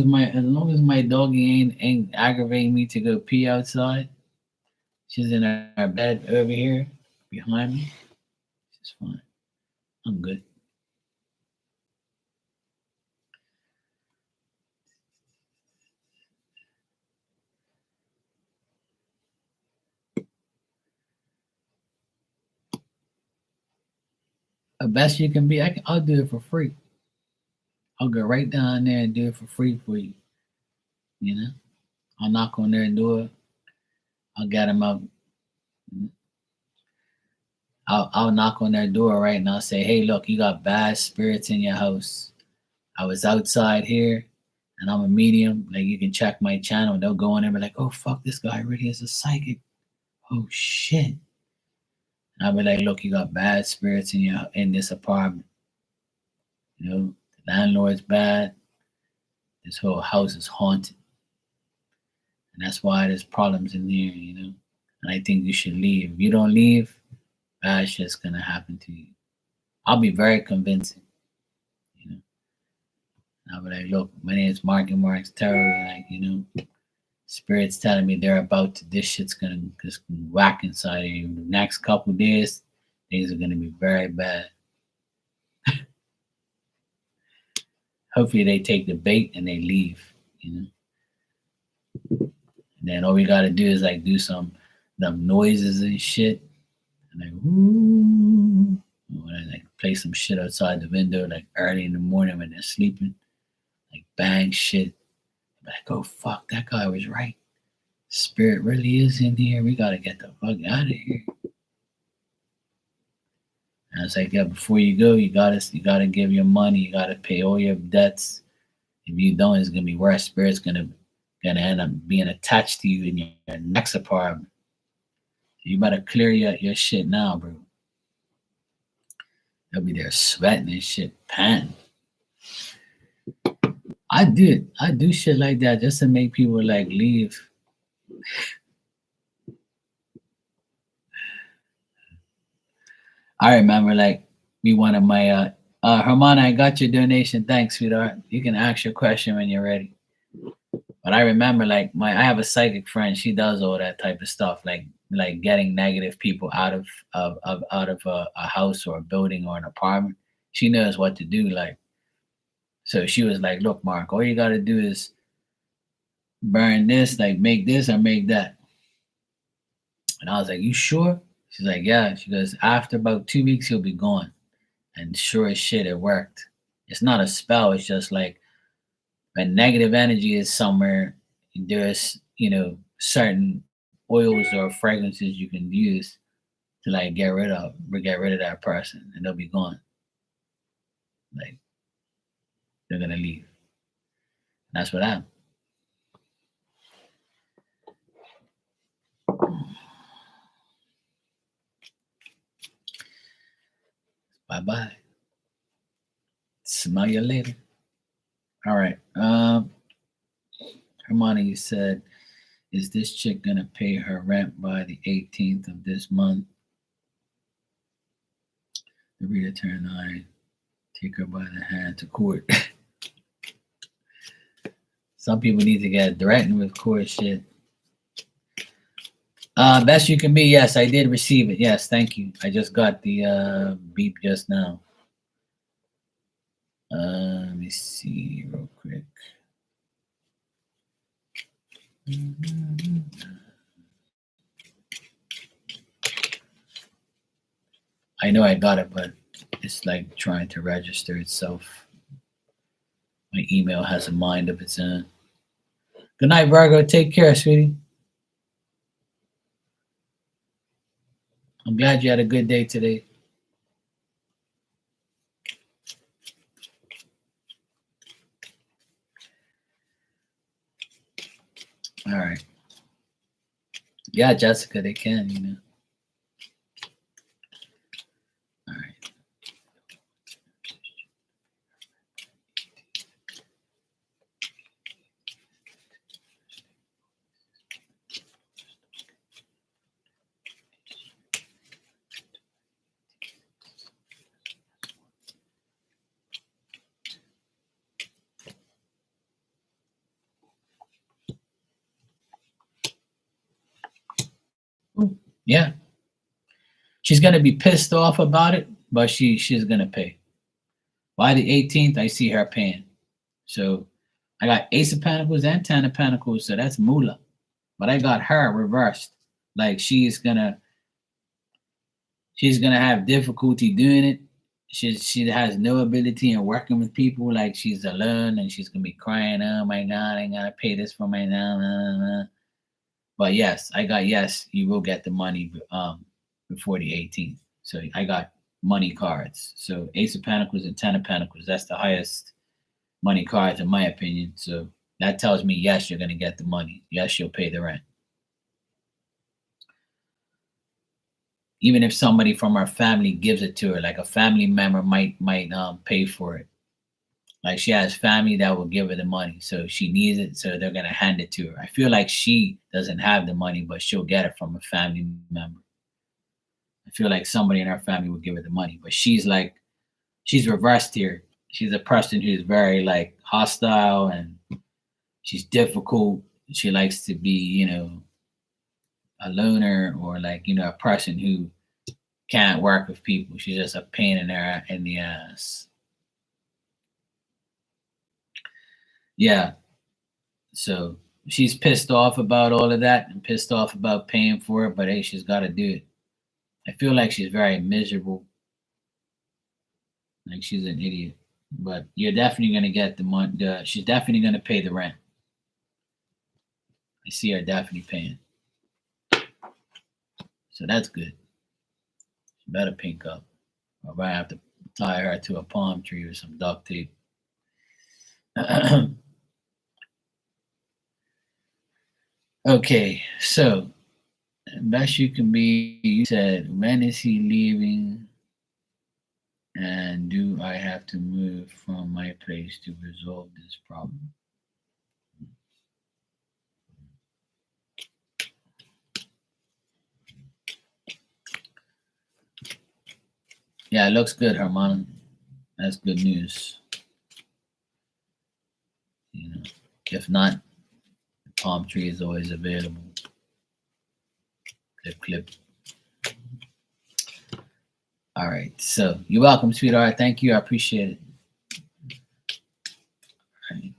Speaker 1: as my doggy ain't aggravating me to go pee outside. She's in her bed over here behind me. She's fine. I'm good. The best you can be, I'll do it for free. I'll go right down there and do it for free for you. You know, I'll knock on their door. I'll get them out. I'll knock on their door, right, and I'll say, "Hey, look, you got bad spirits in your house. I was outside here, and I'm a medium. Like, you can check my channel." They'll go in there and be like, "Oh fuck, this guy really is a psychic. Oh shit." And I'll be like, "Look, you got bad spirits in this apartment. The landlord's bad. This whole house is haunted, and that's why there's problems in there. And I think you should leave. If you don't leave, bad shit's gonna happen to you." I'll be very convincing. You know, I'll be like, "Look, my name is Mark and Mark's Terror. Spirits telling me they're about to. This shit's gonna just whack inside of you. The next couple days, things are gonna be very bad." Hopefully, they take the bait and they leave. And then all we gotta do is like do some noises and shit, and like woo, or like play some shit outside the window like early in the morning when they're sleeping, like bang shit. Like, oh fuck, that guy was right. Spirit really is in here. We gotta get the fuck out of here. And it's like, yeah, before you go, you gotta give your money. You gotta pay all your debts. If you don't, it's gonna be worse. Spirit's gonna end up being attached to you in your next apartment. You better clear your shit now, bro. They'll be there sweating and shit, panting. I do shit like that just to make people like leave. I remember like we wanted my Hermana, I got your donation. Thanks, sweetheart. You can ask your question when you're ready. But I remember like I have a psychic friend. She does all that type of stuff, like getting negative people out of a house or a building or an apartment. She knows what to do. Like, so she was like, "Look, Mark, all you gotta do is burn this, like make this or make that." And I was like, "You sure?" She's like, "Yeah." She goes, "After about 2 weeks, he'll be gone." And sure as shit, it worked. It's not a spell. It's just like when negative energy is somewhere, there's certain oils or fragrances you can use to like get rid of that person, and they'll be gone. Like, they're gonna leave. That's what happened. Bye bye. Smell you later. All right. Hermione, you said, "Is this chick gonna pay her rent by the 18th of this month?" The reader turned on. Take her by the hand to court. Some people need to get threatened with court shit. Best you can be. Yes, I did receive it. Yes, thank you. I just got the beep just now. Let me see real quick. I know I got it, but it's like trying to register itself. My email has a mind of its own. Good night, Virgo. Take care, sweetie. I'm glad you had a good day today. All right. Yeah, Jessica, they can. Yeah, she's gonna be pissed off about it, but she's gonna pay. By the 18th, I see her paying. So I got Ace of Pentacles and Ten of Pentacles, so that's moolah. But I got her reversed. Like she's gonna have difficulty doing it. She has no ability in working with people. Like she's alone and she's gonna be crying, oh my god, I gotta pay this for my now. But yes, I got yes, you will get the money before the 18th. So I got money cards. So Ace of Pentacles and Ten of Pentacles. That's the highest money cards in my opinion. So that tells me yes, you're gonna get the money. Yes, you'll pay the rent. Even if somebody from our family gives it to her, like a family member might pay for it. Like she has family that will give her the money, so she needs it, so they're gonna hand it to her. I feel like she doesn't have the money, but she'll get it from a family member. I feel like somebody in our family would give her the money, but she's reversed here. She's a person who's very like hostile and she's difficult. She likes to be, a loner or like, a person who can't work with people. She's just a pain in the ass. Yeah. So she's pissed off about all of that and pissed off about paying for it, but hey, she's got to do it. I feel like she's very miserable, like she's an idiot. But you're definitely gonna get the money. She's definitely gonna pay the rent. I see her definitely paying, so that's good. She better pink up, or I have to tie her to a palm tree with some duct tape. Okay, so best you can be. You said, when is he leaving? And do I have to move from my place to resolve this problem? Yeah, it looks good, Herman. That's good news. If not, the palm tree is always available. Clip, clip. All right. So you're welcome, sweetheart. Thank you. I appreciate it. All right.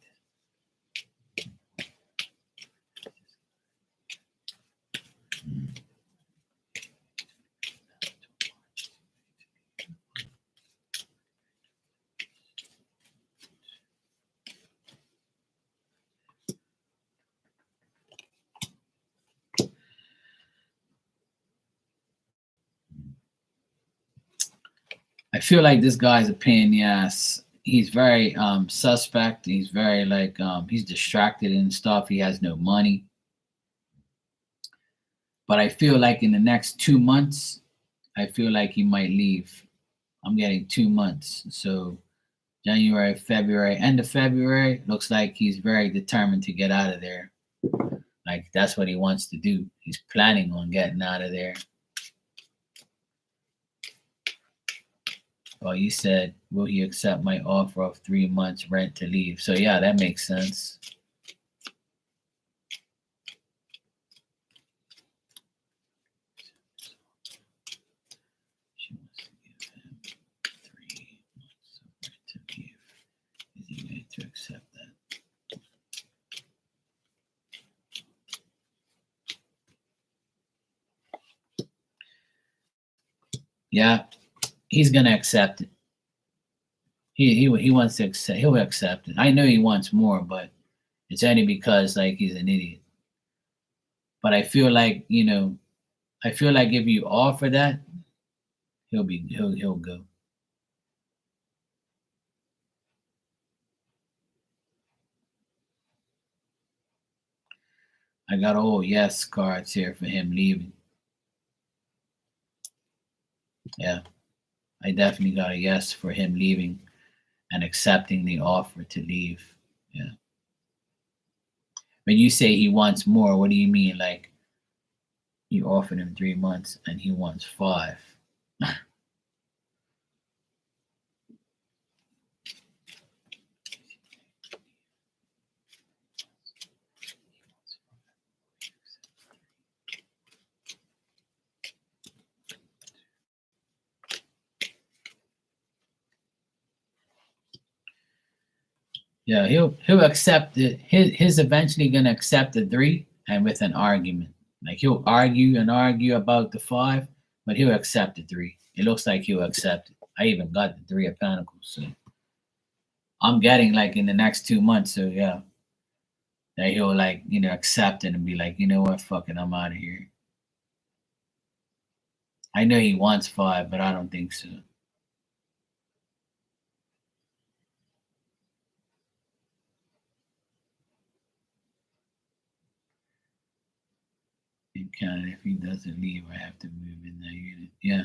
Speaker 1: I feel like this guy's a pain in the ass. He's very suspect. He's very like he's distracted and stuff. He has no money. But I feel like in the next 2 months, I feel like he might leave. I'm getting 2 months. So January, February, end of February, looks like he's very determined to get out of there. Like that's what he wants to do. He's planning on getting out of there. Well, you said, will he accept my offer of 3 months rent to leave? So yeah, that makes sense. She wants to give him 3 months of rent to leave. Is he ready to accept that? Yeah, he's gonna accept it. He wants to accept. He'll accept it. I know he wants more, but it's only because like he's an idiot. But I feel like I feel like if you offer that, he'll go. I got all yes cards here for him leaving. Yeah, I definitely got a yes for him leaving and accepting the offer to leave. Yeah. When you say he wants more, what do you mean? Like you offered him 3 months and he wants 5. Yeah, he'll accept it. His eventually gonna accept the 3 and with an argument. Like he'll argue and argue about the 5, but he'll accept the 3. It looks like he'll accept it. I even got the 3 of Pentacles, so I'm getting like in the next 2 months. So yeah, that he'll like accept it and be like, you know what, fuck it, I'm out of here. I know he wants 5, but I don't think so. In Canada, if he doesn't leave, I have to move in that unit. Yeah.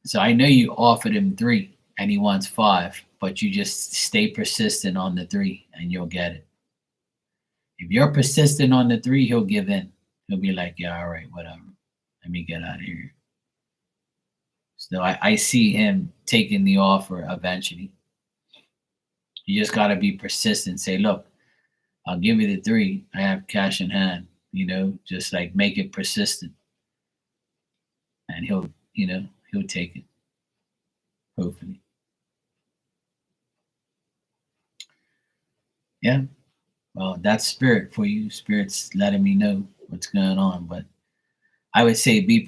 Speaker 1: So I know you offered him 3 and he wants 5, but you just stay persistent on the 3 and you'll get it. If you're persistent on the 3, he'll give in. He'll be like, yeah, all right, whatever. Let me get out of here. So I see him taking the offer eventually. You just got to be persistent. Say, look, I'll give you the 3. I have cash in hand, just like make it persistent. And he'll take it. Hopefully. Yeah. Well, that's spirit for you. Spirit's letting me know what's going on. But I would say be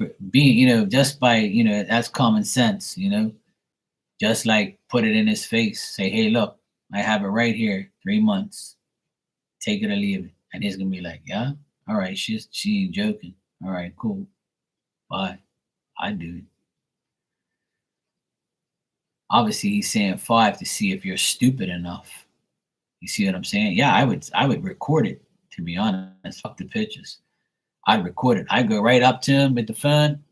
Speaker 1: just by, that's common sense, just like put it in his face. Say, hey, look, I have it right here, 3 months. Take it or leave it. And he's gonna be like, yeah, all right, she ain't joking. All right, cool. Bye. I do it. Obviously, he's saying 5 to see if you're stupid enough. You see what I'm saying? Yeah, I would record it, to be honest. Fuck the pictures. I'd record it. I'd go right up to him with the phone.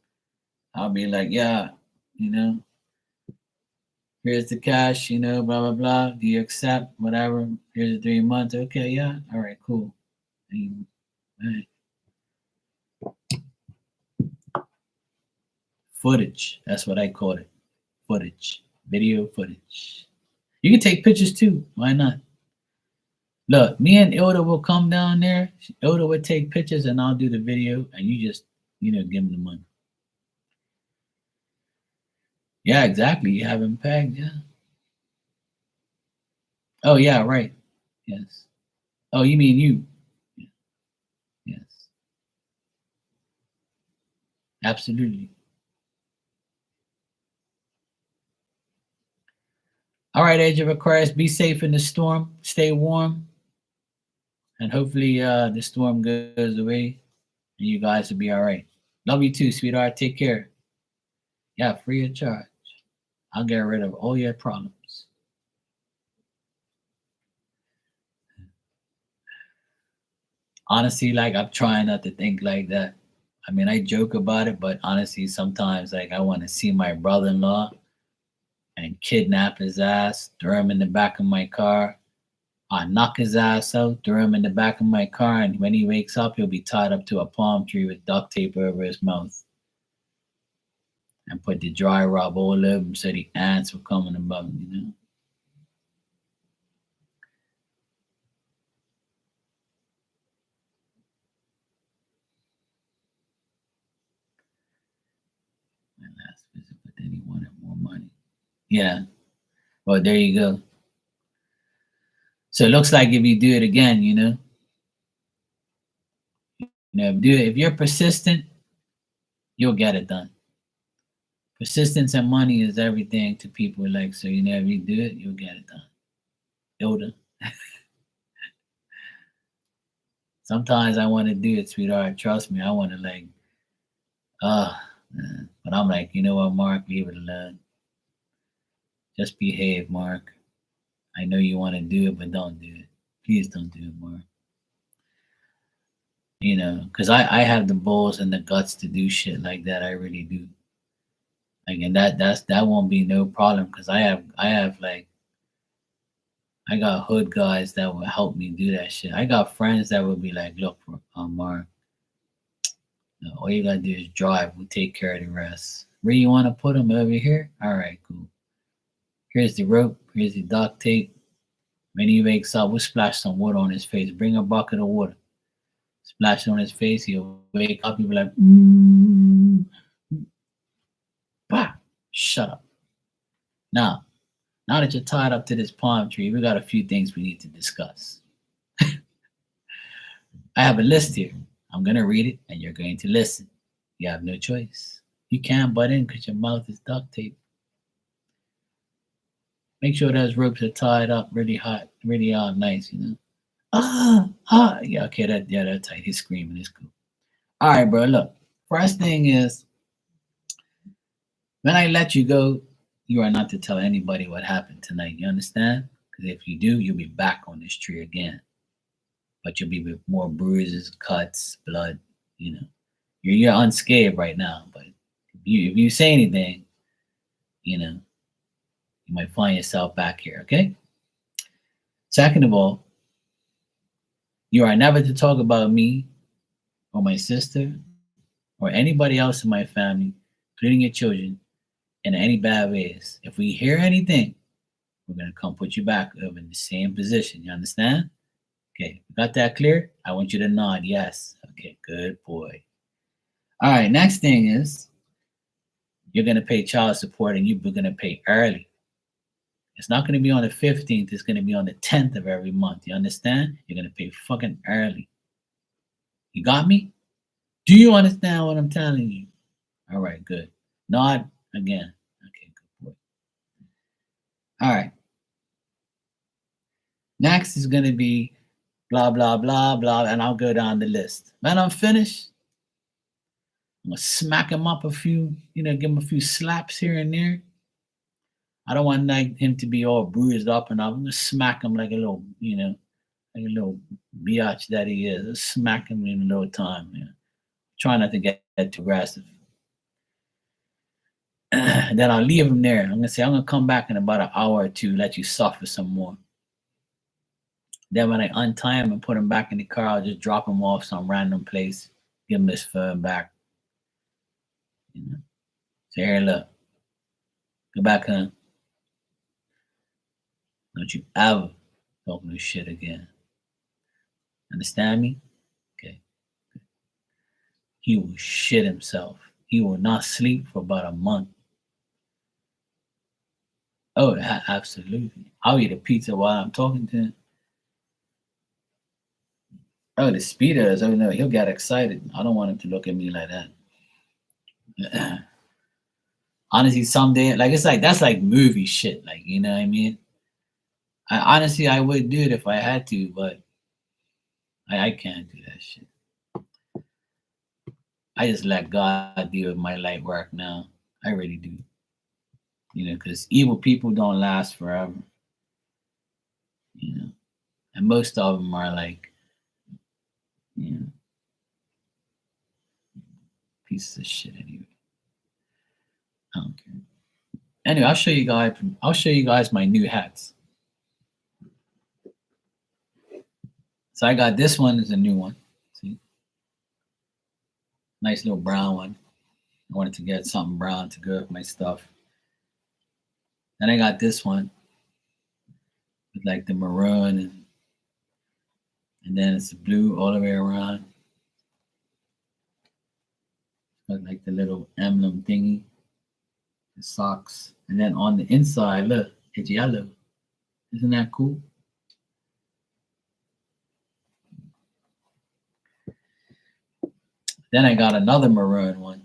Speaker 1: I'll be like, yeah, here's the cash, blah, blah, blah. Do you accept? Whatever. Here's the 3 months. Okay, yeah. All right, cool. All right. Footage. That's what I call it. Footage. Video footage. You can take pictures too. Why not? Look, me and Ilda will come down there. Ilda would take pictures and I'll do the video and you just, give him the money. Yeah, exactly. You have him pegged, yeah. Oh, yeah, right. Yes. Oh, you mean you? Yes. Absolutely. All right, Age of Aquarius, be safe in the storm. Stay warm. And hopefully the storm goes away and you guys will be all right. Love you too, sweetheart. Take care. Yeah, free of charge. I'll get rid of all your problems. Honestly, like I'm trying not to think like that. I mean, I joke about it, but honestly, sometimes like I want to see my brother-in-law and kidnap his ass, throw him in the back of my car. I knock his ass out, throw him in the back of my car, and when he wakes up, he'll be tied up to a palm tree with duct tape over his mouth. And put the dry rub all over him so the ants will come above him, My last visit, but then he wanted more money. Yeah. Well, there you go. So it looks like if you do it again, if you're persistent, you'll get it done. Persistence and money is everything to people. Like, so if you do it, you'll get it done. Yoda. Sometimes I want to do it, sweetheart. Trust me, I want to like, but I'm like, you know what, Mark, leave it alone. Just behave, Mark. I know you want to do it, but don't do it. Please don't do it, Mark. Because I have the balls and the guts to do shit like that. I really do. Like, and that won't be no problem because I have like I got hood guys that will help me do that shit. I got friends that will be like, look, Mark, all you gotta do is drive. We'll take care of the rest. Where you want to put them? Over here? All right, cool. Here's the rope. Here's the duct tape. When he wakes up, we'll splash some water on his face. Bring a bucket of water. Splash it on his face. He'll wake up. He'll be like, bah, shut up. Now, now that you're tied up to this palm tree, we got a few things we need to discuss. I have a list here. I'm going to read it and you're going to listen. You have no choice. You can't butt in because your mouth is duct tape. Make sure those ropes are tied up really hot, really nice, you know. Yeah, okay, that's tight. He's screaming. It's cool. All right, bro. Look, first thing is when I let you go, you are not to tell anybody what happened tonight. You understand? Because if you do, you'll be back on this tree again. But you'll be with more bruises, cuts, blood. You know, you're unscathed right now. But if you say anything, you know, you might find yourself back here. Okay. Second of all, you are never to talk about me or my sister or anybody else in my family, including your children, in any bad ways. If we hear anything, we're gonna come put you back up in the same position. You understand? Okay, got that clear? I want you to nod. Yes. Okay, good boy. All right, next thing is you're gonna pay child support and you're gonna pay early. It's not gonna be on the 15th, it's gonna be on the 10th of every month. You understand? You're gonna pay fucking early. You got me? Do you understand what I'm telling you? All right, good. Nod again. Okay, good boy. All right. Next is going to be blah, blah, blah, blah, and I'll go down the list. When I'm finished, I'm going to smack him up a few, give him a few slaps here and there. I don't want him to be all bruised up and I'm going to smack him like a little, like a little biatch that he is. Just smack him in a little time. Yeah. Try not to get too aggressive. Then I'll leave him there. I'm going to say, I'm going to come back in about an hour or two, let you suffer some more. Then when I untie him and put him back in the car, I'll just drop him off some random place, give him his phone back. Say, here, look, go back home. Don't you ever talk no shit again. Understand me? Okay. He will shit himself. He will not sleep for about a month. Oh, absolutely. I'll eat a pizza while I'm talking to him. Oh, the speeders. Oh no, he'll get excited. I don't want him to look at me like that. Honestly, someday, that's like movie shit. Like, you know what I mean? I would do it if I had to, but I can't do that shit. I just let God deal with my light work now. I really do. Because evil people don't last forever. And most of them are like, pieces of shit anyway. I don't care. Anyway, I'll show you guys my new hats. So I got this one is a new one. See? Nice little brown one. I wanted to get something brown to go with my stuff. Then I got this one with like the maroon and then it's blue all the way around. Got like the little emblem thingy, the socks. And then on the inside, look, it's yellow. Isn't that cool? Then I got another maroon one.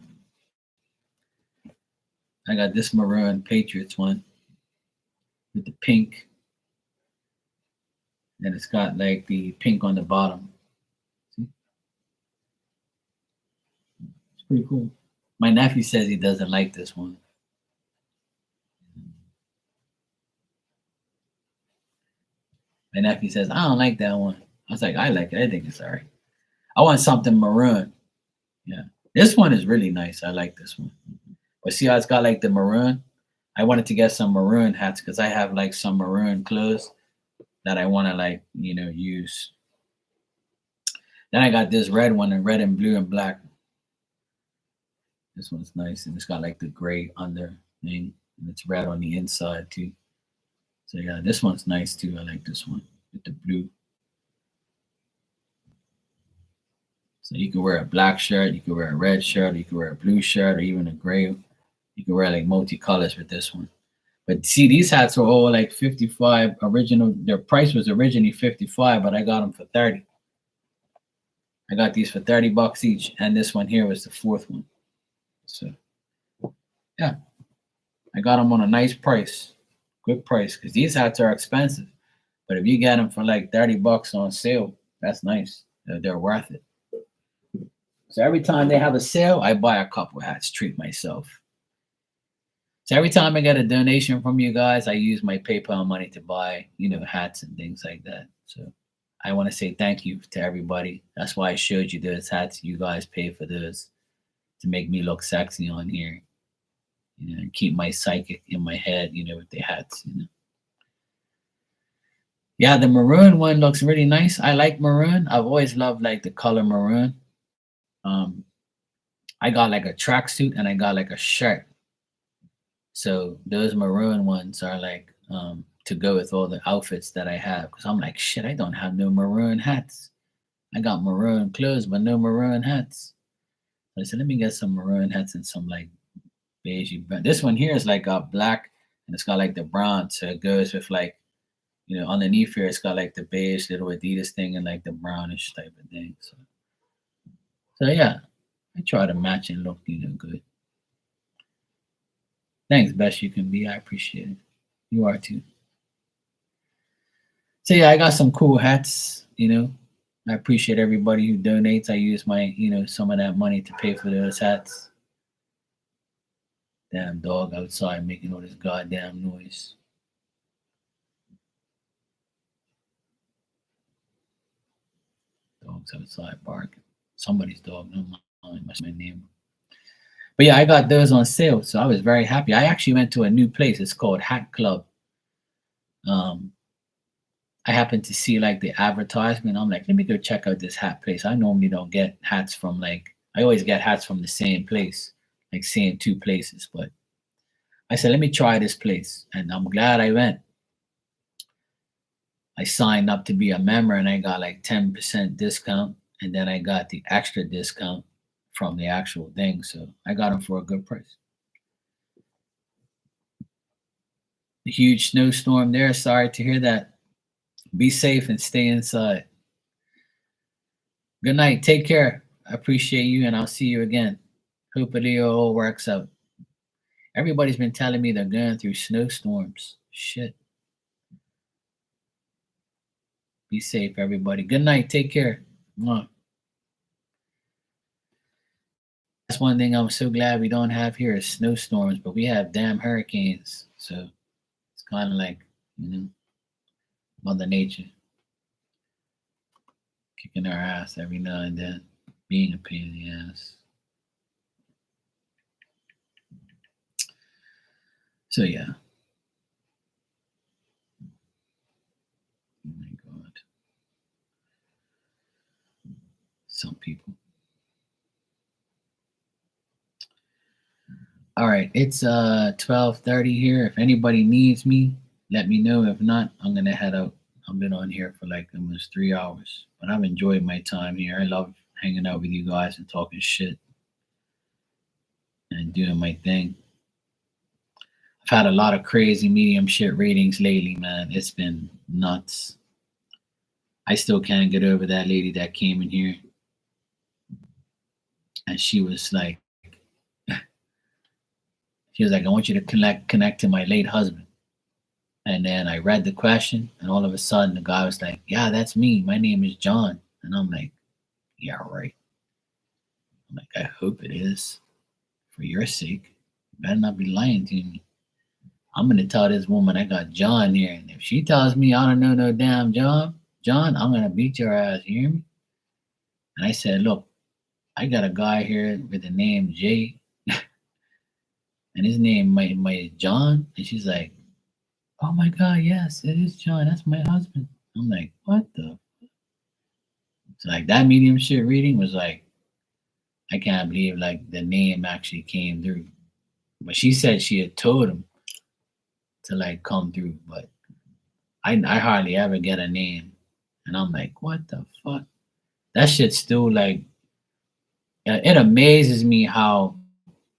Speaker 1: I got this maroon Patriots one with the pink. And it's got like the pink on the bottom. See? It's pretty cool. My nephew says he doesn't like this one. My nephew says, I don't like that one. I was like, I like it. I think it's all right. I want something maroon. Yeah. This one is really nice. I like this one. But see how it's got like the maroon? I wanted to get some maroon hats because I have like some maroon clothes that I want to like, use. Then I got this red one in red and blue and black. This one's nice and it's got like the gray under thing and it's red on the inside too. So yeah, this one's nice too. I like this one with the blue. So you can wear a black shirt, you can wear a red shirt, you can wear a blue shirt, or even a gray. You can wear like multicolors with this one. But see, these hats were all like 55 original. Their price was originally 55, but I got them for 30. I got these for 30 bucks each, and this one here was the fourth one. So yeah, I got them on a nice price, good price, because these hats are expensive. But if you get them for like 30 bucks on sale, that's nice. They're worth it. So every time they have a sale, I buy a couple hats, treat myself. So every time I get a donation from you guys, I use my PayPal money to buy, hats and things like that. So I want to say thank you to everybody. That's why I showed you those hats. You guys pay for those to make me look sexy on here, and keep my psychic in my head, with the hats. Yeah, the maroon one looks really nice. I like maroon. I've always loved like the color maroon. Um, I got like a tracksuit and I got like a shirt. So those maroon ones are like to go with all the outfits that I have. Cause I'm like, shit, I don't have no maroon hats. I got maroon clothes, but no maroon hats. So I said, let me get some maroon hats and some like beige. This one here is like black and it's got like the brown. So it goes with like, underneath here, it's got like the beige little Adidas thing and like the brownish type of thing. So yeah, I try to match and look, good. Thanks, best you can be. I appreciate it. You are too. So yeah, I got some cool hats. I appreciate everybody who donates. I use my, some of that money to pay for those hats. Damn dog outside making all this goddamn noise. Dogs outside barking. Somebody's dog, no mine. Must be my neighbor. But yeah, I got those on sale, so I was very happy. I actually went to a new place. It's called Hat Club. I happened to see like the advertisement. I'm like, let me go check out this hat place. I normally don't get hats from I always get hats from the same place, like same two places. But I said, let me try this place, and I'm glad I went. I signed up to be a member, and I got like 10% discount, and then I got the extra discount from the actual thing. So I got them for a good price. A huge snowstorm there. Sorry to hear that. Be safe and stay inside. Good night. Take care. I appreciate you, and I'll see you again. Hopefully it all works out. Everybody's been telling me they're going through snowstorms. Shit. Be safe, everybody. Good night. Take care. Mwah. That's one thing I'm so glad we don't have here is snowstorms, but we have damn hurricanes. So it's kind of like, Mother Nature kicking our ass every now and then, being a pain in the ass. So yeah. Oh my God. Some people. All right, it's 12:30 here. If anybody needs me, let me know. If not, I'm gonna head out. I've been on here for like almost 3 hours, but I've enjoyed my time here. I love hanging out with you guys and talking shit and doing my thing. I've had a lot of crazy medium shit ratings lately, man. It's been nuts. I still can't get over that lady that came in here and she was like, I want you to connect to my late husband. And then I read the question, and all of a sudden the guy was like, yeah, that's me. My name is John. And I'm like, yeah, right. I'm like, I hope it is. For your sake. You better not be lying to me. I'm gonna tell this woman I got John here. And if she tells me I don't know no damn John, I'm gonna beat your ass, you hear me? And I said, look, I got a guy here with the name Jay. And his name might John. And she's like, oh my God, yes, it is John. That's my husband. I'm like, what the? So like that medium shit reading was like, I can't believe like the name actually came through. But she said she had told him to like come through, but I hardly ever get a name. And I'm like, what the fuck? That shit's still like, it amazes me how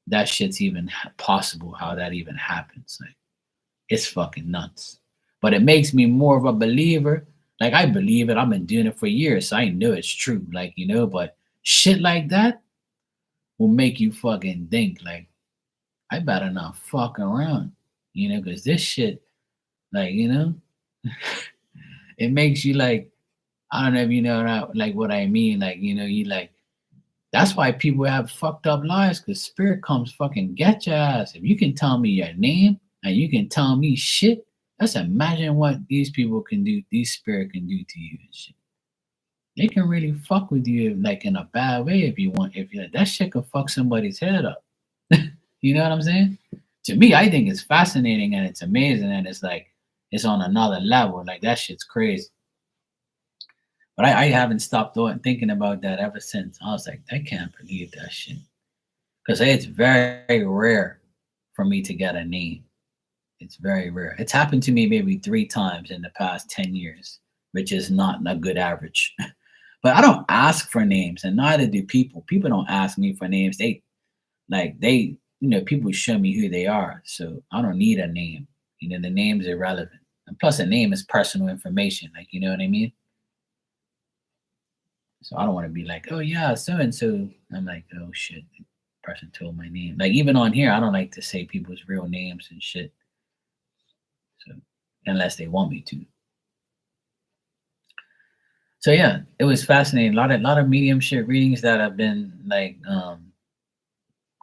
Speaker 1: that shit's even possible, how that even happens. Like, It's fucking nuts. But it makes me more of a believer. Like I believe it. I've been doing it for years, so I know it's true. Like, but shit like that will make you fucking think like, I better not fuck around. Because this shit, like, it makes you like, I don't know if you know like what I mean. Like, you like that's why people have fucked up lives, because spirit comes fucking get your ass. If you can tell me your name and you can tell me shit, let's imagine what these people can do, these spirit can do to you and shit. They can really fuck with you like in a bad way if you want. If you that shit could fuck somebody's head up. You know what I'm saying? To me, I think it's fascinating and it's amazing and it's like it's on another level. Like that shit's crazy. But I haven't stopped thinking about that ever since. I was like, I can't believe that shit. Because it's very rare for me to get a name. It's very rare. It's happened to me maybe 3 times in the past 10 years, which is not a good average. But I don't ask for names, and neither do people. People don't ask me for names. People show me who they are. So I don't need a name. The name's irrelevant. And plus, a name is personal information. Like, you know what I mean? So I don't want to be like, oh yeah, so and so. I'm like, oh shit, the person told my name. Like even on here, I don't like to say people's real names and shit. So unless they want me to. So yeah, it was fascinating. A lot of mediumship readings that have been like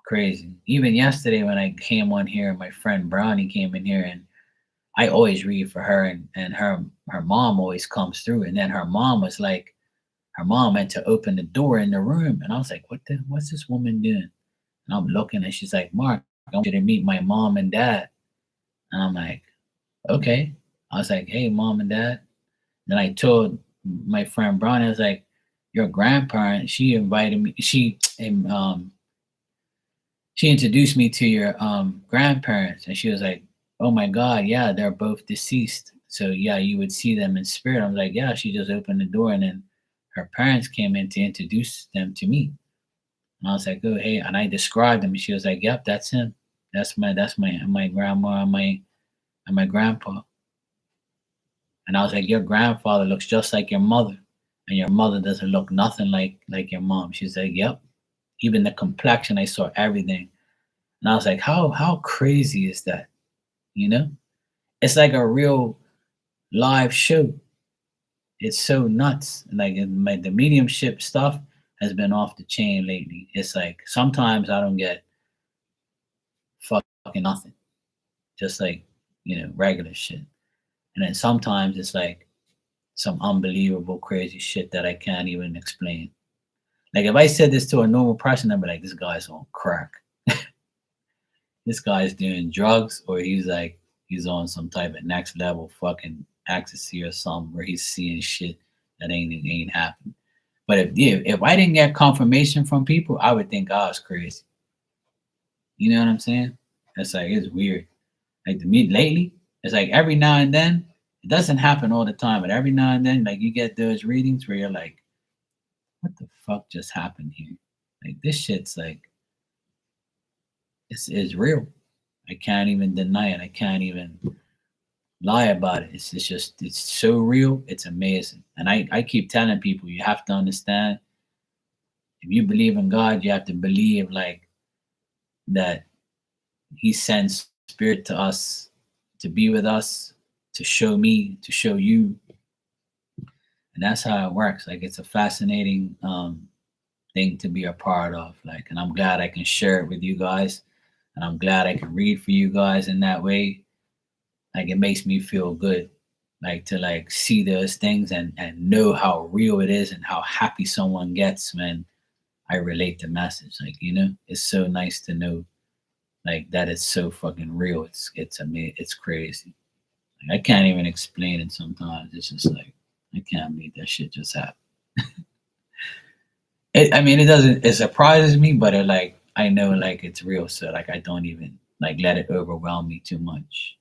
Speaker 1: crazy. Even yesterday when I came on here, my friend Brownie came in here and I always read for her and her mom always comes through. And then her mom had to open the door in the room. And I was like, what's this woman doing? And I'm looking and she's like, Mark, I want you to meet my mom and dad. And I'm like, okay. I was like, hey, mom and dad. Then I told my friend Brian, I was like, your grandparent, she invited me, she introduced me to your grandparents. And she was like, oh my God, yeah, they're both deceased. So yeah, you would see them in spirit. I was like, yeah, she just opened the door and then her parents came in to introduce them to me. And I was like, oh hey, and I described him and she was like, yep, that's him. That's my grandma and my grandpa. And I was like, your grandfather looks just like your mother. And your mother doesn't look nothing like your mom. She's like, yep. Even the complexion, I saw everything. And I was like, how crazy is that? You know? It's like a real live show. It's so nuts. Like the mediumship stuff has been off the chain lately. It's like sometimes I don't get fucking nothing. Just like, regular shit. And then sometimes it's like some unbelievable crazy shit that I can't even explain. Like if I said this to a normal person, I'd be like, this guy's on crack. This guy's doing drugs, or he's on some type of next level fucking ecstasy or something where he's seeing shit that ain't happening. But if I didn't get confirmation from people, I would think I was crazy. You know what I'm saying? It's weird. Like to me lately, it's like every now and then, it doesn't happen all the time, but every now and then, like you get those readings where you're like, what the fuck just happened here? Like this shit's like it's real. I can't even deny it. I can't even lie about it. It's so real. It's amazing. And I keep telling people you have to understand, if you believe in God, you have to believe like that he sends spirit to us to be with us, to show me, to show you. And that's how it works. Like it's a fascinating thing to be a part of. Like, and I'm glad I can share it with you guys. And I'm glad I can read for you guys in that way. Like it makes me feel good. Like to like see those things and know how real it is and how happy someone gets when I relate the message. Like, it's so nice to know like that it's so fucking real. It's crazy. Like, I can't even explain it sometimes. It's just like I can't believe that shit just happened. It surprises me, but I know like it's real, so like I don't even like let it overwhelm me too much.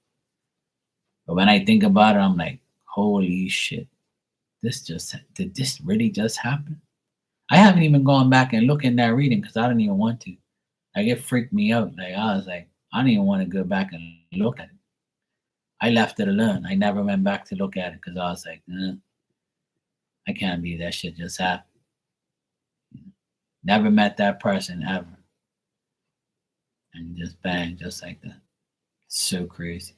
Speaker 1: But when I think about it, I'm like, holy shit, did this really just happen? I haven't even gone back and look in that reading because I didn't even want to. Like it freaked me out. Like I was like, I didn't even want to go back and look at it. I left it alone. I never went back to look at it because I was like, I can't believe that shit just happened. Never met that person ever. And just bang, just like that. So crazy.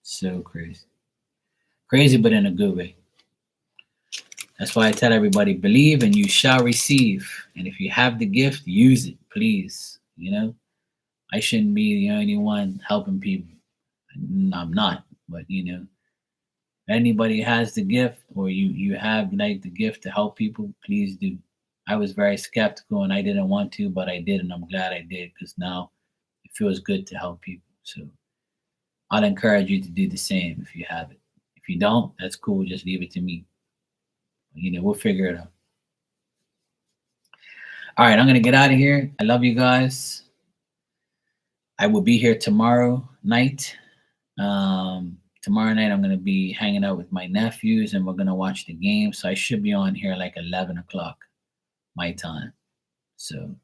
Speaker 1: So crazy. Crazy, but in a good way. That's why I tell everybody, believe and you shall receive. And if you have the gift, use it, please. You know, I shouldn't be the only one helping people. I'm not, but you know, if anybody has the gift or you have like the gift to help people, please do. I was very skeptical and I didn't want to, but I did, and I'm glad I did because now it feels good to help people. So I'll encourage you to do the same if you have it. If you don't, that's cool. Just leave it to me. You know, we'll figure it out. All right, I'm gonna get out of here. I love you guys. I will be here tomorrow night. Tomorrow night I'm gonna be hanging out with my nephews and we're gonna watch the game. So I should be on here like 11 o'clock my time. So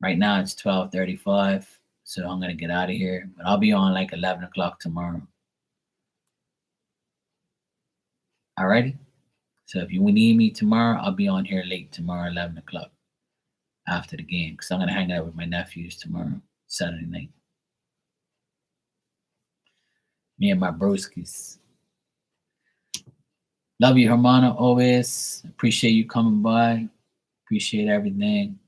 Speaker 1: right now it's 12:35. So I'm gonna get out of here, but I'll be on like 11 o'clock tomorrow. Alrighty. So if you need me tomorrow, I'll be on here late tomorrow, 11 o'clock after the game, because I'm gonna hang out with my nephews tomorrow, Saturday night. Me and my broskies. Love you, Hermano, always. Appreciate you coming by. Appreciate everything.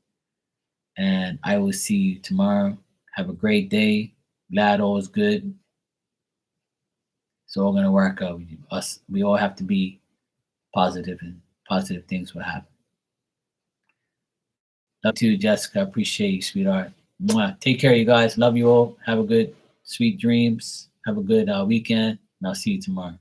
Speaker 1: And I will see you tomorrow. Have a great day. Glad all is good. It's all gonna work out. We all have to be positive, and positive things will happen. Love you, Jessica. Appreciate you, sweetheart. Mwah. Take care, you guys. Love you all. Have a good, sweet dreams. Have a good weekend. And I'll see you tomorrow.